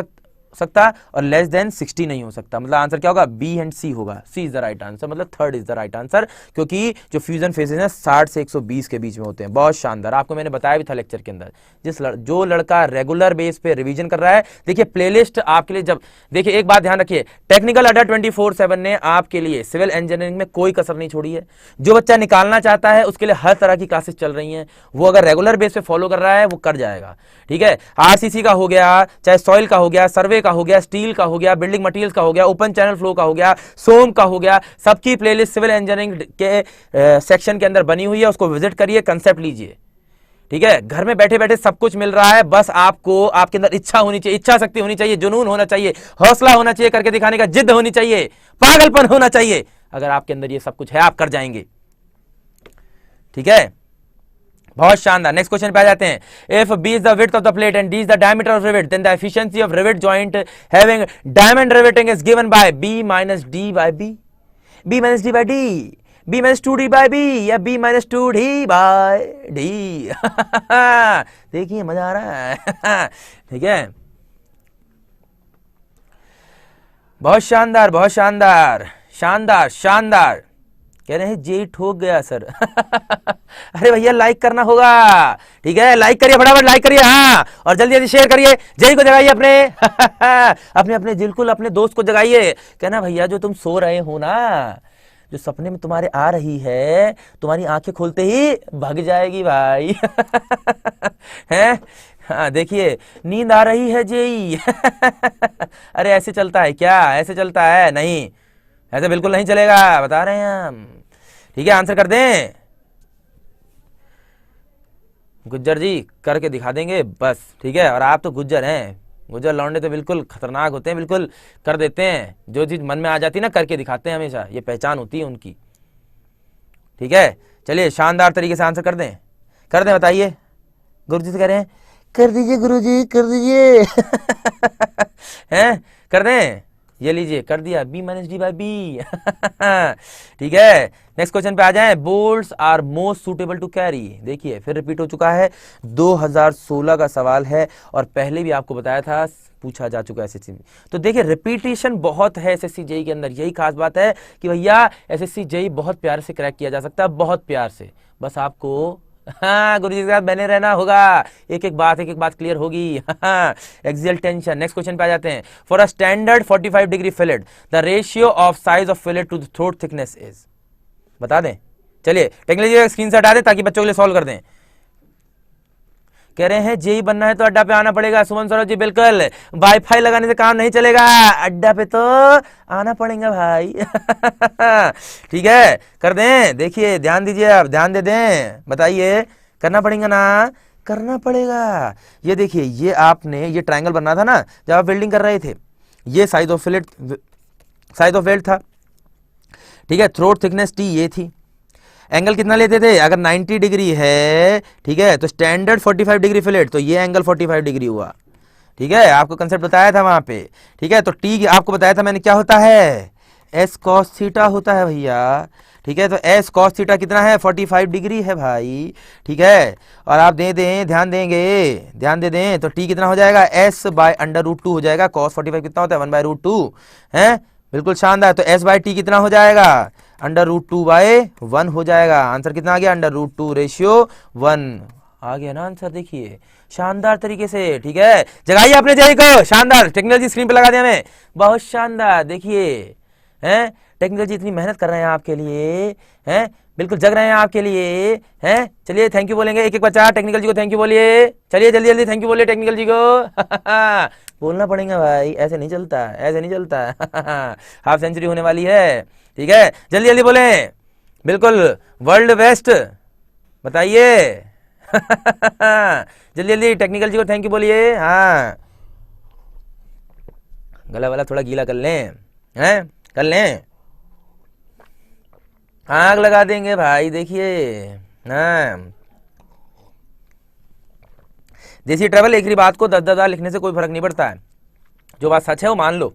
सकता और लेस देन 60 नहीं हो सकता, मतलब आंसर क्या होगा, बी एंड सी होगा, सी इज द राइट आंसर, मतलब third is the right answer, क्योंकि जो फ्यूजन फेजेस हैं 60 से 120 के बीच में होते हैं। बहुत शानदार, आपको मैंने बताया भी था लेक्चर के अंदर। जो लड़का रेगुलर बेस पे रिवीजन कर रहा है, देखिए प्लेलिस्ट आपके लिए, जब देखिए एक बात ध्यान रखिए, टेक्निकल अड्डा 24/7 ने आपके लिए सिविल इंजीनियरिंग में कोई कसर नहीं छोड़ी है। जो बच्चा निकालना चाहता है उसके लिए हर तरह की क्लासेस चल रही हैं, वो अगर रेगुलर बेस पे फॉलो कर रहा है वो कर जाएगा, ठीक है। आरसीसी का हो गया, चाहे सॉइल का हो गया, सर्वे का हो गया, स्टील का हो गया, बिल्डिंग मटेरियल्स का हो गया, ओपन चैनल फ्लो का हो गया, सोम का हो गया, सबकी प्लेलिस्ट सिविल इंजीनियरिंग के सेक्शन के अंदर बनी हुई है, उसको विजिट करिए, कंसेप्ट लीजिए, ठीक है। घर में बैठे बैठे सब कुछ मिल रहा है, बस आपको आपके अंदर इच्छा होनी चाहिए, इच्छा शक्ति होनी चाहिए, जुनून होना चाहिए, हौसला होना चाहिए, करके दिखाने का जिद होनी चाहिए, पागलपन होना चाहिए। अगर आपके अंदर ये सब कुछ है आप कर जाएंगे, ठीक है। बहुत शानदार। नेक्स्ट क्वेश्चन पे आ जाते हैं। If B is the width of the plate and D is the diameter of rivet then the efficiency of rivet joint having diamond riveting is given by B minus D by B, B minus D by D, B minus 2d by B या B minus 2d by D. देखिए मजा आ रहा है। ठीक है, बहुत शानदार, बहुत शानदार, शानदार शानदार। कह रहे हैं जे ठोक गया सर। अरे भैया लाइक करना होगा, ठीक है, लाइक करिए फटाफट, लाइक करिए, हाँ, और जल्दी जल्दी शेयर करिए। जय को जगाइए अपने अपने अपने बिल्कुल अपने दोस्त को जगाइए। कहना भैया जो तुम सो रहे हो ना, जो सपने में तुम्हारे आ रही है, तुम्हारी आंखें खोलते ही भाग जाएगी भाई। हैं, हाँ देखिए नींद आ रही है जेई। अरे ऐसे चलता है क्या, ऐसे चलता है नहीं, ऐसे बिल्कुल नहीं चलेगा, बता रहे हैं हम। ठीक है, आंसर कर दें गुज्जर जी, करके दिखा देंगे बस। ठीक है, और आप तो गुज्जर हैं, गुज्जर लौंडे तो बिल्कुल खतरनाक होते हैं, बिल्कुल कर देते हैं, जो चीज मन में आ जाती है ना करके दिखाते हैं हमेशा, ये पहचान होती है उनकी। ठीक है, चलिए शानदार तरीके से आंसर कर दें, कर दें, बताइए। गुरुजी से कह रहे हैं कर दीजिए गुरुजी, कर दीजिए। हैं, कर दें, ये लीजिए कर दिया, B minus D by B. ठीक है, नेक्स्ट क्वेश्चन पे आ जाएं। Bolts are most suitable to carry. देखिए फिर रिपीट हो चुका है, 2016 का सवाल है और पहले भी आपको बताया था, पूछा जा चुका है एसएससी में। तो देखिए रिपीटेशन बहुत है एसएससी जेई के अंदर, यही खास बात है कि भैया एसएससी जेई बहुत प्यार से क्रैक किया जा सकता है, बहुत प्यार से, बस आपको हाँ गुरुजी के साथ बने रहना होगा, एक एक बात क्लियर होगी। Axial tension. नेक्स्ट क्वेश्चन पे आ जाते हैं। For a standard 45 degree fillet the ratio of size of fillet to the throat thickness is, बता दें। चलिए टेक्नोलॉजी स्क्रीन से हटा दें ताकि बच्चों के लिए सॉल्व कर दें। कह रहे हैं जेई बनना है तो अड्डा पे आना पड़ेगा। सुमन सरोज जी बिल्कुल, वाईफाई लगाने से काम नहीं चलेगा, अड्डा पे तो आना पड़ेगा भाई। ठीक है, कर दें। देखिए ध्यान दीजिए, अब ध्यान दे दें, बताइए करना पड़ेगा ना, करना पड़ेगा। ये देखिए, ये आपने ये ट्रायंगल बनना था ना जब आप वेल्डिंग कर रहे थे, ये size of fillet, size of weld था। ठीक है, थ्रोट थिकनेस टी ये थी, एंगल कितना लेते थे, अगर 90 डिग्री है, ठीक है, तो स्टैंडर्ड 45 डिग्री फिलेट, तो ये एंगल 45 डिग्री हुआ। ठीक है, आपको कंसेप्ट बताया था वहां पे। ठीक है, तो टी आपको बताया था मैंने क्या होता है, एस कॉस थीटा होता है भैया। ठीक है, तो एस कॉस थीटा कितना है, 45 डिग्री है भाई। ठीक है, और आप दे दें, ध्यान देंगे, ध्यान दे दें, तो टी कितना हो जाएगा, एस बाय √2 हो जाएगा। कॉस 45 कितना होता है, 1/√2 है, बिल्कुल शानदार। तो एस बाय टी कितना हो जाएगा, √2/1 हो जाएगा। आंसर कितना आ गया, √2 रेशियो 1 आ गया ना आंसर। देखिए शानदार तरीके से। ठीक है, जगाइए अपने जय को, शानदार। टेक्नोलॉजी स्क्रीन पे लगा दिया हमें, बहुत शानदार। देखिए हैं, टेक्नोलॉजी इतनी मेहनत कर रहे हैं आपके लिए, हैं, बिल्कुल जग रहे हैं आपके लिए, हैं। चलिए थैंक यू बोलेंगे, एक एक बच्चा टेक्निकल जी को थैंक यू बोलिए। चलिए जल्दी जल्दी थैंक यू बोलिए टेक्निकल जी को। बोलना पड़ेगा भाई, ऐसे नहीं चलता, ऐसे नहीं चलता। हाफ सेंचुरी होने वाली है। ठीक है, जल्दी जल्दी बोले, बिल्कुल वर्ल्ड बेस्ट, बताइए। जल्दी जल्दी टेक्निकल जी को थैंक यू बोलिए। हाँ, गला वाला थोड़ा गीला कर लें, हैं, कर लें, आग लगा देंगे भाई। देखिए हाँ, देसी ट्रेवल, एक ही बात को 10-10 लिखने से कोई फर्क नहीं पड़ता है, जो बात सच है वो मान लो।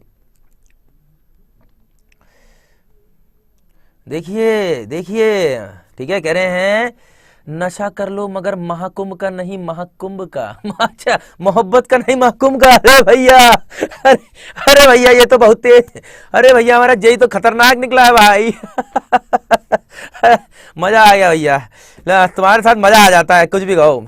देखिए देखिए, ठीक है, कह रहे हैं नशा कर लो मगर महाकुंभ का नहीं, महाकुंभ का। अच्छा, मोहब्बत का नहीं, महाकुंभ का। अरे भैया, अरे भैया ये तो बहुत तेज, अरे भैया हमारा जेई तो खतरनाक निकला है भाई। मजा आ गया भैया, तुम्हारे साथ मजा आ जाता है, कुछ भी कहो।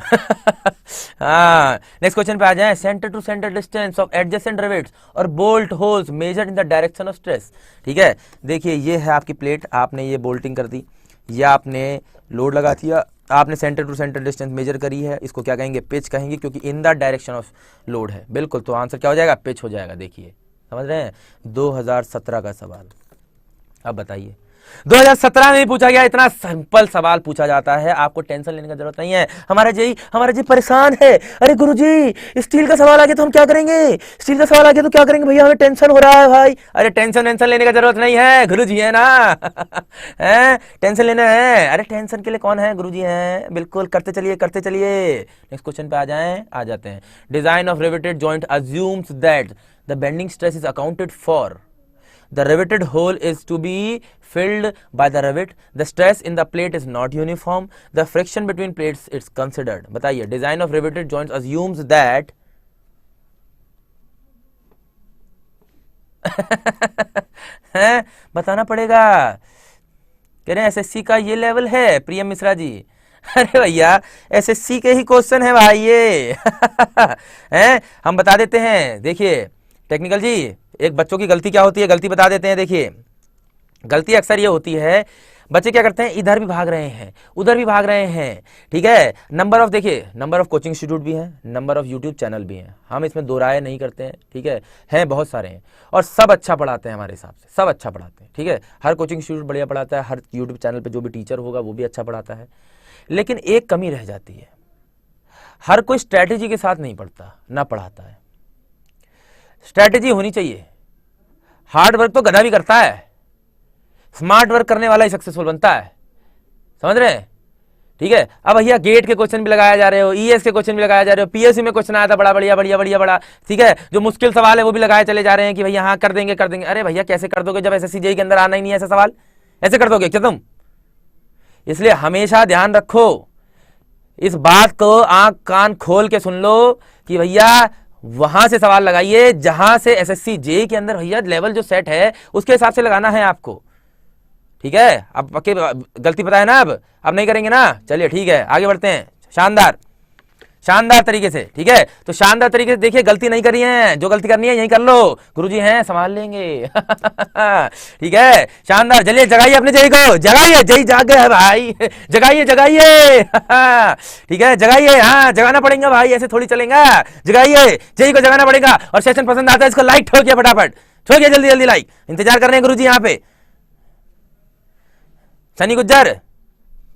हाँ, नेक्स्ट क्वेश्चन पे आ जाए। Centre to centre distance of adjacent rivets और bolt holes measured in the direction of stress. ठीक है, देखिए ये है आपकी प्लेट, आपने ये बोल्टिंग कर दी, ये आपने लोड लगा दिया, आपने centre to centre distance measure करी है, इसको क्या कहेंगे, पिच कहेंगे, क्योंकि in the direction of load है। बिल्कुल, तो आंसर क्या हो जाएगा, पिच हो जाएगा। देखिए समझ रहे हैं, 2017 का सवाल। अब बताइए, 2017 में भी पूछा गया, इतना सिंपल सवाल पूछा जाता है, आपको टेंशन लेने की जरूरत नहीं है। हमारा जी परेशान है, अरे गुरुजी स्टील का सवाल आ गया तो हम क्या करेंगे, स्टील का सवाल आ गया तो क्या करेंगे भैया, हमें टेंशन हो रहा है भाई। अरे टेंशन लेने की जरूरत नहीं है, गुरुजी है ना। हैं, टेंशन लेना है, अरे टेंशन के लिए कौन है, गुरुजी हैं, बिल्कुल करते चलिए करते चलिए। नेक्स्ट क्वेश्चन पे आ जाते हैं। Design of riveted joint assumes that the bending stress is accounted for, the riveted hole is to be filled by the rivet, the stress in the plate is not uniform, the friction between plates is considered। बताइए, design of riveted joints assumes that है, बताना पड़ेगा। कह रहे हैं SSC का ये level है प्रियम मिश्रा जी। अरे भैया एसएससी के ही क्वेश्चन है भाई ये। हैं, हम बता देते हैं, देखिए टेक्निकल जी, एक बच्चों की गलती क्या होती है, गलती बता देते हैं। देखिए गलती अक्सर ये होती है, बच्चे क्या करते हैं, इधर भी भाग रहे हैं उधर भी भाग रहे हैं, ठीक है। नंबर ऑफ, देखिए नंबर ऑफ कोचिंग इंस्टीट्यूट भी हैं, नंबर ऑफ यूट्यूब चैनल भी हैं, हम इसमें दो राय नहीं करते हैं, ठीक है बहुत सारे हैं और सब अच्छा पढ़ाते हैं हमारे हिसाब से, सब अच्छा पढ़ाते हैं, ठीक है। हर कोचिंग इंस्टीट्यूट बढ़िया पढ़ाता है, हर यूट्यूब चैनल पर जो भी टीचर होगा वो भी अच्छा पढ़ाता है, लेकिन एक कमी रह जाती है, हर कोई स्ट्रैटेजी के साथ नहीं पढ़ता ना पढ़ाता है। स्ट्रैटेजी होनी चाहिए, हार्ड वर्क तो गधा भी करता है, स्मार्ट वर्क करने वाला ही सक्सेसफुल बनता है, समझ रहे हैं, ठीक है। अब भैया गेट के क्वेश्चन भी लगाया जा रहे हो, ईएस के क्वेश्चन भी लगाया जा रहे हो, पीएससी में क्वेश्चन आया था बड़ा बढ़िया बढ़िया बढ़िया बड़ा, ठीक है। जो मुश्किल सवाल है वो भी लगाए चले जा रहे हैं कि भैया हाँ कर देंगे कर देंगे। अरे भैया कैसे कर दोगे जब एसएससी जेईई के अंदर आना ही नहीं है ऐसा सवाल, ऐसे कर दोगे क्या तुम? इसलिए हमेशा ध्यान रखो, इस बात को आंख कान खोल के सुन लो कि भैया वहां से सवाल लगाइए जहां से एसएससी जेईई के अंदर भैया लेवल जो सेट है उसके हिसाब से लगाना है आपको, ठीक है। अब पक्के गलती पता है ना, अब नहीं करेंगे ना, चलिए ठीक है आगे बढ़ते हैं। शानदार तरीके से, ठीक है। तो शानदार तरीके से देखिए, गलती नहीं करी है, जो गलती करनी है यही कर लो, गुरुजी हैं संभाल लेंगे। ठीक है शानदार, चलिए जगाइए अपने जेईई को, जगाइए, जेईई जाग गया है भाई। जगाइए ठीक है, जगाइए, हाँ जगाना पड़ेगा भाई, ऐसे थोड़ी चलेगा, जगाइए जेईई को, जगाना पड़ेगा। और सेशन पसंद आता है इसको लाइक ठोकिए, फटाफट ठोकिए, जल्दी जल्दी लाइक, इंतजार कर रहे हैं गुरुजी यहाँ पे। सनी गुज्जर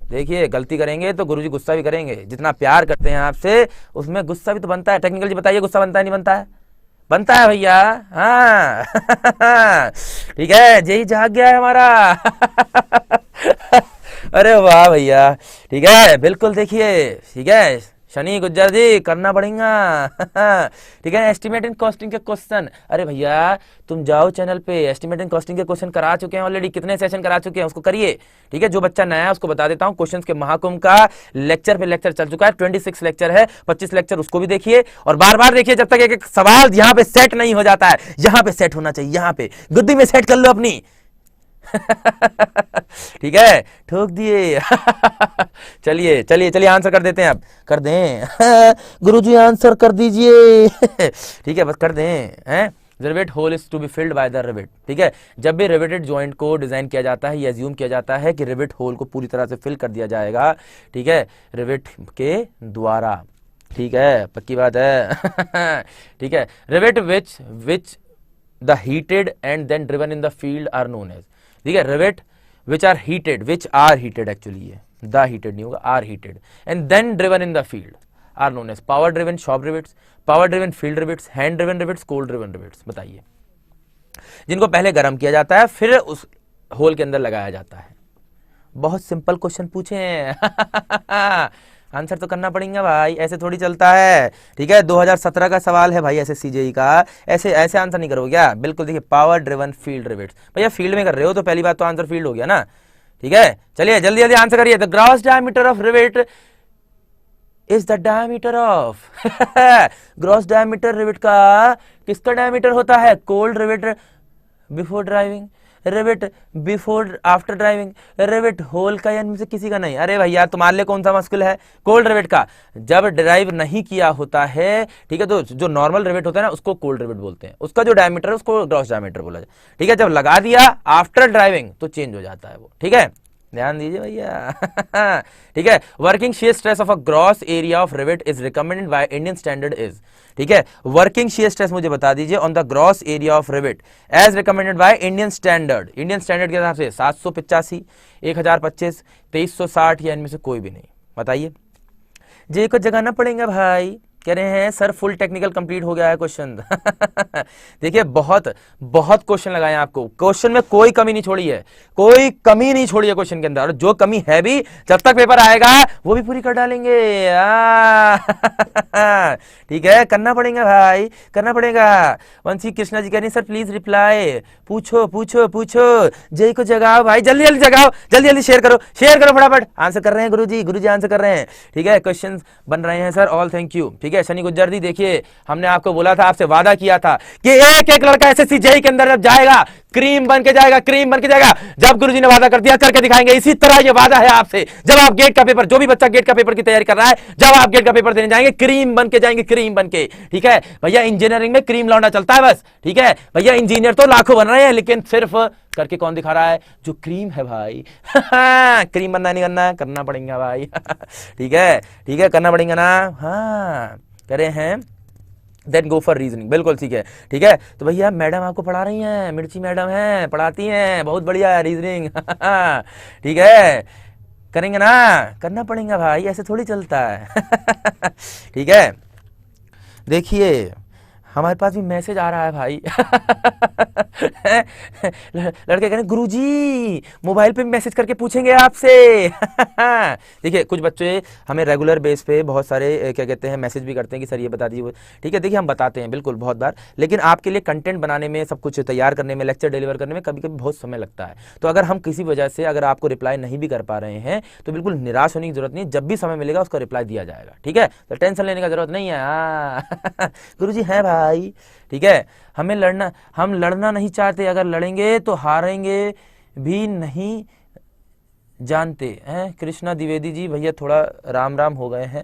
देखिए, गलती करेंगे तो गुरुजी गुस्सा भी करेंगे, जितना प्यार करते हैं आपसे उसमें गुस्सा भी तो बनता है। टेक्निकल जी बताइए, गुस्सा बनता है नहीं बनता है? बनता है भैया, हाँ। ठीक है, जेईई जाग गया है हमारा। अरे वाह भैया, ठीक है बिल्कुल, देखिए ठीक है शनि गुज्जर जी करना पड़ेगा। ठीक है, एस्टिमेट एंड कॉस्टिंग के क्वेश्चन, अरे भैया तुम जाओ चैनल पे, एस्टिमेट एंड कॉस्टिंग के क्वेश्चन करा चुके हैं ऑलरेडी, कितने सेशन करा चुके हैं उसको करिए, ठीक है। जो बच्चा नया है उसको बता देता हूँ, क्वेश्चंस के महाकुंभ का लेक्चर पे लेक्चर चल चुका है, 26 लेक्चर है, 25 लेक्चर उसको भी देखिए और बार बार देखिए जब तक एक एक सवाल यहाँ पे सेट नहीं हो जाता है। यहाँ पे सेट होना चाहिए, यहाँ पे गुद्दी में सेट कर लो अपनी। ठीक है, ठोक दिए। चलिए चलिए चलिए आंसर कर देते हैं, अब कर दें। गुरुजी आंसर कर दीजिए। ठीक है बस कर दें, हैं। Rivet hole is to be filled by the rivet, ठीक है। जब भी रिवेटेड जॉइंट को डिजाइन किया जाता है, ये अज्यूम किया जाता है कि रिवेट होल को पूरी तरह से फिल कर दिया जाएगा, ठीक है, रिवेट के द्वारा, ठीक है, पक्की बात है। ठीक है, rivet which the heated and then driven in the field are known as, ठीक है। Rivet which are heated actually, ये द हीटेड नहीं होगा, are heated and then driven in the field are known as power driven shop rivets, power driven field rivets, hand driven rivets, cold driven rivets. बताइए, जिनको पहले गर्म किया जाता है फिर उस होल के अंदर लगाया जाता है। बहुत सिंपल क्वेश्चन पूछे हैं। आंसर तो करना पड़ेगा भाई, ऐसे थोड़ी चलता है, ठीक है। 2017 का सवाल है भाई एसएससी जेईई का, ऐसे ऐसे आंसर नहीं करोगे क्या? बिल्कुल, देखिए पावर ड्रिवन फील्ड रिवेट्स, भैया फील्ड में कर रहे हो तो पहली बात तो आंसर फील्ड हो गया ना, ठीक है। चलिए जल्दी जल्दी आंसर करिए। The gross diameter of rivet is the diameter of. Gross diameter rivet का किसका डायमीटर होता है? Cold rivet before driving, rivet before after driving, rivet hole का या इनमें से किसी का नहीं। अरे भैया तुम्हारे लिए कौन सा मुश्किल है? कोल्ड रिवेट का, जब ड्राइव नहीं किया होता है, ठीक है, तो जो नॉर्मल रिवेट होता है ना उसको कोल्ड रिवेट बोलते हैं, उसका जो डायमीटर है उसको ग्रॉस डायमीटर बोला जाए, ठीक है। जब लगा दिया आफ्टर ड्राइविंग तो चेंज हो जाता है वो, ठीक है। ध्यान दीजिए भैया। ठीक है, working shear stress of a gross area of rivet is recommended by Indian standard is, ठीक है, वर्किंग shear स्ट्रेस मुझे बता दीजिए on the gross area of rivet as recommended by Indian standard, Indian standard के हिसाब से 785, 1025, 2360 या इनमें से कोई भी नहीं, बताइए। जे को जगाना पड़ेगा भाई। कह रहे हैं सर फुल टेक्निकल कंप्लीट हो गया है क्वेश्चन। देखिए बहुत बहुत क्वेश्चन लगाए हैं आपको, क्वेश्चन में कोई कमी नहीं छोड़ी है, कोई कमी नहीं छोड़ी है क्वेश्चन के अंदर, और जो कमी है भी जब तक पेपर आएगा वो भी पूरी कर डालेंगे। ठीक है, करना पड़ेगा भाई, करना पड़ेगा। वंशी कृष्णा जी कह रही हैं सर प्लीज रिप्लाई, पूछो पूछो पूछो, जय को जगाओ भाई, जल्दी जल्दी जगाओ, जल्दी जल्दी शेयर करो, शेयर करो फटाफट। आंसर कर रहे हैं गुरुजी, गुरुजी आंसर कर रहे हैं। ठीक है, क्वेश्चन बन रहे हैं सर, ऑल थैंक यू। ठीक है, शनि गुज्जर जी देखिए, हमने आपको बोला था, आपसे वादा किया था कि एक एक लड़का एसएससी जेईई के अंदर जब जाएगा क्रीम बन के जाएगा, क्रीम बन के जाएगा। जब गुरुजी ने वादा कर दिया, करके दिखाएंगे। इसी तरह ये वादा है आपसे, जब आप गेट का पेपर, जो भी बच्चा गेट का पेपर की तैयारी कर रहा है, जब आप गेट का पेपर देने जाएंगे क्रीम बन के जाएंगे, क्रीम बन के। ठीक है भैया, इंजीनियरिंग में क्रीम लौंडा चलता है बस। ठीक है भैया, इंजीनियर तो लाखों बन रहे हैं, लेकिन सिर्फ करके कौन दिखा रहा है? जो क्रीम है भाई। क्रीम बनना नहीं करना, करना पड़ेगा भाई। ठीक है, ठीक है, करना पड़ेगा ना। हाँ कह रहे हैं देन गो फॉर रीजनिंग, बिल्कुल ठीक है। ठीक है, तो भैया मैडम आपको पढ़ा रही हैं, मिर्ची मैडम हैं, पढ़ाती हैं, बहुत बढ़िया रीजनिंग। ठीक है, करेंगे ना, करना पड़ेगा भाई, ऐसे थोड़ी चलता है। ठीक है, देखिए हमारे पास भी मैसेज आ रहा है भाई। लड़के कह रहे गुरुजी मोबाइल पे मैसेज करके पूछेंगे आपसे। देखिए कुछ बच्चे हमें रेगुलर बेस पे बहुत सारे क्या कहते हैं मैसेज भी करते हैं कि सर ये बता दीजिए। ठीक है, देखिए हम बताते हैं बिल्कुल बहुत बार, लेकिन आपके लिए कंटेंट बनाने में, सब कुछ तैयार करने में, लेक्चर डिलीवर करने में कभी कभी बहुत समय लगता है। तो अगर हम किसी वजह से अगर आपको रिप्लाई नहीं भी कर पा रहे हैं तो बिल्कुल निराश होने की जरूरत नहीं, जब भी समय मिलेगा उसका रिप्लाई दिया जाएगा। ठीक है, तो टेंशन लेने का जरूरत नहीं है। गुरुजी है भाई। ठीक है, हम लड़ना नहीं चाहते, अगर लड़ेंगे तो हारेंगे भी नहीं जानते हैं। कृष्णा द्विवेदी जी भैया थोड़ा राम राम हो गए हैं।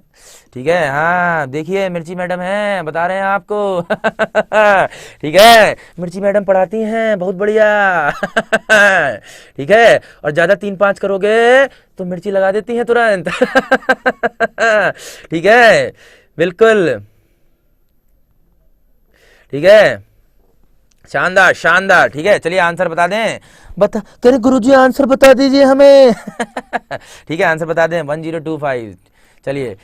ठीक है, हाँ देखिए मिर्ची मैडम हैं, बता रहे हैं आपको। ठीक है, मिर्ची मैडम पढ़ाती हैं, बहुत बढ़िया। ठीक है, और ज्यादा 3-5 करोगे तो मिर्ची लगा देती हैं तुरंत। ठीक है, बिल्कुल ठीक है, शानदार शानदार। ठीक है, चलिए आंसर बता दें। बता करे गुरुजी आंसर बता दीजिए हमें। ठीक है, आंसर बता दें 1025। चलिए,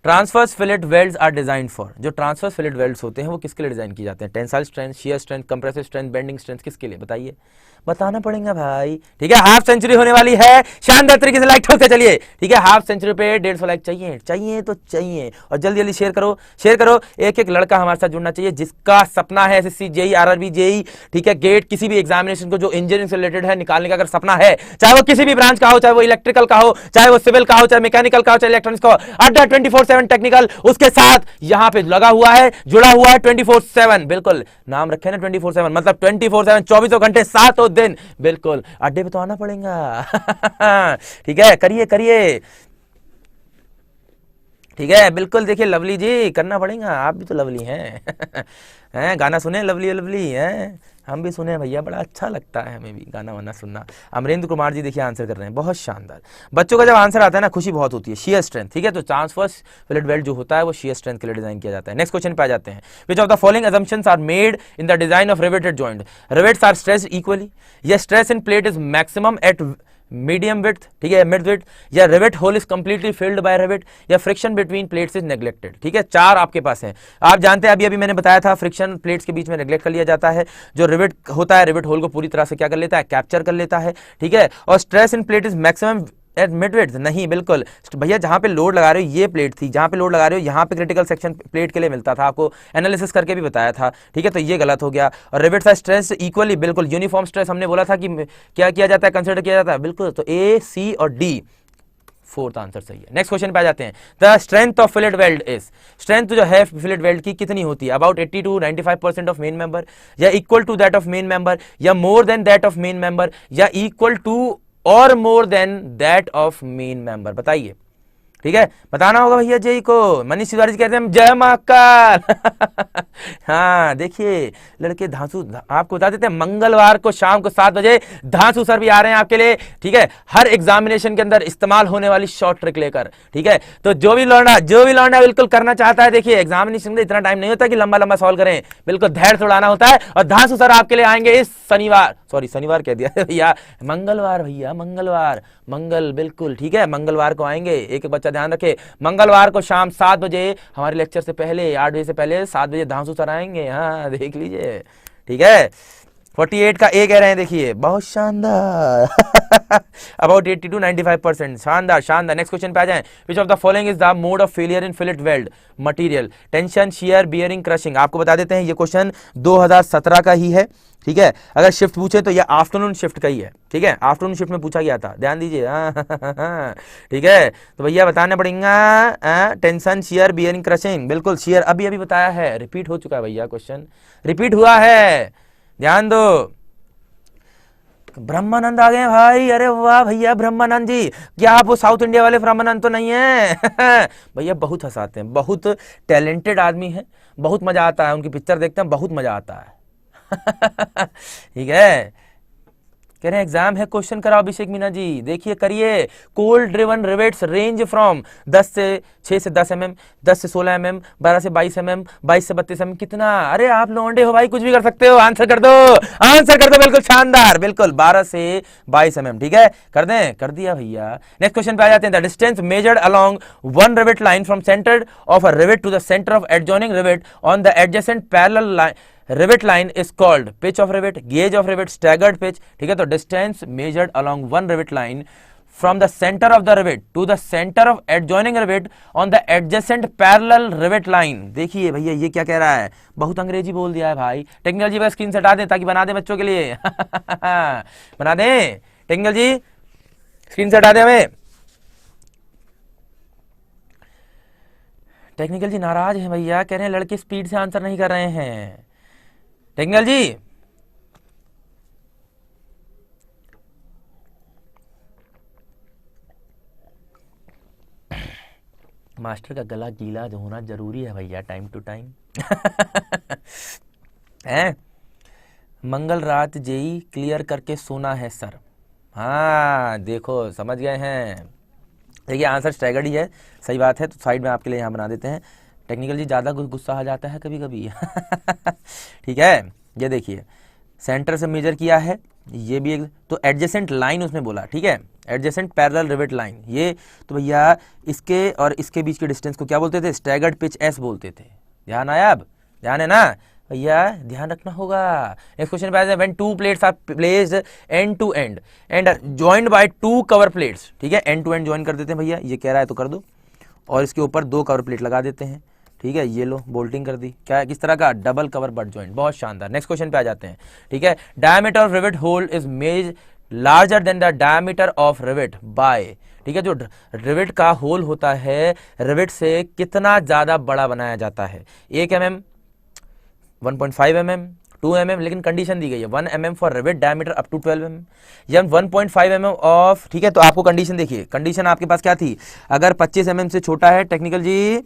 transverse fillet welds are design for, जो ट्रांसवर्स फिलेट वेल्ड्स होते हैं वो किसके लिए डिजाइन किए जाते हैं? Tensile strength, shear strength, compressive strength, bending strength, किसके लिए बताइए? बताना पड़ेगा भाई। ठीक है, हाफ सेंचुरी होने वाली है, शानदार तरीके से लाइक ठोकते चलिए। ठीक है, हाफ सेंचुरी पे 150 लाइक चाहिए, चाहिए तो चाहिए, और जल्दी जल्दी शेयर करो, शेयर करो। एक एक लड़का हमारे साथ जुड़ना चाहिए जिसका सपना है एसएससी जेईई, आरआरबी जेईई, ठीक है, गेट, किसी भी एग्जामिनेशन को जो इंजीनियरिंग से रिलेटेड है निकालने का अगर सपना है, चाहे वो किसी भी ब्रांच का हो, चाहे वो इलेक्ट्रिकल का हो, चाहे वो सिविल का हो, चाहे मैकेनिकल का हो, चाहे इलेक्ट्रॉनिक्स का हो, अड्डा 24/7 टेक्निकल उसके साथ यहाँ पे लगा हुआ है, जुड़ा हुआ है 24/7। बिल्कुल नाम रखे ना 24/7, मतलब 24/7, 24 घंटे 7 दिन, बिल्कुल अड्डे पे तो आना पड़ेगा। ठीक है, करिए करिए। ठीक है, बिल्कुल देखिए लवली जी, करना पड़ेगा, आप भी तो लवली हैं। हैं, गाना सुने लवली लवली हैं, हम भी सुने भैया, बड़ा अच्छा लगता है हमें भी गाना वाना सुनना। अमरेंद्र कुमार जी देखिए आंसर कर रहे हैं, बहुत शानदार। बच्चों का जब आंसर आता है ना खुशी बहुत होती है। शियर स्ट्रेंथ, ठीक है, तो ट्रांसवर्स फिलेट वेल्ड जो होता है वो शियर स्ट्रेंथ के लिए डिजाइन किया जाता है। नेक्स्ट क्वेश्चन पे आ जाते हैं। Which of the following assumptions are made in the design of riveted joint? Rivets are stressed equally, या stress in plate is maximum at medium width, ठीक है, मिड विड्थ, या rivet hole is completely filled by rivet, या friction between plates is neglected. ठीक है, 4 आपके पास हैं। आप जानते हैं अभी मैंने बताया था फ्रिक्शन प्लेट्स के बीच में नेग्लेक्ट कर लिया जाता है। जो रिवेट होता है, रिवेट होल को पूरी तरह से क्या कर लेता है? कैप्चर कर लेता है। ठीक है, और stress in plate is maximum at mid width, नहीं बिल्कुल भैया, जहां पे लोड लगा रहे हो ये प्लेट थी, जहां पे लोड लगा रहे हो यहाँ पे क्रिटिकल सेक्शन प्लेट के लिए मिलता था, आपको एनालिसिस करके भी बताया था। ठीक है, तो ये गलत हो गया। और रिवेट्स आर स्ट्रेस इक्वली, बिल्कुल यूनिफॉर्म स्ट्रेस हमने बोला था कि क्या किया जाता है, कंसिडर किया जाता है, बिल्कुल। तो ए, सी और डी, 4th आंसर सही है। नेक्स्ट क्वेश्चन पे आ जाते हैं। The strength of fillet weld is, strength जो है फिलेट वेल्ड की कितनी होती है? About 80 to 95% of main member, या equal to that of main member, या more than that of main member, या इक्वल टू और more than that of main member, बताइए। ठीक है, बताना होगा भैया जेई को। मनीष तिवारी जी कहते हैं जय महाकाल। हाँ देखिए लड़के धांसू, आपको बता देते हैं मंगलवार को शाम को 7 बजे धांसू सर भी आ रहे हैं आपके लिए, ठीक है, हर एग्जामिनेशन के अंदर इस्तेमाल होने वाली शॉर्ट ट्रिक लेकर, ठीक है। तो जो भी लौंडा बिल्कुल करना चाहता है, देखिए एग्जामिनेशन में इतना टाइम नहीं होता कि लंबा लंबा सॉल्व करें, बिल्कुल धैर्य तोड़ाना होता है। और धांसू सर आपके लिए आएंगे इस शनिवार, सॉरी शनिवार कह दिया भैया, मंगलवार भैया, मंगलवार, मंगल बिल्कुल ठीक है, मंगलवार को आएंगे। एक बच्चा ध्यान रखे, मंगलवार को शाम 7 बजे हमारे लेक्चर से पहले, 8 बजे से पहले 7 बजे धांसू सर आएंगे। हाँ देख लीजिए, ठीक है। 48 का ए कह रहे हैं, देखिए बहुत शानदार। अबाउट 80 to 95%, शानदार शानदार। नेक्स्ट क्वेश्चन पे आ जाएं। विच of the following is the mode of failure in fillet weld material? Tension, shear, bearing, crushing. आपको बता देते हैं ये क्वेश्चन 2017 का ही है, ठीक है। अगर शिफ्ट पूछे तो ये आफ्टरनून शिफ्ट का ही है, ठीक है, आफ्टरनून शिफ्ट में पूछा गया था, ध्यान दीजिए। ठीक है, तो भैया बताना पड़ेगा टेंशन, शियर, बियरिंग, क्रशिंग। बिल्कुल शियर अभी अभी बताया है, रिपीट हो चुका है भैया, क्वेश्चन रिपीट हुआ है, ध्यान दो। ब्रह्मानंद आ गए भाई, अरे वाह भैया ब्रह्मानंद जी, क्या आप वो साउथ इंडिया वाले ब्रह्मानंद तो नहीं है? भैया बहुत हंसाते हैं, बहुत टैलेंटेड आदमी है, बहुत मजा आता है उनकी पिक्चर देखते हैं, बहुत मजा आता है। ठीक है, कह रहे हैं एग्जाम है, क्वेश्चन कराओ अभिषेक मीना जी। देखिए करिए, cold driven rivets range from 6 से 10 mm, 10 से 16 mm, 12 से 22 mm, 22 से 32 mm, कितना? अरे आप लौंडे हो भाई, कुछ भी कर सकते हो, आंसर कर दो, आंसर कर दो, बिल्कुल शानदार, बिल्कुल 12 से 22 mm, ठीक है, कर दें, कर दिया भैया। नेक्स्ट क्वेश्चन पे आ जाते हैं। The distance measured along one rivet line from centre of a rivet to the centre of adjoining rivet on the adjacent parallel line rivet line is called pitch of rivet, gauge of rivet, staggered pitch, ठीक है। तो distance measured along one rivet line from the centre of the rivet to the centre of adjoining rivet on the adjacent parallel rivet line. देखिए भैया ये क्या कह रहा है, बहुत अंग्रेजी बोल दिया है भाई। टेक्निकल जी स्क्रीन से हटा दें ताकि बना दें बच्चों के लिए। बना दें टेक्निकल जी, स्क्रीन से हटा दें हमें। टेक्निकल जी नाराज हैं भैया, कह रहे हैं लड़के स्पीड से आंसर नहीं कर रहे हैं। टेक्निकल जी मास्टर का गला गीला जो होना जरूरी है भैया, टाइम टू टाइम। है मंगल रात जेई क्लियर करके सोना है सर। हाँ देखो समझ गए हैं, देखिए आंसर स्टैगर्ड ही है, सही बात है। तो साइड में आपके लिए यहाँ बना देते हैं। टेक्निकल जी ज़्यादा गुस्सा आ जाता है कभी कभी। ठीक है, ये देखिए सेंटर से मेजर किया है, ये भी एक, तो एडजेसेंट लाइन उसमें बोला, ठीक है, एडजेसेंट पैरेलल रिवेट लाइन, ये तो भैया इसके और इसके बीच के डिस्टेंस को क्या बोलते थे? स्टैगर्ड पिच एस बोलते थे। ध्यान आया? अब ध्यान है ना भैया, ध्यान रखना होगा। नेक्स्ट क्वेश्चन पे है, when two plates are placed end to end and joined by two cover plates, ठीक है, एंड टू एंड जॉइन कर देते हैं भैया, ये कह रहा है तो कर दो, और इसके ऊपर 2 कवर प्लेट लगा देते हैं, ठीक है, ये लो बोल्टिंग कर दी, क्या है किस तरह का? डबल कवर बट जॉइंट, बहुत शानदार। नेक्स्ट क्वेश्चन पे आ जाते हैं, ठीक है। Diameter of rivet hole is made larger than the diameter of rivet by, ठीक है, जो रिवेट का होल होता है रिवेट से कितना ज्यादा बड़ा बनाया जाता है? 1 mm, 1.5 mm, 2 mm, लेकिन कंडीशन दी गई है 1 mm for rivet diameter up to 12 mm या 1.5 mm ऑफ, ठीक है। तो आपको कंडीशन देखिए, कंडीशन आपके पास क्या थी? अगर 25 mm से छोटा है टेक्निकल जी,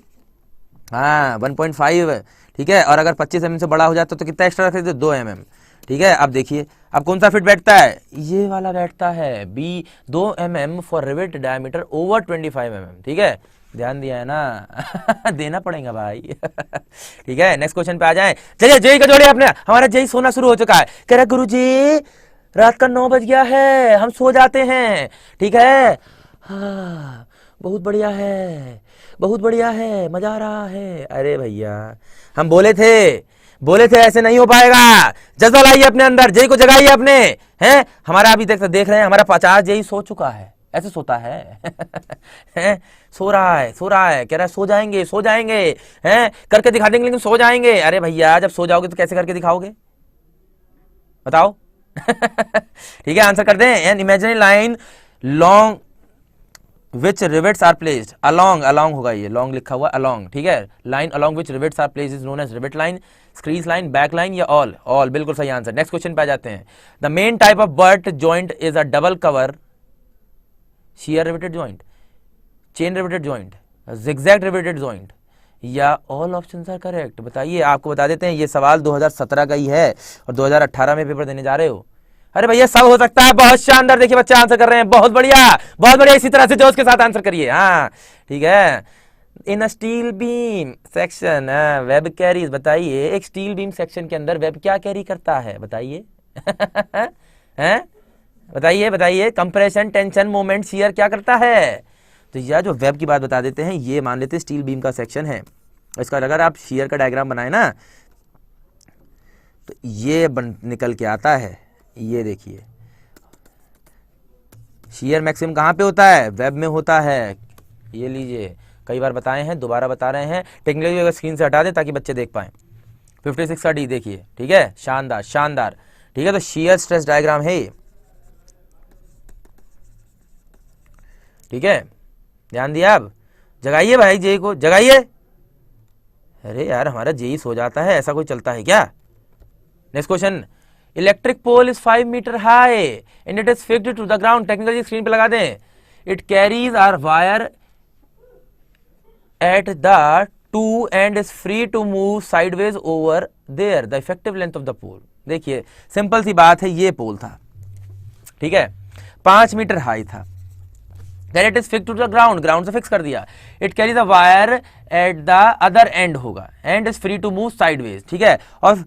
हाँ 1.5, ठीक है, और अगर 25 mm से बड़ा हो जाता तो कितना एक्स्ट्रा रख देते? 2 mm, ठीक है। अब देखिए अब कौन सा फिट बैठता है? ये वाला बैठता है B, 2 mm for rivet diameter over 25 mm, ठीक है, ध्यान दिया है ना? देना पड़ेगा भाई। ठीक है, नेक्स्ट क्वेश्चन पे आ जाएं। चलिए जेई का जोड़े अपने, हमारा जेई सोना शुरू हो चुका है, कह रहा गुरु जी रात का 9 बज गया है, हम सो जाते हैं, ठीक है। हाँ बहुत बढ़िया है, बहुत बढ़िया है, मजा आ रहा है। अरे भैया हम बोले थे ऐसे नहीं हो पाएगा, जज्बा लाइए अपने अंदर, जेई को जगाइए अपने, हैं हमारा अभी देख रहे हैं हमारा 50 जेई सो चुका है, ऐसे सोता है। हैं सो रहा है, कह रहा है सो जाएंगे, हैं करके दिखा देंगे लेकिन सो जाएंगे। अरे भैया जब सो जाओगे तो कैसे करके दिखाओगे बताओ? ठीक है, आंसर कर दें। An imaginary line long which rivets are placed along होगा, ये लॉन्ग लिखा हुआ अलोंग, ठीक है, line along which rivets are placed is known as rivet line, scrieve line, back line या ऑल, बिल्कुल सही आंसर। नेक्स्ट क्वेश्चन पे आ जाते हैं। The main type of butt joint is a double cover shear riveted joint. Chain riveted joint, zigzag riveted joint, या all options are correct? बताइए। आपको बता देते हैं ये सवाल 2017 का ही है और 2018 में पेपर देने जा रहे हो। अरे भैया सब हो सकता है। बहुत शानदार, देखिए बच्चे आंसर कर रहे हैं, बहुत बढ़िया बहुत बढ़िया। इसी तरह से जोश के साथ आंसर करिए। हाँ ठीक है। In steel beam section web carries, बताइए एक स्टील बीम सेक्शन के अंदर वेब क्या कैरी करता है? बताइए हैं? बताइए बताइए। कंप्रेशन, टेंशन, मोमेंट, शियर क्या करता है? तो यह जो वेब की बात बता देते हैं, ये मान लेते हैं स्टील बीम का सेक्शन है। इसका अगर आप शियर का डायग्राम बनाए ना तो ये निकल के आता है। ये देखिए शियर मैक्सिमम कहाँ पे होता है? वेब में होता है। ये लीजिए, कई बार बताए हैं, दोबारा बता रहे हैं। टेक्निकली अगर स्क्रीन से हटा दें ताकि बच्चे देख पाएं। 56 का डी देखिए, ठीक है, शानदार शानदार। ठीक है, तो शियर स्ट्रेस डायग्राम है ये। ठीक है, ध्यान दिया। अब जगाइए भाई, जेई को जगाइए। अरे यार हमारा जेई सो जाता है, ऐसा कोई चलता है क्या? Next question. Electric pole is 5 metre high and it is fixed to the ground. Technically screen पे लगा दें। It carries a wire at the two end is free to move sideways over there the effective length of the pole. देखिए simple सी बात है, ये पोल था, ठीक है, 5 मीटर हाई था। Then it is fixed to the ground, ground से fix कर दिया। It carry the wire at the other end होगा and is free to move sideways. ठीक है, और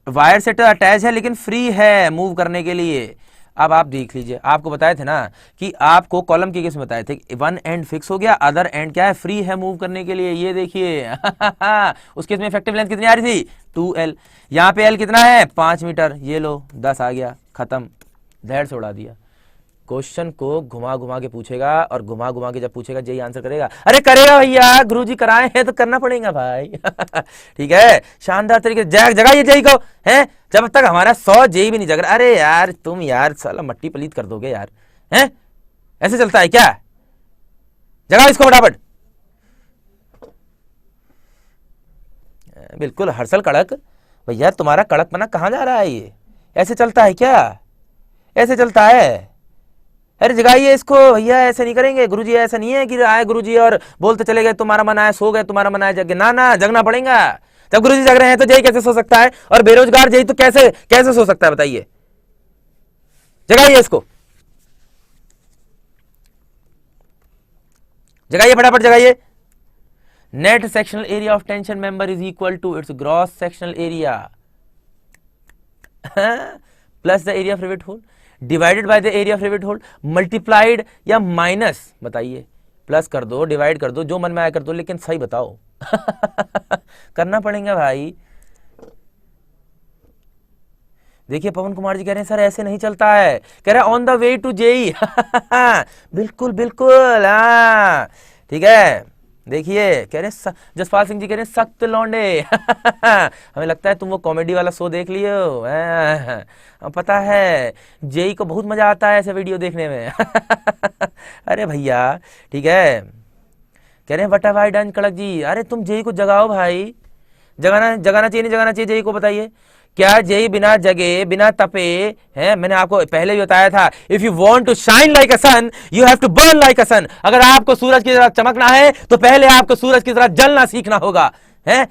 वायर से तो अटैच है लेकिन फ्री है मूव करने के लिए। अब आप देख लीजिए, आपको बताए थे ना कि आपको कॉलम के केस में बताए थे, वन एंड फिक्स हो गया, अदर एंड क्या है? फ्री है मूव करने के लिए। ये देखिए उस केस में इफेक्टिव लेंथ कितनी आ रही थी? 2L। यहाँ पे L कितना है? 5 मीटर। ये लो 10 आ गया, खत्म, धैर्य से उड़ा दिया। क्वेश्चन को घुमा घुमा के पूछेगा और घुमा घुमा के जब पूछेगा जेई आंसर करेगा। अरे करेगा भैया, गुरुजी कराए हैं तो करना पड़ेगा भाई ठीक है, शानदार तरीके से जगाइए जेई को, हैं? जब तक हमारा 100 जेई भी नहीं जग रहा। अरे यार तुम यार साला मट्टी पलीत कर दोगे यार, हैं? ऐसे चलता है क्या? जगाओ इसको फटाफट। बिल्कुल हर्षल कड़क। भैया तुम्हारा कड़कपना कहां जा रहा है? ये ऐसे चलता है क्या? ऐसे चलता है? अरे जगाइए इसको भैया, ऐसे नहीं करेंगे गुरुजी। ऐसा नहीं है कि आए गुरुजी और बोलते चले गए तुम्हारा मन आया सो गए, तुम्हारा मन आया जग गए। ना ना, जगना पड़ेगा। जब गुरुजी जग रहे हैं तो जेई कैसे सो सकता है? और बेरोजगार जेई तो कैसे कैसे सो सकता है? बताइए, जगाइए इसको, जगाइए फटाफट जगाइए। Net sectional area of tension member is equal to its gross sectional area plus the area of rivet hole divided by the area of rivet hole multiplied या माइनस। बताइए, प्लस कर दो, डिवाइड कर दो, जो मन में आया कर दो, लेकिन सही बताओ करना पड़ेगा भाई। देखिए पवन कुमार जी कह रहे हैं सर ऐसे नहीं चलता है, कह रहे हैं on the way to JE बिल्कुल बिल्कुल, हाँ ठीक है। देखिए कह रहे हैं जसपाल सिंह जी कह रहे हैं सख्त लौंडे हमें लगता है तुम वो कॉमेडी वाला शो देख लिए हो, पता है जेई को बहुत मजा आता है ऐसे वीडियो देखने में अरे भैया ठीक है। कह रहे हैं बटा भाई डन कड़क जी, अरे तुम जेई को जगाओ भाई, जगाना चाहिए नहीं जगाना चाहिए जेई को? बताइए, क्या जेई बिना जगे बिना तपे है? मैंने आपको पहले भी बताया था, if you want to shine like a sun you have to burn like a sun. अगर आपको सूरज की तरह चमकना है तो पहले आपको सूरज की तरह जलना सीखना होगा, है?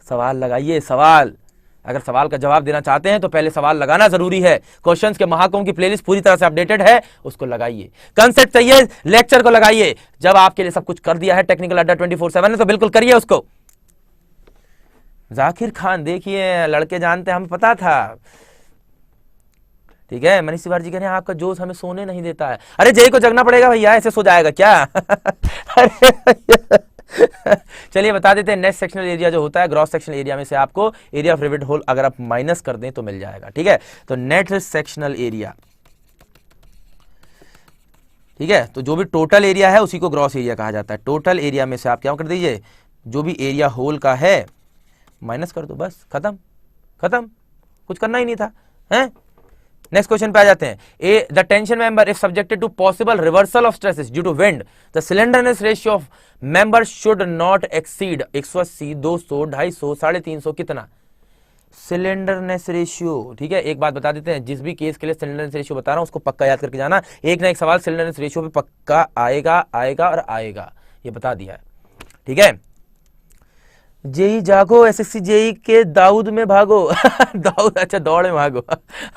सवाल लगाइए, सवाल। अगर सवाल का जवाब देना चाहते हैं तो पहले सवाल लगाना जरूरी है। क्वेश्चंस के महाकुंभ की प्लेलिस्ट पूरी तरह से अपडेटेड है, उसको लगाइए। कंसेप्ट चाहिए, लेक्चर को लगाइए। जब आपके लिए सब कुछ कर दिया है टेक्निकल अड्डा 24/7 ने तो बिल्कुल करिए उसको। जाकिर खान देखिए, लड़के जानते हैं, हमें पता था, ठीक है। मनीष तिवारी जी कह रहे हैं आपका जोश हमें सोने नहीं देता है। अरे जेई को जगना पड़ेगा भैया, ऐसे सो जाएगा क्या चलिए बता देते हैं, नेक्स्ट सेक्शनल एरिया जो होता है ग्रॉस सेक्शनल एरिया में से आपको एरिया ऑफ रिवेट होल अगर आप माइनस कर दें तो मिल जाएगा, ठीक है। तो नेट सेक्शनल एरिया, ठीक है, तो जो भी टोटल एरिया है उसी को ग्रॉस एरिया कहा जाता है। टोटल एरिया में से आप क्या कर दीजिए, जो भी एरिया होल का है माइनस कर दो, बस खत्म खत्म, कुछ करना ही नहीं था, हैं? नेक्स्ट क्वेश्चन पे आ जाते हैं। A the tension member if subjected to possible reversal of stresses due to wind the slenderness ratio of member should not exceed 180, 200, 250, 350 कितना? Slenderness ratio. ठीक है, एक बात बता देते हैं, जिस भी केस के लिए सिलेंडरनेस रेशियो बता रहा हूं उसको पक्का याद करके जाना, एक ना एक सवाल सिलेंडरनेस रेशियो पे पक्का आएगा आएगा और आएगा, ये बता दिया है। ठीक है, जेई जागो, एसएससी जेई के दाऊद में भागो। दाऊद, अच्छा दौड़ में भागो।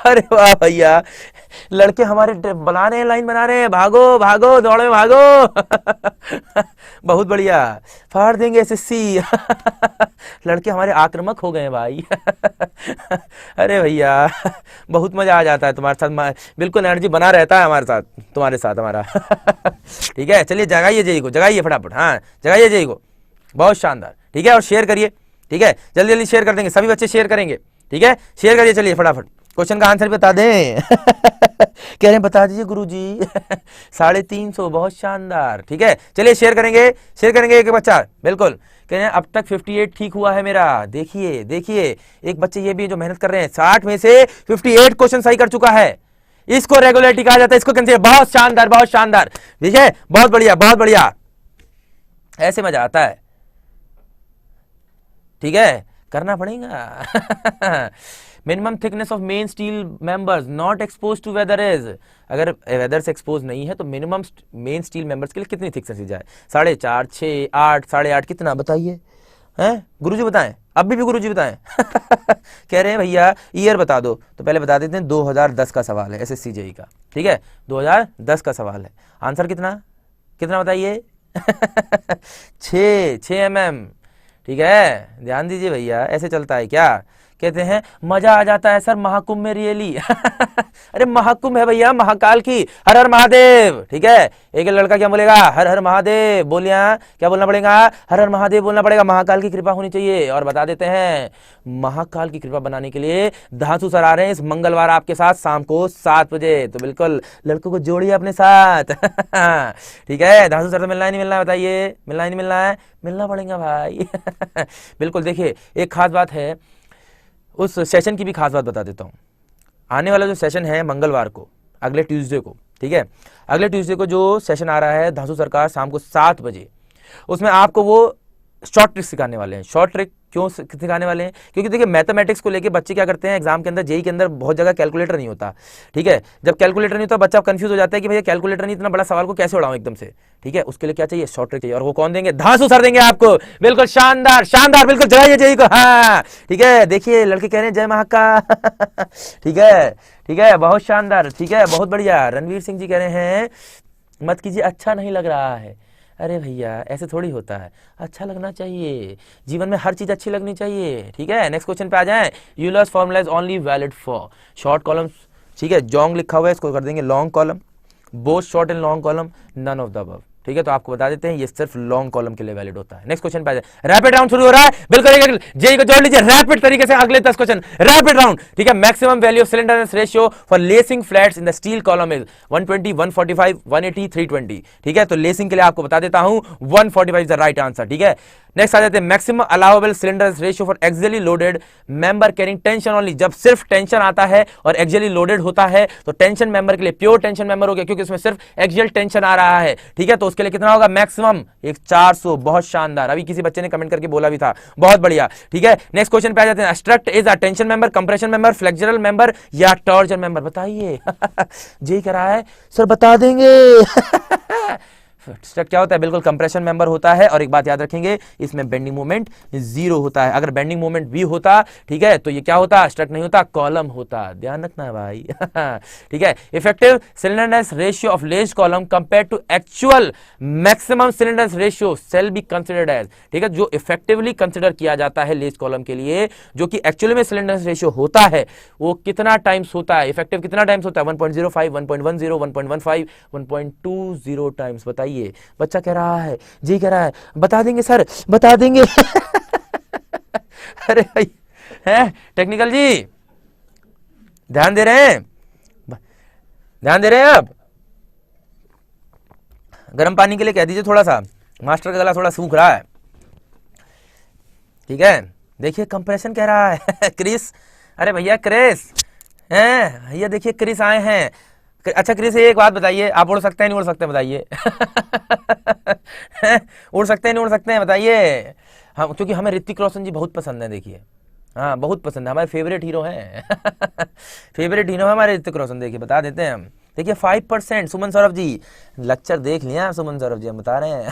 अरे वाह भैया, लड़के हमारे बना रहे हैं, लाइन बना रहे हैं, भागो भागो दौड़ में भागो। बहुत बढ़िया, फाड़ देंगे एसएससी। लड़के हमारे आक्रामक हो गए हैं भाई। अरे भैया, बहुत मजा आ जाता है तुम्हारे साथ, बिल्कुल एनर्जी बना रहता है हमारे साथ, तुम्हारे साथ हमारा। ठीक है, चलिए जगाइए जेई को, जगाइए फटाफट, हाँ जगाइए जेई को, बहुत शानदार। ठीक है, और शेयर करिए। ठीक है, जल्दी जल्दी शेयर कर देंगे, सभी बच्चे शेयर करेंगे। ठीक है, शेयर करिए, चलिए फटाफट क्वेश्चन का आंसर बता दें। कह रहे हैं बता दीजिए गुरुजी। 350, बहुत शानदार। ठीक है, चलिए शेयर करेंगे, शेयर करेंगे एक बच्चा, बिल्कुल। कह रहे हैं अब तक 58 ठीक हुआ है मेरा। देखिए देखिए, एक बच्चे ये भी जो मेहनत कर रहे हैं, 60 में से 58 क्वेश्चन सही कर चुका है। इसको रेगुलरिटी कहा जाता है, इसको कंसीडर, बहुत शानदार बहुत शानदार। ठीक है, बहुत बढ़िया बहुत बढ़िया, ऐसे मजा आता है। ठीक है, करना पड़ेगा। Minimum thickness of main steel members not expose to weather is, अगर वेदर से एक्सपोज नहीं है तो मिनिमम मेन स्टील मेंबर्स के लिए कितनी थिकनेस दी जाए? 4.5, 6, 8, 8.5, कितना बताइए? हैं गुरुजी बताएं, अभी भी गुरुजी बताएं। कह रहे हैं भैया ईयर बता दो, तो पहले बता देते हैं 2010 का सवाल है एसएससी जेई का। ठीक है, 2010 का सवाल है। आंसर कितना कितना बताइए? 6 mm। ठीक है, ध्यान दीजिए भैया, ऐसे चलता है क्या? कहते हैं मजा आ जाता है सर महाकुंभ में रियली। अरे महाकुंभ है भैया, महाकाल की, हर हर महादेव। ठीक है, एक लड़का क्या बोलेगा? हर हर महादेव। बोलिए, क्या बोलना पड़ेगा? हर हर महादेव बोलना पड़ेगा, महाकाल की कृपा होनी चाहिए। और बता देते हैं, महाकाल की कृपा बनाने के लिए धांसू सर आ रहे हैं इस मंगलवार आपके साथ शाम को 7 बजे, तो बिल्कुल लड़कों को जोड़िए अपने साथ। ठीक है, धांसू सर से मिलना ही नहीं मिलना है? बताइए, मिलना ही नहीं मिलना है? मिलना पड़ेगा भाई। बिल्कुल, देखिए एक खास बात है, उस सेशन की भी खास बात बता देता हूँ। आने वाला जो सेशन है मंगलवार को, अगले ट्यूसडे को, ठीक है, अगले ट्यूसडे को जो सेशन आ रहा है धांसू सरकार शाम को 7 बजे, उसमें आपको वो शॉर्ट ट्रिक सिखाने वाले हैं। शॉर्ट ट्रिक क्यों सिखाने वाले हैं? क्योंकि देखिए मैथमेटिक्स को लेके बच्चे क्या करते हैं, एग्जाम के अंदर, जेई के अंदर बहुत जगह कैलकुलेटर नहीं होता। ठीक है, जब कैलकुलेटर नहीं होता बच्चा कंफ्यूज हो जाता है कि भैया कैलकुलेटर नहीं, इतना बड़ा सवाल को कैसे उड़ाऊं एकदम से। ठीक है, उसके लिए क्या चाहिए? शॉर्ट ट्रिक चाहिए, और वो कौन देंगे? धांसू सर देंगे आपको। बिल्कुल शानदार शानदार, बिल्कुल जगाइए जेई को। हाँ ठीक है, देखिए लड़के कह रहे हैं जय महाकाल। ठीक है ठीक है, बहुत शानदार। ठीक है, बहुत बढ़िया। रणवीर सिंह जी कह रहे हैं मत कीजिए, अच्छा नहीं लग रहा है। अरे भैया ऐसे थोड़ी होता है, अच्छा लगना चाहिए, जीवन में हर चीज अच्छी लगनी चाहिए। ठीक है, नेक्स्ट क्वेश्चन पे आ जाएं। Euler's formula is only valid for short columns. ठीक है, जोंग लिखा हुआ है, इसको कर देंगे long column. Both short and long column, none of the above. ठीक है, तो आपको बता देते हैं ये सिर्फ लॉन्ग कॉलम के लिए वैलिड होता है। नेक्स्ट क्वेश्चन पे आ जाए। रैपिड राउंड शुरू हो रहा है, बिल्कुल जेई को जोड़ लीजिए रैपिड तरीके से, अगले 10 क्वेश्चन रैपिड राउंड। ठीक है, maximum value of slenderness ratio for lacing flats in the steel column is 120, 145, 180, 320। ठीक है, तो लेसिंग के लिए आपको बता देता हूं 145 इज द राइट आंसर। ठीक है, नेक्स्ट आ जाते हैं maximum allowable cylinder ratio for axially loaded member carrying tension only. जब सिर्फ टेंशन आता है और एक्सियली लोडेड होता है तो टेंशन मेंबर के लिए प्योर टेंशन मेंबर हो गया, क्योंकि उसमें सिर्फ एक्सियल टेंशन आ रहा है। ठीक है, तो उसके लिए कितना होगा? मैक्सिमम एक 400। बहुत शानदार, अभी किसी बच्चे ने कमेंट करके बोला भी था, बहुत बढ़िया। ठीक है, नेक्स्ट क्वेश्चन पे आ जाते हैं। Struct is a tension member, compression member, flexural member या टॉर्जन मेंबर? बताइए। जी कह रहा है सर बता देंगे। स्ट्रक्ट क्या होता है? बिल्कुल कंप्रेशन मेंबर होता है। और एक बात याद रखेंगे, इसमें बेंडिंग मोमेंट 0 होता है। अगर बेंडिंग मोमेंट भी होता, ठीक है, तो ये क्या होता? स्ट्रक्ट नहीं होता, कॉलम होता। ध्यान रखना है भाई। ठीक है, effective slenderness ratio of laced column compare to actual maximum slenderness ratio shall be considered as. ठीक है, जो इफेक्टिवली कंसिडर किया जाता है लेस्ड कॉलम के लिए, जो कि एक्चुअली में सिलेंडरनेस रेशियो होता है, वो कितना टाइम्स होता है? इफेक्टिव कितना टाइम्स होता है? 1.05, 1.10, 1.15, 1.20 टाइम्स। बताइए, बच्चा कह रहा है, जी कह रहा है बता देंगे सर, बता देंगे। अरे भाई हैं टेक्निकल जी, ध्यान दे रहे हैं, ध्यान दे रहे हैं आप? गर्म पानी के लिए कह दीजिए थोड़ा सा, मास्टर का गला थोड़ा सूख रहा है। ठीक है, देखिए कंप्रेशन कह रहा है। क्रिस, अरे भैया क्रिस हैं भैया, देखिए क्रिस आए हैं। अच्छा क्रिस, एक बात बताइए, आप उड़ सकते हैं नहीं उड़ सकते बताइए? उड़ सकते हैं नहीं उड़ सकते हैं बताइए? हम, क्योंकि हमें ऋतिक रोशन जी बहुत पसंद है। देखिए हाँ बहुत पसंद है, हमारे फेवरेट हीरो हैं। फेवरेट हीरो है हमारे ऋतिक रोशन। देखिए बता देते हैं हम। देखिए 5%। सुमन सौरभ जी लेक्चर देख लिया सुमन सौरभ जी, हम बता रहे हैं।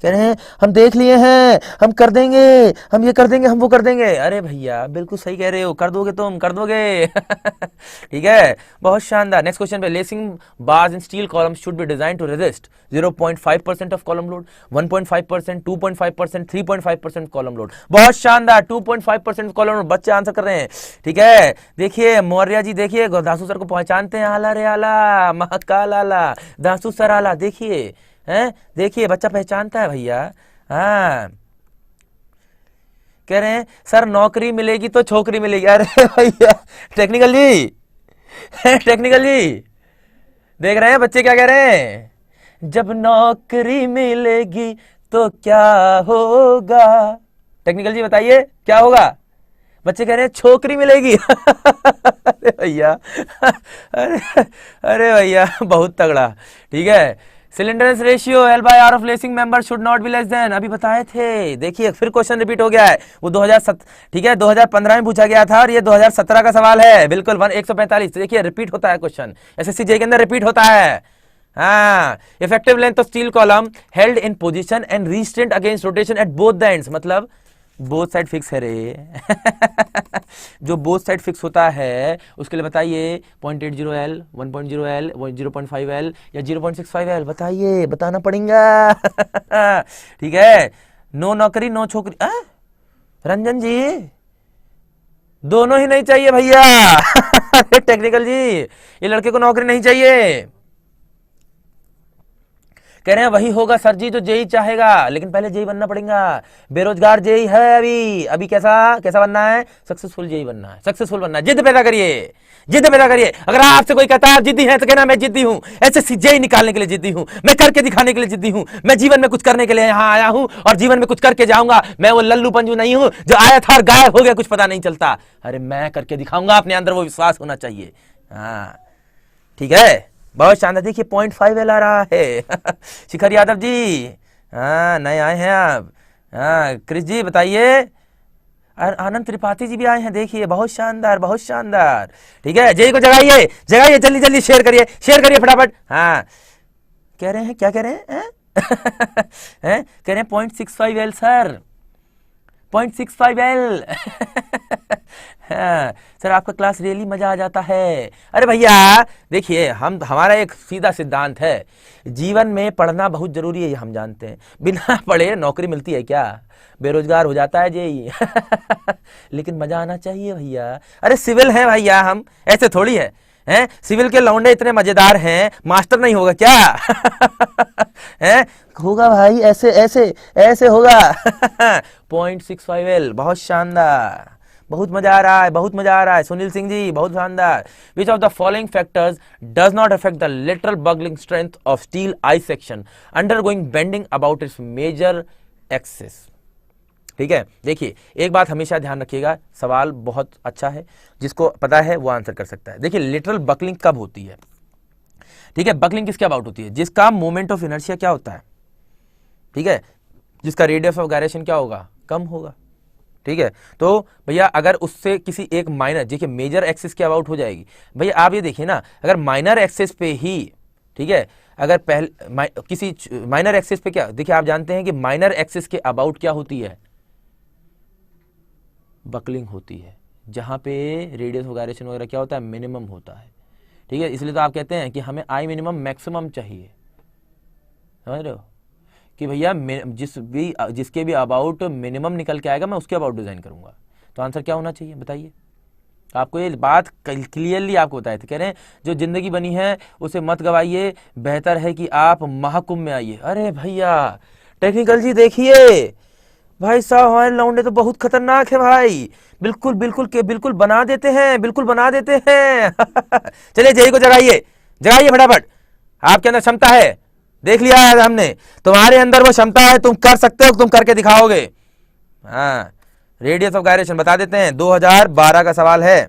कह रहे हैं हम देख लिए हैं, हम कर देंगे, हम ये कर देंगे, हम वो कर देंगे। अरे भैया बिल्कुल सही कह रहे हो, कर दोगे, तुम कर दोगे। ठीक है, बहुत शानदार। नेक्स्ट क्वेश्चन पे, lacing bars in steel columns should be design to resist 0.5% of column load, 1.5%, 2.5%, 3.5% column load. बहुत शानदार, 2.5% कॉलम लोड। बच्चे आंसर कर रहे हैं। ठीक है, देखिए मौर्य जी, देखिए दासू सर को पहचानते हैं, आला रे आला, महाकाल आला, दासू सर आला। देखिए हैं, देखिए बच्चा पहचानता है भैया। हाँ, कह रहे हैं सर नौकरी मिलेगी तो छोकरी मिलेगी। अरे भैया टेक्निकल जी, टेक्निकल जी देख रहे हैं बच्चे क्या कह रहे हैं, जब नौकरी मिलेगी तो क्या होगा। टेक्निकल जी बताइए क्या होगा। बच्चे कह रहे हैं छोकरी मिलेगी। अरे भैया, अरे भैया बहुत तगड़ा। ठीक है, cylinders ratio L by R of lacing member should not be less than, अभी बताए थे। देखिए फिर क्वेश्चन रिपीट हो गया है, वो 2007, ठीक है 2015 में पूछा गया था और ये 2017 का सवाल है। बिल्कुल 145। देखिए रिपीट होता है क्वेश्चन, एसएससी जे के अंदर रिपीट होता है। हाँ, effective length of steel column held in position and restraint against rotation at both the ends, मतलब बोथ साइड फिक्स है रे। जो बोथ साइड फिक्स होता है उसके लिए बताइए 0.80L, 1.0L, 0.5L या 0.65L, बताइए, बताना पड़ेगा। ठीक है, नो नौकरी नो छोकरी। रंजन जी दोनों ही नहीं चाहिए भैया। टेक्निकल जी ये लड़के को नौकरी नहीं चाहिए। कह रहे हैं वही होगा सर जी जो जेई चाहेगा, लेकिन पहले जेई बनना पड़ेगा। बेरोजगार जेई है अभी, अभी कैसा कैसा बनना है, सक्सेसफुल जेई बनना है, सक्सेसफुल बनना है। जिद पैदा करिए, जिद पैदा करिए। अगर आपसे कोई कहता है आप जिद्दी हैं तो कहना मैं जिद्दी हूं, एसएससी जेई निकालने के लिए जिद्दी हूं, मैं करके दिखाने के लिए जिद्दी हूं, मैं जीवन में कुछ करने के लिए यहां आया हूं और जीवन में कुछ करके जाऊंगा। मैं वो लल्लू पंजू नहीं हूं जो आया था और गायब हो गया, कुछ पता नहीं चलता। अरे मैं करके दिखाऊंगा, अपने अंदर वो विश्वास होना चाहिए। हाँ ठीक है, बहुत शानदार। देखिए 0.5L आ रहा है। शिखर यादव जी, हाँ नए आए हैं आप। हाँ क्रिस जी बताइए, आनंद त्रिपाठी जी भी आए हैं। देखिए बहुत शानदार, बहुत शानदार। ठीक है, जय को जगाइए, जगाइए, जल्दी जल्दी शेयर करिए, शेयर करिए फटाफट। हाँ कह रहे हैं, क्या कह रहे हैं, हैं? कह रहे हैं 0.65L सर, 0.65L। हाँ, सर आपका क्लास रियली मजा आ जाता है। अरे भैया देखिए, हमारा एक सीधा सिद्धांत है, जीवन में पढ़ना बहुत जरूरी है, ये हम जानते हैं। बिना पढ़े नौकरी मिलती है क्या, बेरोजगार हो जाता है जेई। लेकिन मजा आना चाहिए भैया। अरे सिविल है भैया, हम ऐसे थोड़ी है, हैं? सिविल के लौंडे इतने मजेदार हैं, मास्टर नहीं होगा क्या? हैं? होगा भाई, ऐसे ऐसे ऐसे होगा। 0.65L, बहुत शानदार, बहुत मजा आ रहा है, बहुत मजा आ रहा है। सुनील सिंह जी बहुत शानदार। Which of the following factors does not affect the lateral buckling strength of steel I section undergoing bending about its major axis. ठीक है, देखिए एक बात हमेशा ध्यान रखिएगा, सवाल बहुत अच्छा है, जिसको पता है वो आंसर कर सकता है। देखिए लिटरल बकलिंग कब होती है, ठीक है, बकलिंग किसके अबाउट होती है, जिसका मोमेंट ऑफ इनर्शिया क्या होता है, ठीक है, जिसका रेडियस ऑफ गायरेशन क्या होगा, कम होगा। ठीक है, तो भैया अगर उससे किसी एक माइनर, देखिए मेजर एक्सिस के अबाउट हो जाएगी। भैया आप ये देखिए ना, अगर माइनर एक्सिस पे ही, ठीक है, अगर पहले किसी माइनर एक्सिस पे क्या, देखिए आप जानते हैं कि माइनर एक्सिस के अबाउट क्या होती है, बकलिंग होती है, जहां पे रेडियस ऑफ गायरेशन वगैरह क्या होता है, मिनिमम होता है। ठीक है, इसलिए तो आप कहते हैं कि हमें आई मिनिमम मैक्सिमम चाहिए, समझ रहे हो, कि भैया जिसके भी अबाउट मिनिमम निकल के आएगा मैं उसके अबाउट डिजाइन करूंगा। तो आंसर क्या होना चाहिए बताइए। आपको ये बात क्लियरली आपको बताए थे, कह रहे हैं जो जिंदगी बनी है उसे मत गवाइए, बेहतर है कि आप महाकुंभ में आइए। अरे भैया टेक्निकल जी देखिए, भाई साहब हमारे लौंडे तो बहुत खतरनाक है भाई, बिल्कुल बिल्कुल के बिल्कुल बना देते हैं, बिल्कुल बना देते हैं। चलिए जेई को जगाइए, जगाइए फटाफट, आपके अंदर क्षमता है, देख लिया है हमने, तुम्हारे अंदर वो क्षमता है, तुम कर सकते हो, तुम करके दिखाओगे। हाँ, रेडियस ऑफ गायरेशन बता देते हैं, 2012 का सवाल है।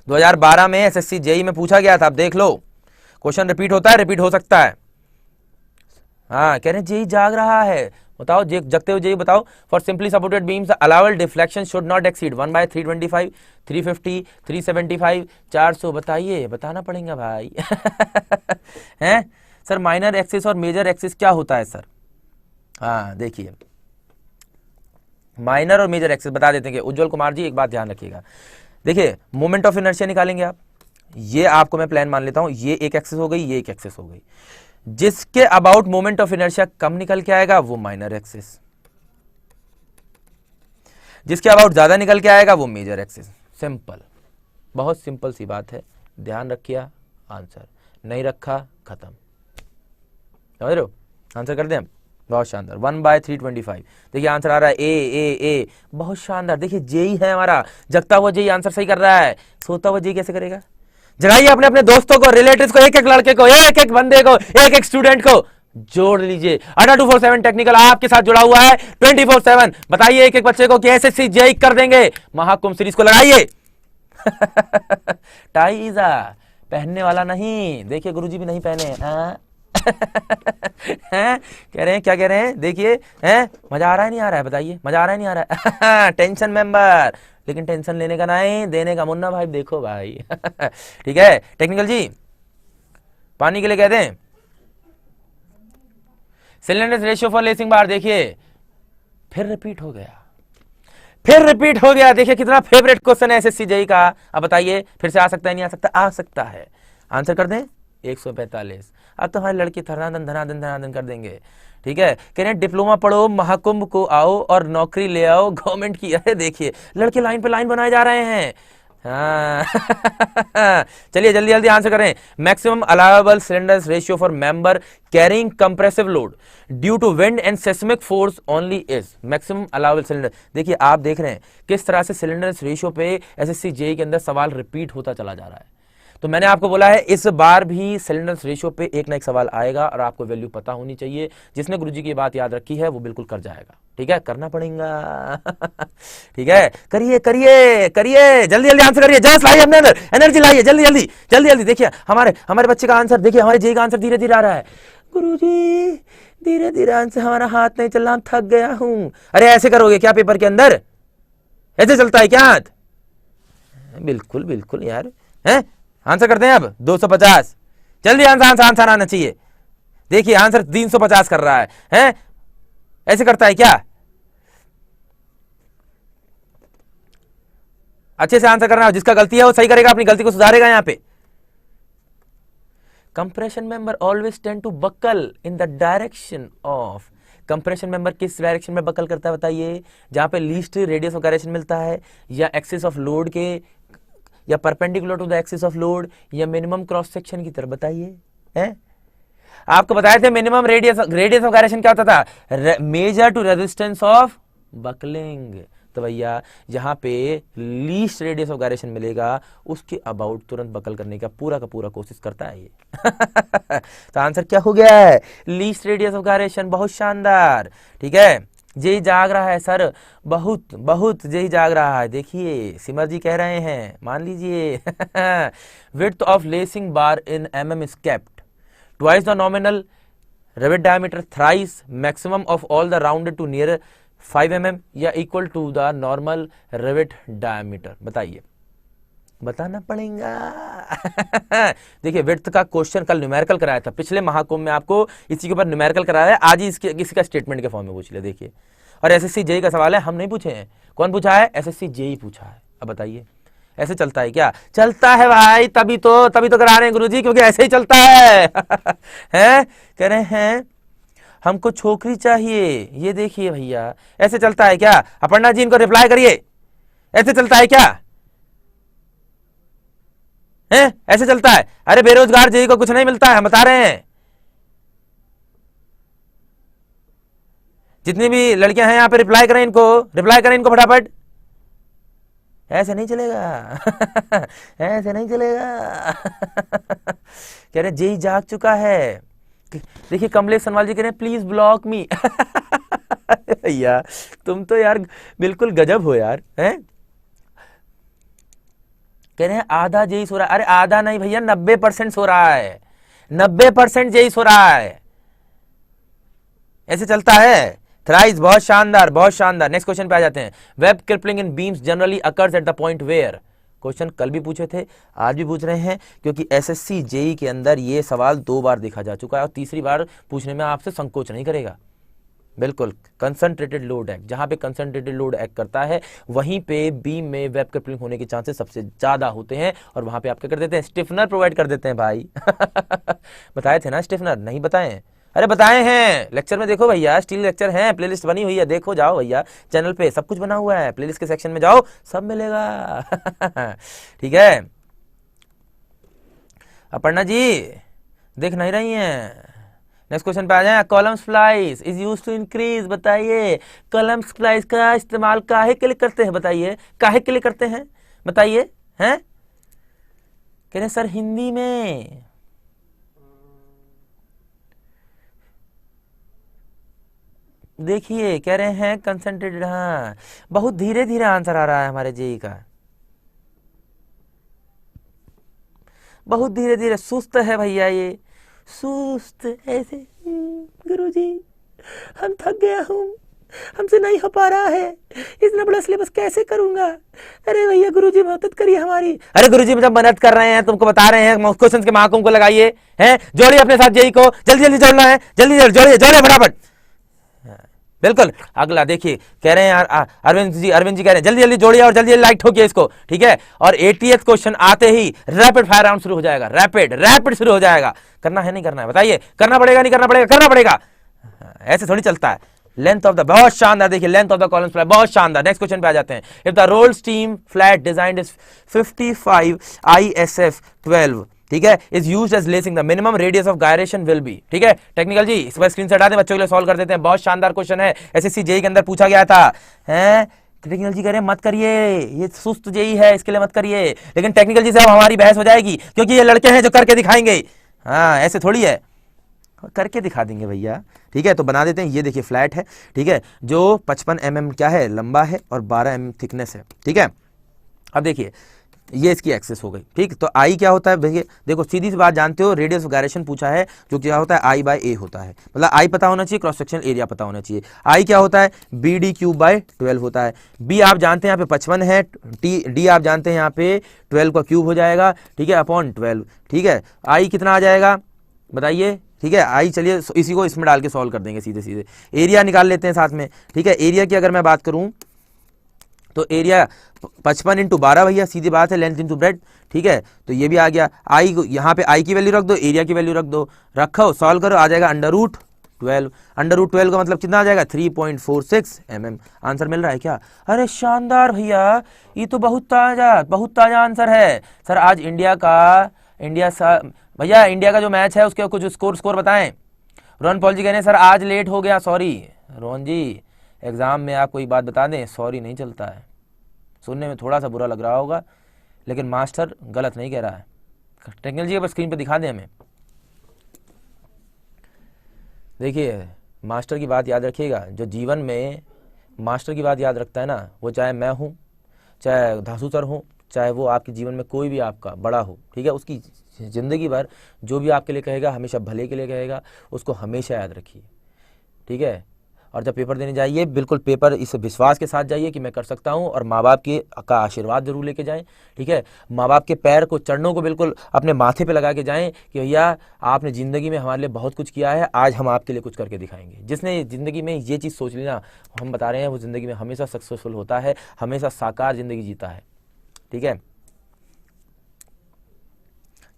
2012 में एसएससी जेई में पूछा गया था, आप देख लो, क्वेश्चन रिपीट होता है, रिपीट हो सकता है। हाँ कह रहे हैं जेई जाग रहा है, बताओ जगते हुए जेई बताओ। For simply supported beams allowed deflection should not exceed 1/325, 350, 375, 400। बताइए, बताना पड़ेगा भाई। हैं सर, माइनर एक्सिस और मेजर एक्सिस क्या होता है सर? हाँ देखिए, माइनर और मेजर एक्सिस बता देते हैं। उज्जवल कुमार जी एक बात ध्यान रखिएगा, देखिए मोमेंट ऑफ इनर्शिया निकालेंगे आप, ये आपको मैं प्लान मान लेता हूं, ये एक एक्सिस हो गई, ये एक एक्सिस हो गई। जिसके अबाउट मोमेंट ऑफ इनर्शिया कम निकल के आएगा वो माइनर एक्सिस, जिसके अबाउट ज्यादा निकल के आएगा वो मेजर एक्सिस। सिंपल, बहुत सिंपल सी बात है, ध्यान रखिए। आंसर नहीं रखा खत्म, समझ रहे हो? आंसर कर दें हम, बहुत शानदार। 1/325। देखिए आंसर आ रहा है ए, बहुत शानदार। देखिए जेई है हमारा, जगता हुआ जेई आंसर सही कर रहा है। सोता हुआ जेई कैसे करेगा? जगाइए अपने अपने दोस्तों को, रिलेटिव्स को, एक एक लड़के को, एक एक बंदे को, एक एक स्टूडेंट को जोड़ लीजिए। अड्डा 247 टेक्निकल आपके साथ जुड़ा हुआ है 24/7। बताइए एक एक बच्चे को कि एसएससी जेई कर देंगे। महाकुंभ सीरीज को लगाइए। टाइजा पहनने वाला नहीं, देखिए गुरुजी भी नहीं पहने हैं। कह रहे हैं, क्या कह रहे हैं? देखिए हैं, मजा आ रहा है नहीं आ रहा है? बताइए, मजा आ रहा है नहीं आ रहा है? टेंशन मेंबर, लेकिन टेंशन लेने का नहीं, देने का मुन्ना भाई। देखो भाई। ठीक है टेक्निकल जी, पानी के लिए कहते हैं cylinder ratio for lacing bar. देखिए फिर रिपीट हो गया, फिर रिपीट हो गया। देखिए कितना फेवरेट क्वेश्चन है एसएससी जेई का। अब बताइए फिर से आ सकता है नहीं आ सकता? आ सकता है। आंसर कर दें 145। अब तो हमारे लड़के धनाधन धनाधन धनाधन कर देंगे। ठीक है, कह रहे हैं डिप्लोमा पढ़ो, महाकुंभ को आओ और नौकरी ले आओ गवर्नमेंट की। अरे देखिए लड़के लाइन पे लाइन बनाए जा रहे हैं। हाँ। चलिए जल्दी जल्दी आंसर करें। Maximum allowable slenderness ratio for member carrying compressive load due to wind and seismic force only is maximum allowable slender. देखिए आप देख रहे हैं किस तरह से सिलेंडर्स रेशियो पे एसएससी जेई के अंदर सवाल रिपीट होता चला जा रहा है। तो मैंने आपको बोला है इस बार भी सिलेंडर्स रेशियो पे एक ना एक सवाल आएगा और आपको वैल्यू पता होनी चाहिए। जिसने गुरुजी की बात याद रखी है वो बिल्कुल कर जाएगा। ठीक है, करना पड़ेगा। ठीक है, करिए करिए करिए, जल्दी जल्दी आंसर करिए। जस्ट लाइए अपने अंदर एनर्जी, लाइए जल्दी जल्दी जल्दी जल्दी। देखिए हमारे बच्चे का आंसर, देखिए हमारे जेई का आंसर धीरे धीरे आ रहा है। गुरुजी धीरे धीरे आंसर, हमारा हाथ नहीं चल रहा, थक गया हूं। अरे ऐसे करोगे क्या पेपर के अंदर? ऐसे चलता है क्या हाथ? बिल्कुल बिल्कुल यार। है आंसर करते हैं अब 250। जल्दी आंसर आना चाहिए। देखिए आंसर 350 कर रहा है। हैं ऐसे करता है क्या? अच्छे से आंसर करना, जिसका गलती है वो सही करेगा, अपनी गलती को सुधारेगा। यहां पे compression member always tend to buckle in the direction of. Compression member किस डायरेक्शन में बकल करता है बताइए? जहां पे लीस्ट रेडियस ऑफ गायरेशन मिलता है, या एक्सिस ऑफ लोड के, या perpendicular to the axis of load, या मिनिमम क्रॉस सेक्शन की तरफ। बताइए हैं, आपको बताए थे मिनिमम रेडियस ऑफ गायरेशन क्या होता था? Measure to resistance of buckling. तो भैया जहां पे लीस्ट रेडियस ऑफ गायरेशन मिलेगा उसके अबाउट तुरंत बकल करने का पूरा कोशिश करता है ये। तो आंसर क्या हो गया है? Least radius of gyration. बहुत शानदार। ठीक है, जेई जाग रहा है सर, बहुत बहुत जेई जाग रहा है। देखिए सिमर जी कह रहे हैं, मान लीजिए। Width of lacing bar in mm is kept twice the nominal rivet diameter, thrice maximum of all the rounded to near 5 mm, या equal to the normal rivet diameter. बताइए, बताना पड़ेगा। देखिए विड्थ का क्वेश्चन कल न्यूमेरिकल कराया था, पिछले महाकुंभ में आपको इसी के ऊपर न्यूमेरिकल कराया है। आज ही किसी का स्टेटमेंट के फॉर्म में पूछ ले। देखिए, और एसएससी जेई का सवाल है, हम नहीं पूछे हैं। कौन पूछा है? एसएससी जेई पूछा है। अब बताइए ऐसे चलता है क्या? चलता है भाई, तभी तो करा रहे हैं गुरुजी, क्योंकि ऐसे ही चलता है। हैं कह रहे हैं हमको छोकरी चाहिए। ये देखिए भैया ऐसे चलता है क्या? अपर्णा जी इनको रिप्लाई करिए, ऐसे चलता है क्या? हैं ऐसे चलता है? अरे बेरोजगार जेई को कुछ नहीं मिलता है, हम बता रहे हैं। जितनी भी लड़कियां हैं यहाँ पे रिप्लाई करें इनको फटाफट। ऐसे नहीं चलेगा। ऐसे नहीं चलेगा। कह रहे जेई जाग चुका है। देखिए कमलेश सनवाल जी कह रहे हैं प्लीज ब्लॉक मी। भैया तुम तो यार बिल्कुल गजब हो यार। हैं कह रहे हैं आधा जेई सो रहा है। अरे आधा नहीं भैया, 90% सो रहा है। 90% जेई सो रहा है। ऐसे चलता है? थ्राइस, बहुत शानदार बहुत शानदार। नेक्स्ट क्वेश्चन पे आ जाते हैं। Web crippling in beams generally occurs at the point where. Question कल भी पूछे थे, आज भी पूछ रहे हैं, क्योंकि एसएससी जेई के अंदर ये सवाल 2 बार देखा जा चुका है और तीसरी बार पूछने में आपसे संकोच नहीं करेगा। बिल्कुल, कंसंट्रेटेड लोड एक्ट, जहां पे कंसंट्रेटेड लोड एक्ट करता है वहीं पे बीम में वेब क्रिपलिंग होने के चांसेस सबसे ज्यादा होते हैं। और वहां पे आप क्या कर देते हैं, स्टिफनर प्रोवाइड कर देते हैं भाई। बताए थे ना स्टिफनर, नहीं बताए? अरे बताए हैं, लेक्चर में देखो भैया, स्टील लेक्चर है, प्लेलिस्ट बनी हुई है, देखो जाओ भैया, चैनल पे सब कुछ बना हुआ है, प्लेलिस्ट के सेक्शन में जाओ सब मिलेगा। ठीक है, अपर्णा जी देख नहीं रही हैं? नेक्स्ट क्वेश्चन पे आ जाए। Column splice is used to increase, बताइए कॉलम स्प्लाइस का इस्तेमाल काहे के लिए करते हैं, बताइए काहे के लिए करते हैं, बताइए हैं? कह रहे सर हिंदी में। देखिए कह रहे हैं कंसंट्रेटेड, हाँ बहुत धीरे धीरे आंसर आ रहा है हमारे जेई का, बहुत धीरे धीरे, सुस्त है भैया ये, सुस्त ऐसे। गुरुजी हम थक गया हूँ, हमसे नहीं हो पा रहा है, इतना बड़ा सिलेबस कैसे करूंगा, अरे भैया गुरुजी मदद करिए हमारी। अरे गुरुजी जब मदद कर रहे हैं, तुमको बता रहे हैं क्वेश्चन के मार्कों को लगाइए, हैं जोड़िए अपने साथ जेई को, जल्दी जल्दी जोड़ना है, जल्दी जल्दी जोड़िए जोड़िए फटाफट। बिल्कुल, अगला देखिए कह रहे हैं अरविंद जी कह रहे हैं जल्दी जल्दी जोड़िए और जल्दी लाइक ठोकिए इसको, ठीक है। और 80th क्वेश्चन आते ही रैपिड फायर राउंड शुरू हो जाएगा, रैपिड शुरू हो जाएगा। करना है नहीं करना है, बताइए? करना पड़ेगा नहीं करना पड़ेगा? करना पड़ेगा, ऐसे थोड़ी चलता है। लेंथ ऑफ द, बहुत शानदार, देखिए length of the column flat बहुत शानदार। नेक्स्ट क्वेश्चन पे आ जाते हैं। If the rolled steel flat design is 55 ISF 12, ठीक है, is used as lacing, the minimum radius of gyration will be, ठीक है। टेक्निकल जी इस पर स्क्रीन से हटा दें, बच्चों के लिए सॉल्व कर देते हैं, बहुत शानदार क्वेश्चन है, एसएससी जेई के अंदर पूछा गया था, हैं? टेक्निकल जी कह रहे हैं मत करिए, ये सुस्त जेई है, इसके लिए मत करिए। लेकिन टेक्निकल जी से अब हमारी बहस हो जाएगी, क्योंकि ये लड़के हैं जो करके दिखाएंगे, हाँ ऐसे थोड़ी है, करके दिखा देंगे भैया, ठीक है। तो बना देते हैं, ये देखिए फ्लैट है, ठीक है, जो 55 mm क्या है, लंबा है और 12 mm थिकनेस है, ठीक है। अब देखिए ये इसकी एक्सेस हो गई, ठीक। तो आई क्या होता है भैया, देखो सीधी सी बात, जानते हो रेडियस ऑफ गायरेशन पूछा है, जो क्या होता है I/A होता है, मतलब आई पता होना चाहिए, क्रॉस सेक्शनल एरिया पता होना चाहिए। आई क्या होता है, BD3/12 होता है। बी आप जानते हैं यहाँ पे 55 है, डी आप जानते हैं यहाँ पे 12 का क्यूब हो जाएगा, ठीक है, अपॉन 12, ठीक है। आई कितना आ जाएगा बताइए, ठीक है। आई चलिए इसी को इसमें डाल के सॉल्व कर देंगे सीधे सीधे। एरिया निकाल लेते हैं साथ में, ठीक है। एरिया की अगर मैं बात करूं तो एरिया 55 × 12 भैया, सीधी बात है, लेंथ इंटू ब्रेड, ठीक है। तो ये भी आ गया। आई यहाँ पे आई की वैल्यू रख दो, एरिया की वैल्यू रख दो, रखो सॉल्व करो, आ जाएगा √12। √12 का मतलब कितना आ जाएगा, 3.46 mm। आंसर मिल रहा है क्या? अरे शानदार भैया, ये तो बहुत ताजा आंसर है। सर आज भैया इंडिया का जो मैच है उसके कुछ स्कोर बताएं। रोहन पॉल जी कह रहे हैं सर आज लेट हो गया, सॉरी। रोहन जी एग्जाम में आपको एक बात बता दें, सॉरी नहीं चलता है, सुनने में थोड़ा सा बुरा लग रहा होगा लेकिन मास्टर गलत नहीं कह रहा है। टेक्नोलॉजी पर स्क्रीन पे दिखा दें हमें, देखिए मास्टर की बात याद रखिएगा, जो जीवन में मास्टर की बात याद रखता है ना, वो चाहे मैं हूँ, चाहे धासु सर हूँ, चाहे वो आपके जीवन में कोई भी आपका बड़ा हो, ठीक है, उसकी ज़िंदगी भर जो भी आपके लिए कहेगा हमेशा भले के लिए कहेगा, उसको हमेशा याद रखिए, ठीक है। और जब पेपर देने जाइए बिल्कुल पेपर इस विश्वास के साथ जाइए कि मैं कर सकता हूँ, और माँ बाप का आशीर्वाद जरूर लेके जाएं, ठीक है। माँ बाप के पैर को, चरणों को बिल्कुल अपने माथे पे लगा के जाएं कि भैया आपने ज़िंदगी में हमारे लिए बहुत कुछ किया है, आज हम आपके लिए कुछ करके दिखाएंगे। जिसने ज़िंदगी में ये चीज़ सोच ली ना, हम बता रहे हैं, वो ज़िंदगी में हमेशा सक्सेसफुल होता है, हमेशा साकार ज़िंदगी जीता है, ठीक है।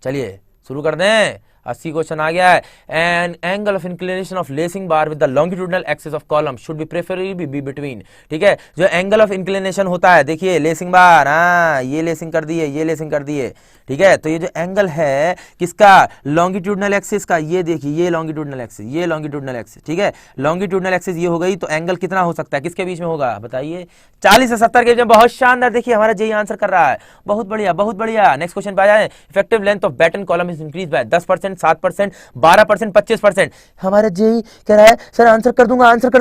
चलिए शुरू कर दें। 80 क्वेश्चन आ गया है। An angle of inclination of lacing bar with the longitudinal axis of column should be preferably be between, ठीक है। जो एंगल ऑफ इंक्लिनेशन होता है, देखिए लेसिंग बार, हाँ ये लेसिंग कर दिए, ये लेसिंग कर दिए, ठीक है। तो ये जो एंगल है किसका, लॉन्गिट्यूडनल एक्सिस का, ये देखिए ये लॉन्गिट्यूडनल एक्सिस, ये लॉन्गिट्यूडनल एक्सिस, ठीक है। लॉन्गिट्यूडनल एक्सिस ये हो गई, तो एंगल कितना हो सकता है, किसके बीच में होगा बताइए, 40 से 70 के बीच में। बहुत शानदार, देखिए हमारा जेई आंसर कर रहा है, बहुत बढ़िया बहुत बढ़िया। नेक्स्ट क्वेश्चन पे आ जाए। Effective length of batten column is increase by 10% 10%, 7%, 12%, 25%। हमारे जेई कह रहा है सर आंसर कर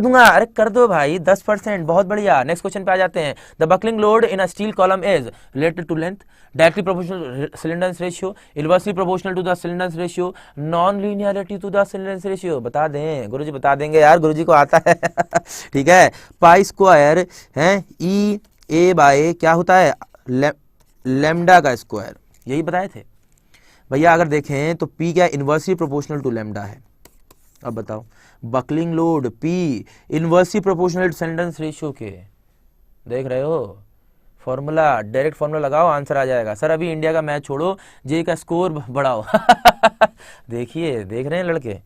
दूंगा। अरे कर दो भाई, 10%, बहुत बढ़िया। नेक्स्ट क्वेश्चन पे आ जाते हैं। The buckling load in a steel column is related to length, directly proportional slenderness ratio, inversely proportional to the slenderness ratio, non linearity to the slenderness ratio. बता दें गुरुजी, बता देंगे यार, गुरुजी को आता है। ठीक है, पाई स्क्वायर है ई ए बाय क्या होता है, लेमडा का स्क्वायर, यही बताए थे भैया। अगर देखें तो पी क्या इनवर्सली प्रोपोर्शनल टू लेमडा है। अब बताओ, buckling load P inversely proportional to cylinders ratio के, देख रहे हो फॉर्मूला, डायरेक्ट फॉर्मूला लगाओ, आंसर आ जाएगा। सर अभी इंडिया का मैच छोड़ो, जे का स्कोर बढ़ाओ। देखिए, देख रहे हैं लड़के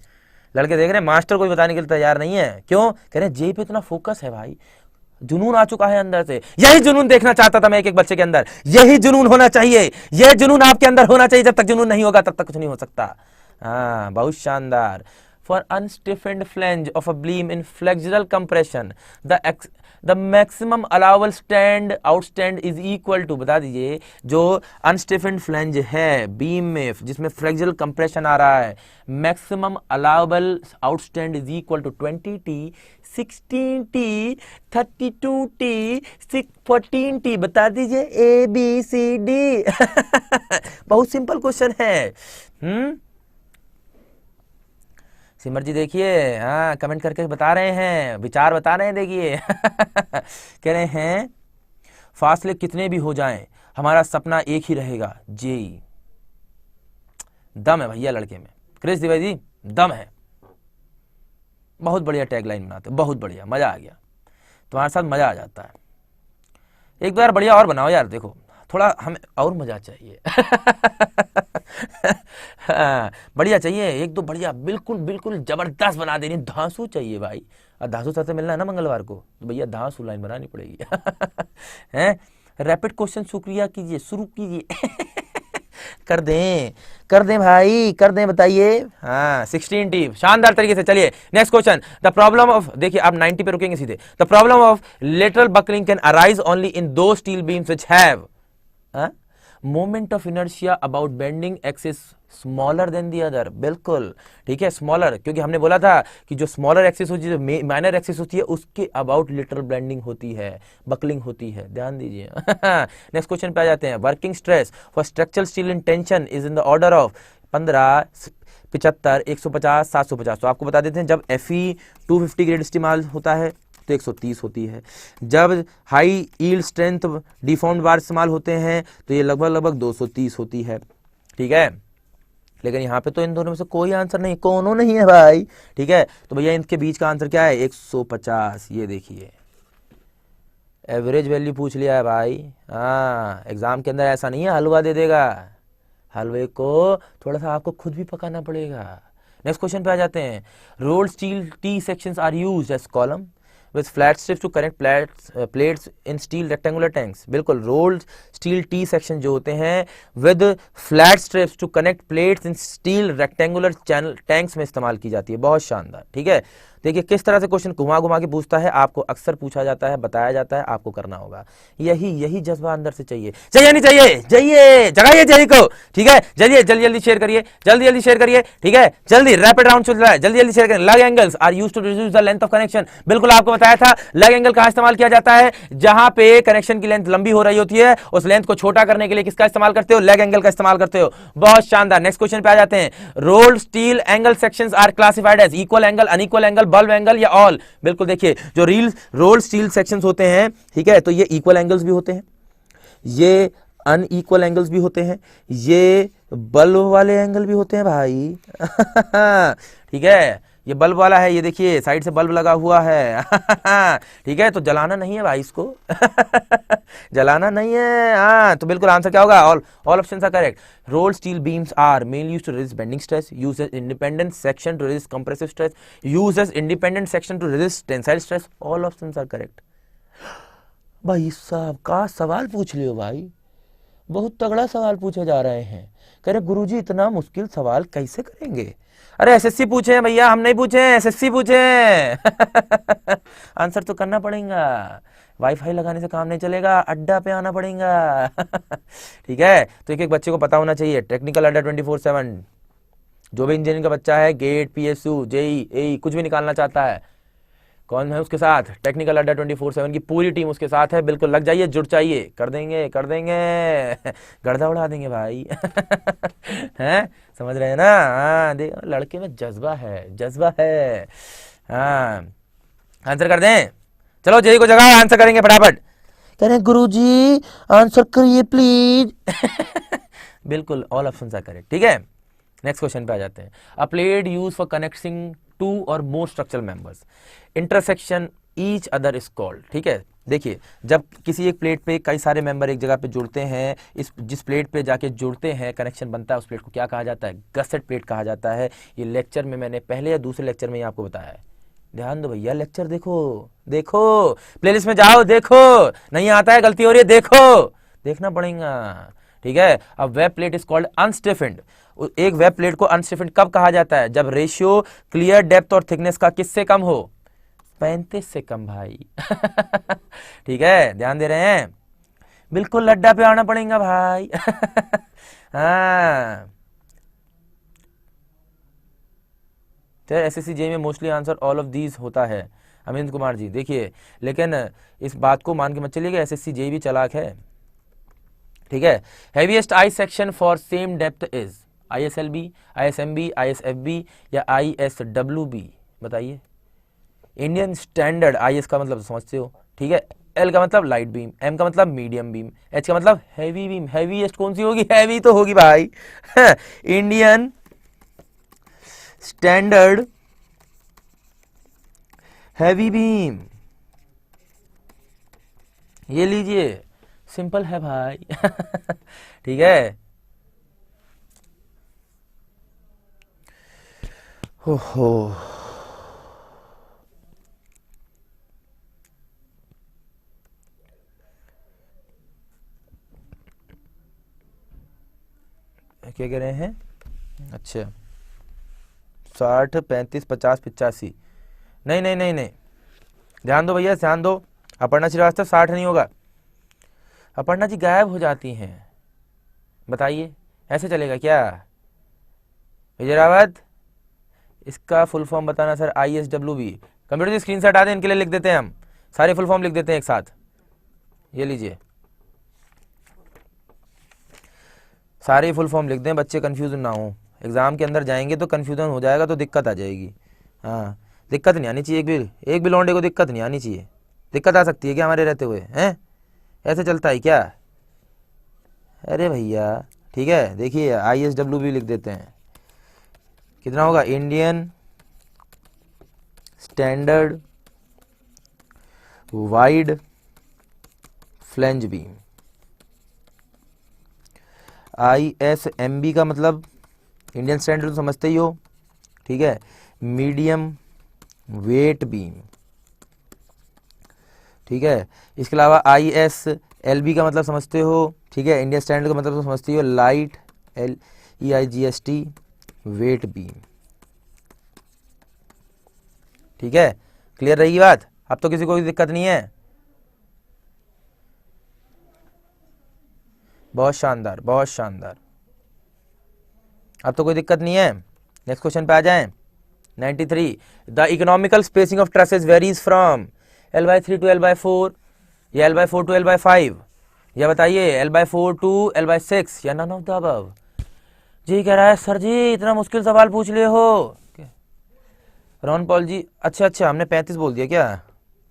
देख रहे हैं, मास्टर कोई बताने के लिए तैयार नहीं है। क्यों कह रहे हैं, जे पे इतना फोकस है भाई, जुनून आ चुका है अंदर से। यही जुनून देखना चाहता था मैं एक बच्चे के अंदर, यही जुनून होना चाहिए, यह जुनून आपके अंदर होना चाहिए। जब तक जुनून नहीं होगा तब तक कुछ नहीं हो सकता। हाँ, बहुत शानदार। For unstiffened flange of a beam in flexural compression, the maximum allowable outstand is equal to, बता दीजिए, जो unstiffened flange है बीम में जिसमें फ्लेक्सुरल कंप्रेशन आ रहा है, maximum allowable outstand is equal to 20T, 16T, 32T, 14T। बता दीजिए ABCD। बहुत सिंपल क्वेश्चन है। सिमर जी देखिए, हाँ कमेंट करके बता रहे हैं, विचार बता रहे हैं। देखिए कह रहे हैं फासले कितने भी हो जाएं हमारा सपना एक ही रहेगा, जेई। दम है भैया लड़के में, क्रिस द्विवेदी दम है। बहुत बढ़िया टैगलाइन बनाते, बहुत बढ़िया, मजा आ गया तुम्हारे साथ, मजा आ जाता है। एक बार बढ़िया और बनाओ यार, देखो थोड़ा हमें और मजा चाहिए। बढ़िया चाहिए, एक दो बढ़िया बिल्कुल बिल्कुल जबरदस्त बना देनी, धांसू चाहिए भाई। और धांसू सर से मिलना है ना मंगलवार को, तो भैया धांसू लाइन बनानी पड़ेगी। हैं, रैपिड क्वेश्चन शुक्रिया कीजिए, शुरू कीजिए। कर दें भाई, कर दें, बताइए। हाँ 16T, शानदार तरीके से। चलिए next question. The problem of, देखिए आप 90 पे रुकेंगे सीधे। The problem of lateral buckling can arise only in two steel beams which have moment of inertia about bending axis smaller than the other. बिल्कुल ठीक है, स्मॉलर, क्योंकि हमने बोला था कि जो स्मॉलर एक्सिस होती है, जो माइनर एक्सिस होती है, उसके अबाउट लिटरल बेंडिंग होती है, बकलिंग होती है, ध्यान दीजिए। नेक्स्ट क्वेश्चन पे आ जाते हैं। Working stress for structural steel in tension is in the order of 15, 75, 150, 750। तो आपको बता देते हैं, जब Fe 250 ग्रेड इस्तेमाल होता है तो 130 होती है। जब हाई यील्ड स्ट्रेंथ डिफॉर्म्ड बार इस्तेमाल होते हैं तो ये लगभग 230 होती है। ठीक है, लेकिन यहाँ पे तो इन दोनों में से कोई आंसर नहीं, कोनो नहीं है भाई। ठीक है, तो भैया इनके बीच का आंसर क्या है, 150। ये देखिए एवरेज वैल्यू पूछ लिया है भाई। हाँ, एग्जाम के अंदर ऐसा नहीं है हलवा दे देगा, हलवे को थोड़ा सा आपको खुद भी पकाना पड़ेगा। नेक्स्ट क्वेश्चन पे आ जाते हैं। Rolled steel T sections are used as column with flat strips to connect plates in steel rectangular tanks। बिल्कुल, rolled steel T section जो होते हैं with flat strips to connect plates in steel rectangular channel tanks में इस्तेमाल की जाती है। बहुत शानदार। ठीक है, देखिए किस तरह से क्वेश्चन घुमा घुमा के पूछता है, आपको अक्सर पूछा जाता है, बताया जाता है, आपको करना होगा। यही जज्बा अंदर से चाहिए नहीं चाहिए, जाइए जगाइए जय को। ठीक है, जल्दी जल्दी शेयर करिए, जल्दी शेयर करिए। ठीक है, जल्दी रैपिड राउंड चल रहा है, जल्दी शेयर करें। Lug angles are used to reduce the length of connection. बिल्कुल आपको बताया था, लग एंगल कहां इस्तेमाल किया जाता है, जहां पे कनेक्शन की लेंथ लंबी हो रही होती है, उस लेंथ को छोटा करने के लिए किसका इस्तेमाल करते हो, लग एंगल का इस्तेमाल करते हो। बहुत शानदार। नेक्स्ट क्वेश्चन पे आ जाते हैं। Rolled steel angle sections are classified as equal angle, unequal angle, bulb angle या ऑल। बिल्कुल देखिए, जो रोल्ड स्टील सेक्शंस होते हैं, ठीक है, तो ये इक्वल एंगल्स भी होते हैं, ये अनइक्वल एंगल्स भी होते हैं, ये बल्ब वाले एंगल भी होते हैं भाई। ठीक है, ये बल्ब वाला है, ये देखिए साइड से बल्ब लगा हुआ है। ठीक है, तो जलाना नहीं है भाई इसको। जलाना नहीं है। हाँ, तो बिल्कुल आंसर क्या होगा, all options are correct. Rolled steel beams are mainly used to resist bending stress, used as independent section to resist compressive stress, used as independent section to resist tensile stress. All options are correct. भाई साहब का सवाल पूछ लियो भाई, बहुत तगड़ा सवाल पूछे जा रहे हैं। कह रहे गुरुजी इतना मुश्किल सवाल कैसे करेंगे। अरे एसएससी पूछे हैं भैया, हम नहीं पूछे हैं, एसएससी पूछे हैं। आंसर तो करना पड़ेगा, वाईफाई लगाने से काम नहीं चलेगा, अड्डा पे आना पड़ेगा। ठीक है, तो एक एक बच्चे को पता होना चाहिए। टेक्निकल अड्डा 24/7 जो भी इंजीनियरिंग का बच्चा है, गेट, पीएसयू, जेई, एई कुछ भी निकालना चाहता है, कौन है उसके साथ? टेक्निकल अड्डा 24/7 की पूरी टीम उसके साथ है। बिल्कुल लग जाइए, जुट जाइए, कर देंगे कर देंगे गर्दा उड़ा देंगे भाई हैं, समझ रहे हैं ना? हाँ देख, लड़के में जज्बा है, जज्बा है। हाँ, आंसर कर दें? चलो जेई को जगह आंसर करेंगे फटाफट। कह रहे हैं गुरुजी आंसर करिए प्लीज बिल्कुल, ऑल ऑप्शंस आर करेक्ट। ठीक है, नेक्स्ट क्वेश्चन पे आ जाते हैं। A plate use for connecting two और more structural members, intersection each other is called. ठीक है, देखिए जब किसी एक प्लेट पे कई सारे मेंबर एक जगह पे जुड़ते हैं, इस जिस प्लेट पे जाके जुड़ते हैं, कनेक्शन बनता है, उस प्लेट को क्या कहा जाता है? गसेट प्लेट कहा जाता है। ये लेक्चर में मैंने पहले या दूसरे लेक्चर में ही आपको बताया है। ध्यान दो भैया, लेक्चर देखो, देखो प्लेलिस्ट में जाओ, देखो, नहीं आता है गलती हो रही है, देखो, देखना पड़ेगा। ठीक है, अब वेब प्लेट इज कॉल्ड अनस्टिफेंड। एक वेब प्लेट को अनस्टिफेंड कब कहा जाता है? जब रेशियो क्लियर डेप्थ और थिकनेस का किससे कम हो? 35 से कम भाई ठीक है, ध्यान दे रहे हैं? बिल्कुल लड्डा पे आना पड़ेगा भाई हाँ, तो एसएससी जेई में mostly answer all of these होता है। अमित कुमार जी देखिए, लेकिन इस बात को मान के मत चलिएगा, एसएससी जेई भी चालाक है। ठीक है, heaviest I section for same depth is ISLB, ISMB, ISFB या आईएसडब्ल्यूबी? बताइए। इंडियन स्टैंडर्ड, आईएस का मतलब समझते हो, ठीक है, एल का मतलब लाइट बीम, एम का मतलब मीडियम बीम, एच का मतलब हैवी बीम। हैवीएस्ट कौन सी होगी? हैवी तो होगी भाई इंडियन स्टैंडर्ड हैवी बीम, ये लीजिए, सिंपल है भाई ठीक है। ओहो, क्या कह रहे हैं? अच्छा 60, 35, 50, 85, नहीं नहीं नहीं नहीं, ध्यान दो भैया, ध्यान दो। अपर्णा श्रीवास्तव 60 नहीं होगा, अपर्णा जी गायब हो जाती हैं, बताइए ऐसे चलेगा क्या? विजय रावत, इसका फुल फॉर्म बताना सर। ISWB, कंप्यूटर जी स्क्रीन शॉट आ दें, इनके लिए लिख देते हैं, हम सारे फुल फॉर्म लिख देते हैं एक साथ, ये लीजिए, सारे फुल फॉर्म लिख दें, बच्चे कंफ्यूज ना हो, एग्जाम के अंदर जाएंगे तो कंफ्यूजन हो जाएगा, तो दिक्कत आ जाएगी। हाँ, दिक्कत नहीं आनी चाहिए, एक भी लौंडे को दिक्कत नहीं आनी चाहिए। दिक्कत आ सकती है क्या हमारे रहते हुए? हैं, ऐसे चलता है क्या? अरे भैया ठीक है, देखिए ISWB लिख देते हैं, कितना होगा? Indian standard wide flange beam. ISMB का मतलब इंडियन स्टैंडर्ड तो समझते ही हो, ठीक है, मीडियम वेट बीम, ठीक है। इसके अलावा ISLB का मतलब समझते हो, ठीक है, इंडियन स्टैंडर्ड का मतलब तो समझते हो, लाइट LEIGST वेट बीम, ठीक है। क्लियर रहेगी बात? अब तो किसी को कोई दिक्कत नहीं है? बहुत शानदार, बहुत शानदार, अब तो कोई दिक्कत नहीं है। नेक्स्ट क्वेश्चन पे आ जाएं। 93, the economical spacing of trusses varies from L/3 to L/4 या L/4 to L/5, या बताइए L/4 to L/6 या नन ऑफ द अबव। जी कह रहा है सर जी इतना मुश्किल सवाल पूछ लिए हो। रॉन पॉल जी, अच्छा हमने 35 बोल दिया क्या?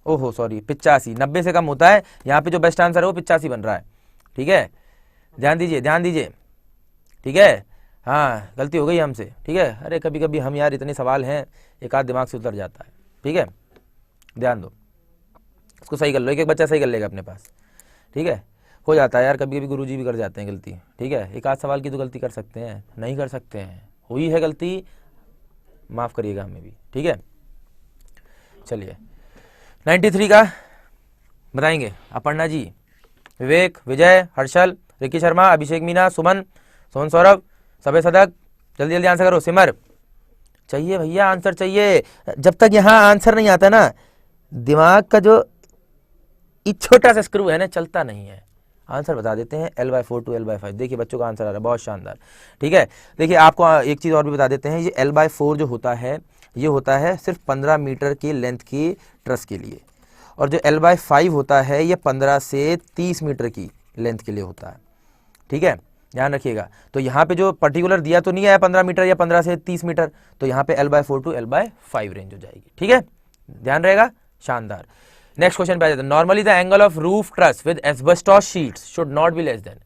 ओहो सॉरी, 85, 90 से कम होता है, यहाँ पे जो बेस्ट आंसर है वो 85 बन रहा है, ठीक है। ध्यान दीजिए, ध्यान दीजिए, ठीक है। हाँ, गलती हो गई हमसे, ठीक है। अरे कभी कभी हम यार इतने सवाल हैं, एक आध दिमाग से उतर जाता है, ठीक है। ध्यान दो, इसको सही कर लो, एक एक बच्चा सही कर लेगा अपने पास, ठीक है। हो जाता है यार, कभी कभी गुरुजी भी कर जाते हैं गलती, ठीक है। एक आध सवाल की तो गलती कर सकते हैं, नहीं कर सकते हैं, हुई है गलती, माफ़ करिएगा हमें भी, ठीक है। चलिए 93 का बताएंगे अपर्णा जी, विवेक, विजय, हर्षल, रिकी शर्मा, अभिषेक मीना, सुमन, सोहन सौरभ, सबे सदक, जल्दी जल्दी आंसर करो। सिमर चाहिए भैया, आंसर चाहिए। जब तक यहाँ आंसर नहीं आता ना, दिमाग का जो छोटा सा स्क्रू है ना, चलता नहीं है। आंसर बता देते हैं L/4 to L/5। देखिए बच्चों का आंसर आ रहा है, बहुत शानदार। ठीक है, देखिए आपको एक चीज़ और भी बता देते हैं, ये L/4 जो होता है ये होता है सिर्फ 15 मीटर की लेंथ की ट्रस के लिए, और जो L/5 होता है ये 15 से 30 मीटर की लेंथ के लिए होता है। ठीक है, ध्यान रखिएगा। तो यहाँ पे जो पर्टिकुलर दिया तो नहीं है 15 मीटर या 15 से 30 मीटर, तो यहाँ पे L/4 to L/5 रेंज हो जाएगी। ठीक है, ध्यान रहेगा, शानदार। नेक्स्ट क्वेश्चन पे आ जाते हैं। Normally the angle of roof truss with asbestos sheets should not be less than.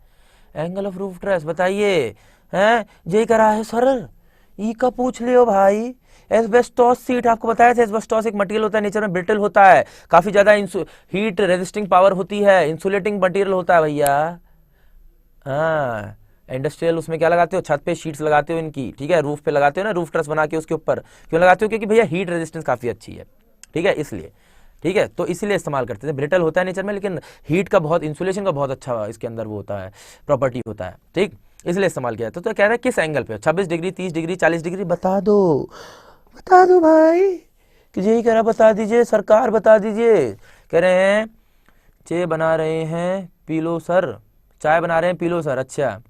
Angle of roof truss बताइए, हैं जे करा है सर, ई का पूछ लियो भाई। एस्बेस्टॉस सीट आपको बताया था, एस्बेस्टॉस एक मटेरियल होता है, नेचर में ब्रिटल होता है, काफी ज्यादा हीट रेजिस्टिंग पावर होती है, इंसुलेटिंग मटेरियल होता है भैया। हाँ, इंडस्ट्रियल उसमें क्या लगाते हो, छत पे शीट्स लगाते हो इनकी। ठीक है, रूफ पे लगाते हो ना, रूफ ट्रस बना के उसके ऊपर क्यों लगाते हो, क्योंकि भैया हीट रेजिस्टेंस काफी अच्छी है। ठीक है, इसलिए। ठीक है, तो इसीलिए इस्तेमाल करते थे। ब्रिटल होता है नेचर में, लेकिन हीट का बहुत, इंसुलेशन का बहुत अच्छा इसके अंदर वो होता है, प्रॉपर्टी होता है। ठीक, इसलिए इस्तेमाल किया। तो कह रहे हैं किस एंगल पे, 26 डिग्री, 30 डिग्री, 40 डिग्री, बता दो भाई, कि यही कह रहा, बता दीजिए सरकार, बता दीजिए। कह रहे हैं चे बना रहे हैं पी लो सर, चाय बना रहे हैं पी लो सर। अच्छा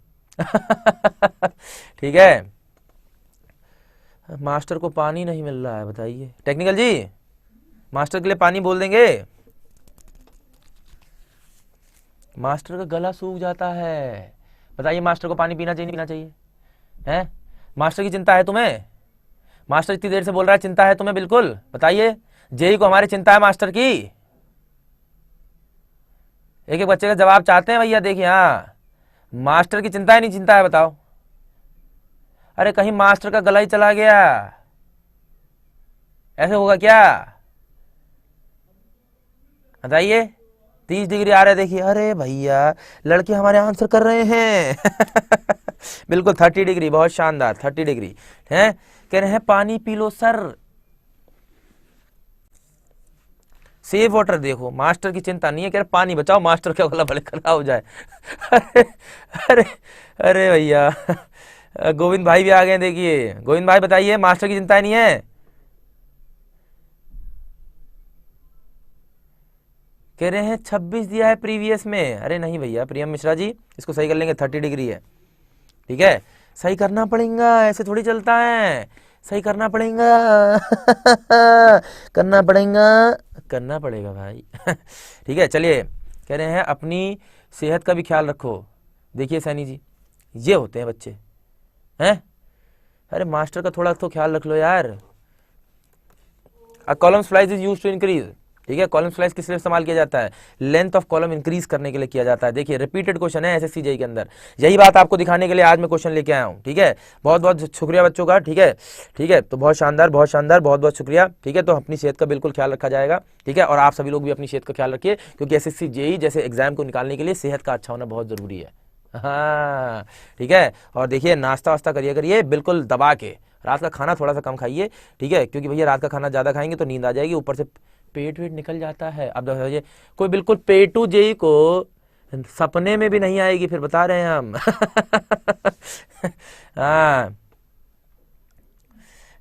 ठीक है, मास्टर को पानी नहीं मिल रहा है, बताइए टेक्निकल जी, मास्टर के लिए पानी बोल देंगे। मास्टर का गला सूख जाता है, बताइए मास्टर को पानी पीना चाहिए नहीं पीना चाहिए, हैं? मास्टर की चिंता है तुम्हें? मास्टर इतनी देर से बोल रहा है चिंता है तुम्हें, बिल्कुल बताइए। जेई को हमारी चिंता है मास्टर की। एक एक बच्चे का जवाब चाहते हैं भैया। देखिए, हाँ, मास्टर की चिंता है नहीं चिंता है, बताओ। अरे कहीं मास्टर का गला ही चला गया, ऐसे होगा क्या? बताइए। 30 डिग्री आ रहा है, देखिए। अरे भैया लड़के हमारे आंसर कर रहे हैं बिल्कुल 30 डिग्री, बहुत शानदार, 30 डिग्री है। कह रहे हैं पानी P low sir, save water. देखो मास्टर की चिंता नहीं है, कह रहे पानी बचाओ, मास्टर क्या गला भले खराब हो जाए अरे अरे अरे भैया गोविंद भाई भी आ गए, देखिए। गोविंद भाई बताइए, मास्टर की चिंता नहीं है? कह रहे हैं 26 दिया है प्रीवियस में। अरे नहीं भैया प्रियम मिश्रा जी, इसको सही कर लेंगे, 30 डिग्री है। ठीक है, सही करना पड़ेगा, ऐसे थोड़ी चलता है, सही करना पड़ेगा करना पड़ेगा भाई ठीक है, चलिए। कह रहे हैं अपनी सेहत का भी ख्याल रखो। देखिए सैनी जी, ये होते हैं बच्चे, हैं? अरे मास्टर का थोड़ा तो ख्याल रख लो यार। Column splice is used to increase. ठीक है, कॉलम स्लाइस किस लिए इस्तेमाल किया जाता है? लेंथ ऑफ कॉलम इंक्रीज करने के लिए किया जाता है। देखिए रिपीटेड क्वेश्चन है एसएससी जेईई के अंदर, यही बात आपको दिखाने के लिए आज मैं क्वेश्चन लेके आया हूँ। ठीक है, बहुत बहुत शुक्रिया बच्चों का। ठीक है, ठीक है, तो बहुत शानदार, बहुत शानदार, बहुत बहुत शुक्रिया। ठीक है, तो अपनी सेहत का बिल्कुल ख्याल रखा जाएगा। ठीक है, और आप सभी लोग भी अपनी सेहत का ख्याल रखिए, क्योंकि एसएससी जेईई जैसे एग्जाम को निकालने के लिए सेहत का अच्छा होना बहुत जरूरी है। हाँ, ठीक है, और देखिए नाश्ता वास्ता करिए बिल्कुल दबा के, रात का खाना थोड़ा सा कम खाइए। ठीक है, क्योंकि भैया रात का खाना ज़्यादा खाएंगे तो नींद आ जाएगी, ऊपर से पेट वेट निकल जाता है। अब बताइए, कोई बिल्कुल पेटू जेई को सपने में भी नहीं आएगी, फिर बता रहे हैं हम हाँ,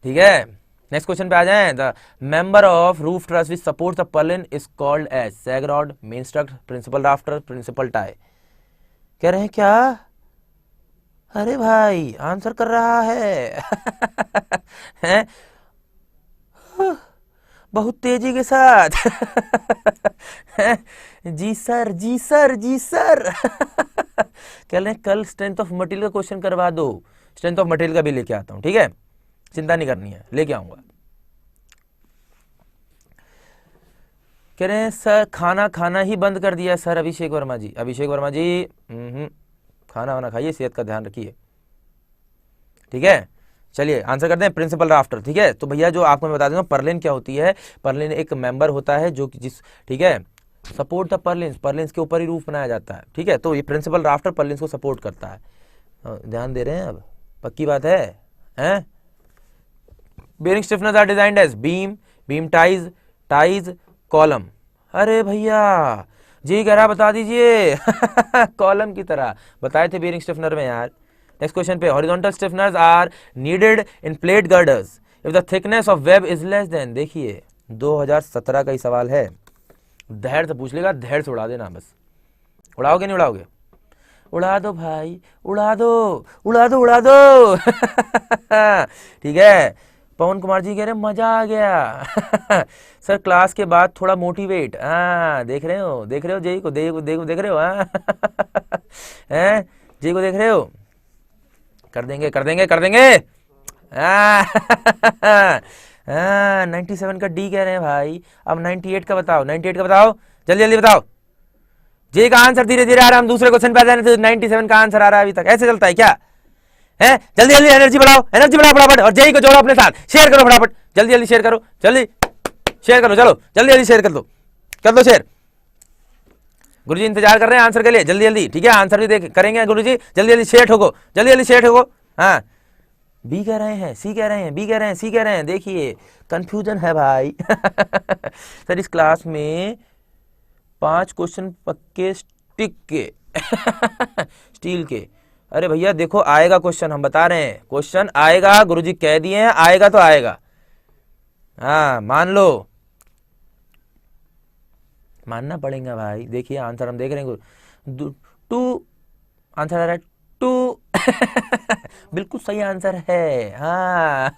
ठीक है। नेक्स्ट क्वेश्चन पे आ जाएं। The member of roof truss which support the purlin is called as sag rod, main strut, principal rafter, principal tie. कह रहे हैं क्या? अरे भाई आंसर कर रहा है हैं? बहुत तेजी के साथ जी सर, जी सर, जी सर कह रहे हैं कल स्ट्रेंथ ऑफ मटेरियल का क्वेश्चन करवा दो। स्ट्रेंथ ऑफ मटेरियल का भी लेके आता हूं। ठीक है, चिंता नहीं करनी है, लेके आऊंगा। कह रहे हैं सर खाना खाना ही बंद कर दिया सर अभिषेक वर्मा जी। अभिषेक वर्मा जी खाना वाना खाइए, सेहत का ध्यान रखिए। ठीक है, चलिए आंसर करते हैं प्रिंसिपल राफ्टर। ठीक है, तो भैया जो आपको मैं बता देता हूँ, पर्लिन क्या होती है। पर्लिन एक मेंबर होता है जो जिस, ठीक है, सपोर्ट द पर्लिन्स, पर्लिन्स के ऊपर ही रूफ बनाया जाता है। ठीक है, तो ये प्रिंसिपल राफ्टर पर्लिन्स को सपोर्ट करता है। ध्यान दे रहे हैं, अब पक्की बात है, हैं? Bearing stiffeners are designed as beam, beam ties, ties, column. अरे भैया जी कह रहा, बता दीजिए कॉलम की तरह बताए थे बेरिंग स्टिफनर में यार। नेक्स्ट क्वेश्चन पे, horizontal stiffeners are needed in plate girders if the thickness of web is less than. देखिए 2017 का ही सवाल है, धैर्य से पूछ लेगा, धैर्य से उड़ा देना, बस उड़ाओगे नहीं उड़ाओगे? उड़ा दो भाई, उड़ा दो, उड़ा दो, उड़ा दो। ठीक है, पवन कुमार जी कह रहे मजा आ गया। सर क्लास के बाद थोड़ा मोटिवेट। हाँ देख रहे हो, देख रहे हो जेई को, देख रहे हो? हाँ हैं जेई को देख रहे हो? कर देंगे, कर देंगे, कर देंगे। हाँ 97 का डी कह रहे हैं भाई। अब 98 का बताओ, 98 का बताओ, जल्दी जल्दी बताओ। जे का आंसर धीरे धीरे आ रहा है, हम दूसरे क्वेश्चन पे आ जाने, 97 का आंसर आ रहा है अभी तक। ऐसे चलता है क्या? है जल्दी जल्दी एनर्जी बढ़ाओ, एनर्जी बढ़ाओ फटाफट, और जेई को जोड़ो अपने साथ, शेयर करो फटाफट, जल्दी जल्दी शेयर करो, जल्दी शेयर करो, चलो जल्दी जल्दी शेयर कर दो शेयर। गुरुजी इंतजार कर रहे हैं आंसर के लिए, जल्दी जल्दी। ठीक है, आंसर भी देख करेंगे गुरुजी, जल्दी जल्दी शेयर ठोको, जल्दी जल्दी शेयर ठोको। हाँ बी कह रहे हैं, सी कह रहे हैं, बी कह रहे हैं, सी कह रहे हैं। देखिए कंफ्यूजन है भाई। सर इस क्लास में 5 क्वेश्चन पक्के स्टिक के। स्टील के। अरे भैया देखो आएगा क्वेश्चन, हम बता रहे हैं क्वेश्चन आएगा, गुरुजी कह दिए हैं, आएगा तो आएगा। हाँ मान लो, मानना पड़ेगा भाई। देखिए आंसर हम देख रहे हैं, 2 आंसर आ रहा है, 2। बिल्कुल सही आंसर है। हाँ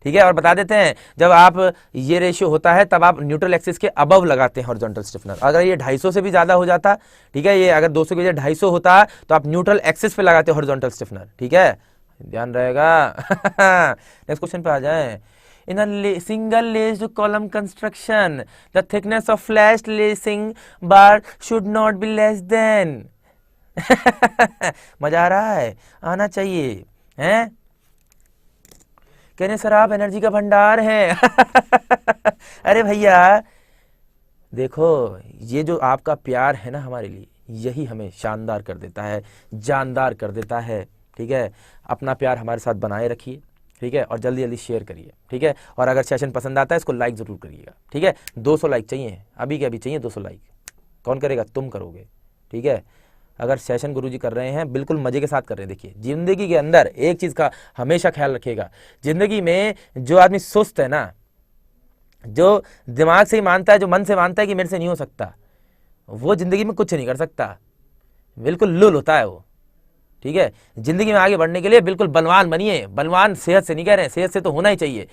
ठीक है, और बता देते हैं जब आप ये रेशियो होता है तब आप न्यूट्रल एक्सिस के अबव लगाते हैं हॉरिजॉन्टल स्टिफनर। अगर ये 250 से भी ज्यादा हो जाता, ठीक है, ये अगर 200 की वजह 250 होता तो आप न्यूट्रल एक्सिस पे लगाते हैं हॉरिजॉन्टल स्टिफनर। ठीक है, ध्यान रहेगा। नेक्स्ट क्वेश्चन पे आ जाए। In a single laced column construction, the thickness of flashed lacing bar should not be less than। मजा आ रहा है, आना चाहिए हैं? कहने सर आप एनर्जी का भंडार है। अरे भैया देखो, ये जो आपका प्यार है ना हमारे लिए, यही हमें शानदार कर देता है, जानदार कर देता है। ठीक है, अपना प्यार हमारे साथ बनाए रखिए। ठीक है, और जल्दी जल्दी शेयर करिए। ठीक है, और अगर सेशन पसंद आता है इसको लाइक जरूर करिएगा। ठीक है, 200 लाइक चाहिए, अभी के अभी चाहिए 200 लाइक। कौन करेगा? तुम करोगे। ठीक है, अगर सेशन गुरुजी कर रहे हैं बिल्कुल मजे के साथ कर रहे हैं। देखिए जिंदगी के अंदर एक चीज का हमेशा ख्याल रखिएगा, जिंदगी में जो आदमी सुस्त है ना, जो दिमाग से ही मानता है, जो मन से मानता है कि मेरे से नहीं हो सकता, वो जिंदगी में कुछ नहीं कर सकता, बिल्कुल लुल होता है वो। ठीक है, जिंदगी में आगे बढ़ने के लिए बिल्कुल बलवान बनिए। बलवान सेहत से नहीं कह रहे हैं, सेहत से तो होना ही चाहिए,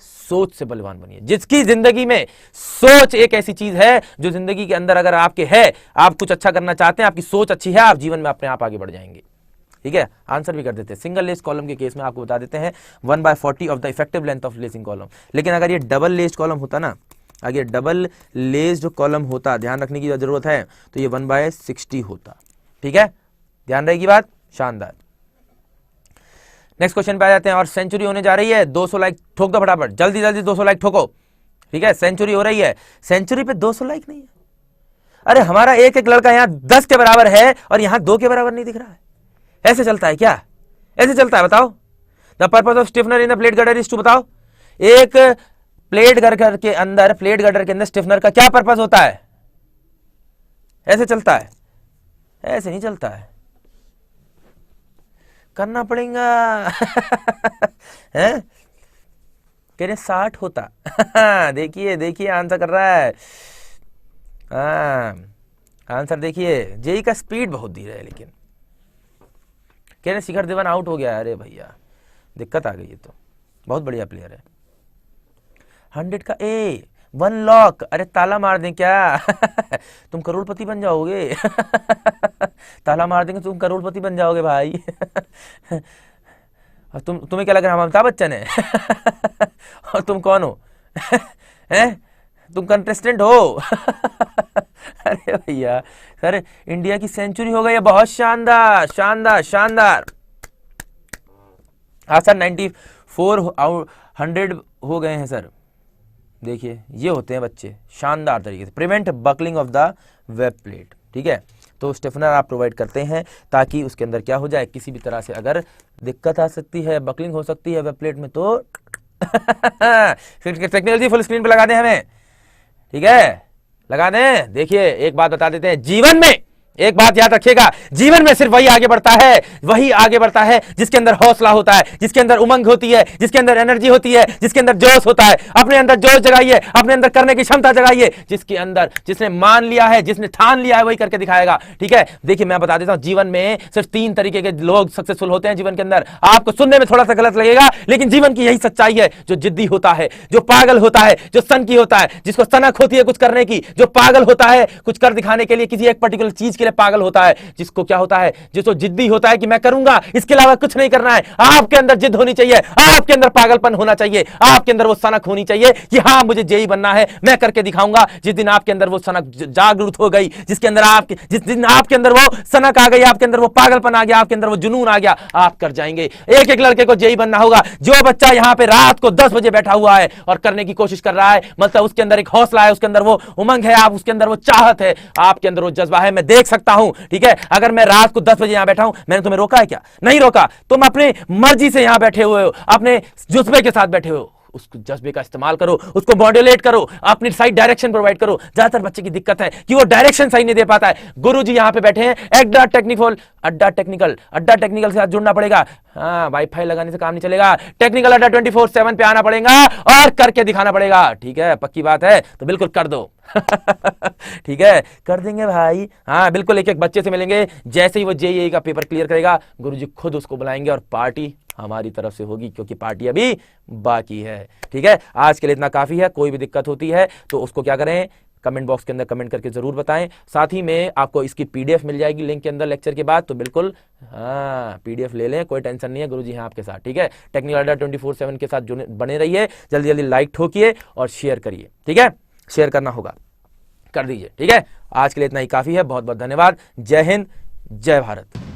सोच से बलवान बनिए। जिसकी जिंदगी में सोच एक ऐसी चीज है जो जिंदगी के अंदर अगर आपके है, आप कुछ अच्छा करना चाहते हैं, आपकी सोच अच्छी है, आप जीवन में अपने आप आगे बढ़ जाएंगे। ठीक है, आंसर भी कर देते हैं। सिंगल लेस कॉलम के केस में आपको बता देते हैं 1/40 of the effective length of lacing column. लेकिन अगर ये डबल लेस्ड कॉलम होता ना, अगर डबल लेस्ड कॉलम होता, ध्यान रखने की जरूरत है, तो ये 1/60 होता। ठीक है, ध्यान रहेगी बात, शानदार। नेक्स्ट क्वेश्चन पे आ जाते हैं, और सेंचुरी होने जा रही है। 200 लाइक ठोक दो फटाफट, जल्दी जल्दी 200 लाइक ठोको। ठीक है, सेंचुरी हो रही है। सेंचुरी पे 200 लाइक नहीं है। अरे हमारा एक एक लड़का यहाँ 10 के बराबर है और यहाँ 2 के बराबर नहीं दिख रहा है। ऐसे चलता है क्या? ऐसे चलता है? बताओ। The purpose of stiffener in the plate girder is to, बताओ। एक प्लेट गर्डर के अंदर, प्लेट गर्डर के अंदर स्टिफनर का क्या पर्पज होता है? ऐसे चलता है? ऐसे नहीं चलता है, करना पड़ेगा। हैं? कह रहे 60 होता। देखिए देखिए आंसर कर रहा है। आंसर देखिए, जेई का स्पीड बहुत धीरे है, लेकिन कह रहे शिखर धवन आउट हो गया। अरे भैया दिक्कत आ गई, ये तो बहुत बढ़िया प्लेयर है। 100 का ए 1 लॉक। अरे ताला मार दें क्या? तुम करोड़पति बन जाओगे। ताला मार देंगे तुम करोड़पति बन जाओगे भाई। और तुम्हें क्या लग रहा है हम अमिताभ बच्चन है? और तुम कौन हो? हैं? तुम कंटेस्टेंट हो? अरे भैया सर इंडिया की सेंचुरी हो गई है, बहुत शानदार शानदार शानदार। हाँ सर 94/100 हो गए हैं सर। देखिए ये होते हैं बच्चे शानदार तरीके से। Prevent buckling of the web plate. ठीक है, तो स्टिफनर आप प्रोवाइड करते हैं ताकि उसके अंदर क्या हो जाए, किसी भी तरह से अगर दिक्कत आ सकती है, बकलिंग हो सकती है वेब प्लेट में, तो टेक्नोलॉजी फुल स्क्रीन पे लगा दें हमें। ठीक है, लगा दें। देखिए एक बात बता देते हैं, जीवन में एक बात याद रखिएगा, जीवन में सिर्फ वही आगे बढ़ता है, वही आगे बढ़ता है जिसके अंदर हौसला होता है, जिसके अंदर उमंग होती है, जिसके अंदर एनर्जी होती है, जिसके अंदर जोश होता है। अपने अंदर जोश जगाइए, अपने अंदर करने की क्षमता जगाइए। जिसके अंदर, जिसने मान लिया है, जिसने ठान लिया है, वही करके दिखाएगा। ठीक है, देखिए मैं बता देता हूं, जीवन में सिर्फ 3 तरीके के लोग सक्सेसफुल होते हैं जीवन के अंदर। आपको सुनने में थोड़ा सा गलत लगेगा, लेकिन जीवन की यही सच्चाई है। जो जिद्दी होता है, जो पागल होता है, जो सनकी होता है, जिसको सनक होती है कुछ करने की, जो पागल होता है कुछ कर दिखाने के लिए, किसी एक पर्टिकुलर चीज के लिए पागल होता है, जिसको क्या होता है, जिसको जिद्दी होता है कि मैं करूंगा, इसके अलावा कुछ नहीं करना है। आपके अंदर जिद होनी चाहिए, आपके अंदर पागलपन होना चाहिए, आपके अंदर वो सनक होनी चाहिए कि हाँ मुझे जेई बनना है, मैं करके दिखाऊंगा। जिस दिन आपके अंदर वो सनक जागरूक हो गई, जिस दिन आपके अंदर वो सनक आ गई, आपके अंदर वो पागलपन आ गया, आपके अंदर वो जुनून आ गया, आप कर जाएंगे। एक एक लड़के को जेई बनना होगा। जो बच्चा यहां पे रात को 10 बजे बैठा हुआ है और करने की कोशिश कर रहा है, मतलब उसके अंदर एक हौसला है, उसके अंदर वो उमंग है, आप उसके अंदर वो चाहत है, आपके अंदर वो जज्बा है। मैं देख सकता हूं, ठीक है, अगर मैं रात को 10 बजे यहां बैठा हूं, मैंने तुम्हें रोका है क्या? नहीं रोका। तुम अपनी मर्जी से यहां बैठे हुए हो, अपने जज्बे के साथ बैठे हो। उस जज्बे का इस्तेमाल करो, उसको मॉड्यूलेट करो, अपनी सही डायरेक्शन प्रोवाइड करो। ज्यादातर बच्चे की दिक्कत है कि वो डायरेक्शन सही नहीं दे पाता है। गुरुजी यहां पे बैठे हैं, अड्डा टेक्निकल से साथ जुड़ना पड़ेगा। हाँ, वाईफाई लगाने से काम नहीं चलेगा। टेक्निकल अड्डा 24/7 पे आना पड़ेगा और करके दिखाना पड़ेगा। ठीक है, पक्की बात है तो बिल्कुल कर दो। ठीक है, कर देंगे भाई। हाँ बिल्कुल, एक एक बच्चे से मिलेंगे। जैसे ही वो जेईई का पेपर क्लियर करेगा, गुरुजी खुद उसको बुलाएंगे और पार्टी हमारी तरफ से होगी, क्योंकि पार्टी अभी बाकी है। ठीक है, आज के लिए इतना काफी है। कोई भी दिक्कत होती है तो उसको क्या करें, कमेंट बॉक्स के अंदर कमेंट करके जरूर बताएं। साथ ही में आपको इसकी पीडीएफ मिल जाएगी लिंक के अंदर लेक्चर के बाद, तो बिल्कुल हाँ पीडीएफ ले लें, कोई टेंशन नहीं है, गुरुजी हैं आपके साथ। ठीक है, टेक्निकल अड्डा 24/7 के साथ बने रहिए। जल्दी जल्दी लाइक ठोकिए और शेयर करिए। ठीक है, शेयर करना होगा, कर दीजिए। ठीक है, आज के लिए इतना ही काफी है। बहुत बहुत धन्यवाद। जय हिंद, जय भारत।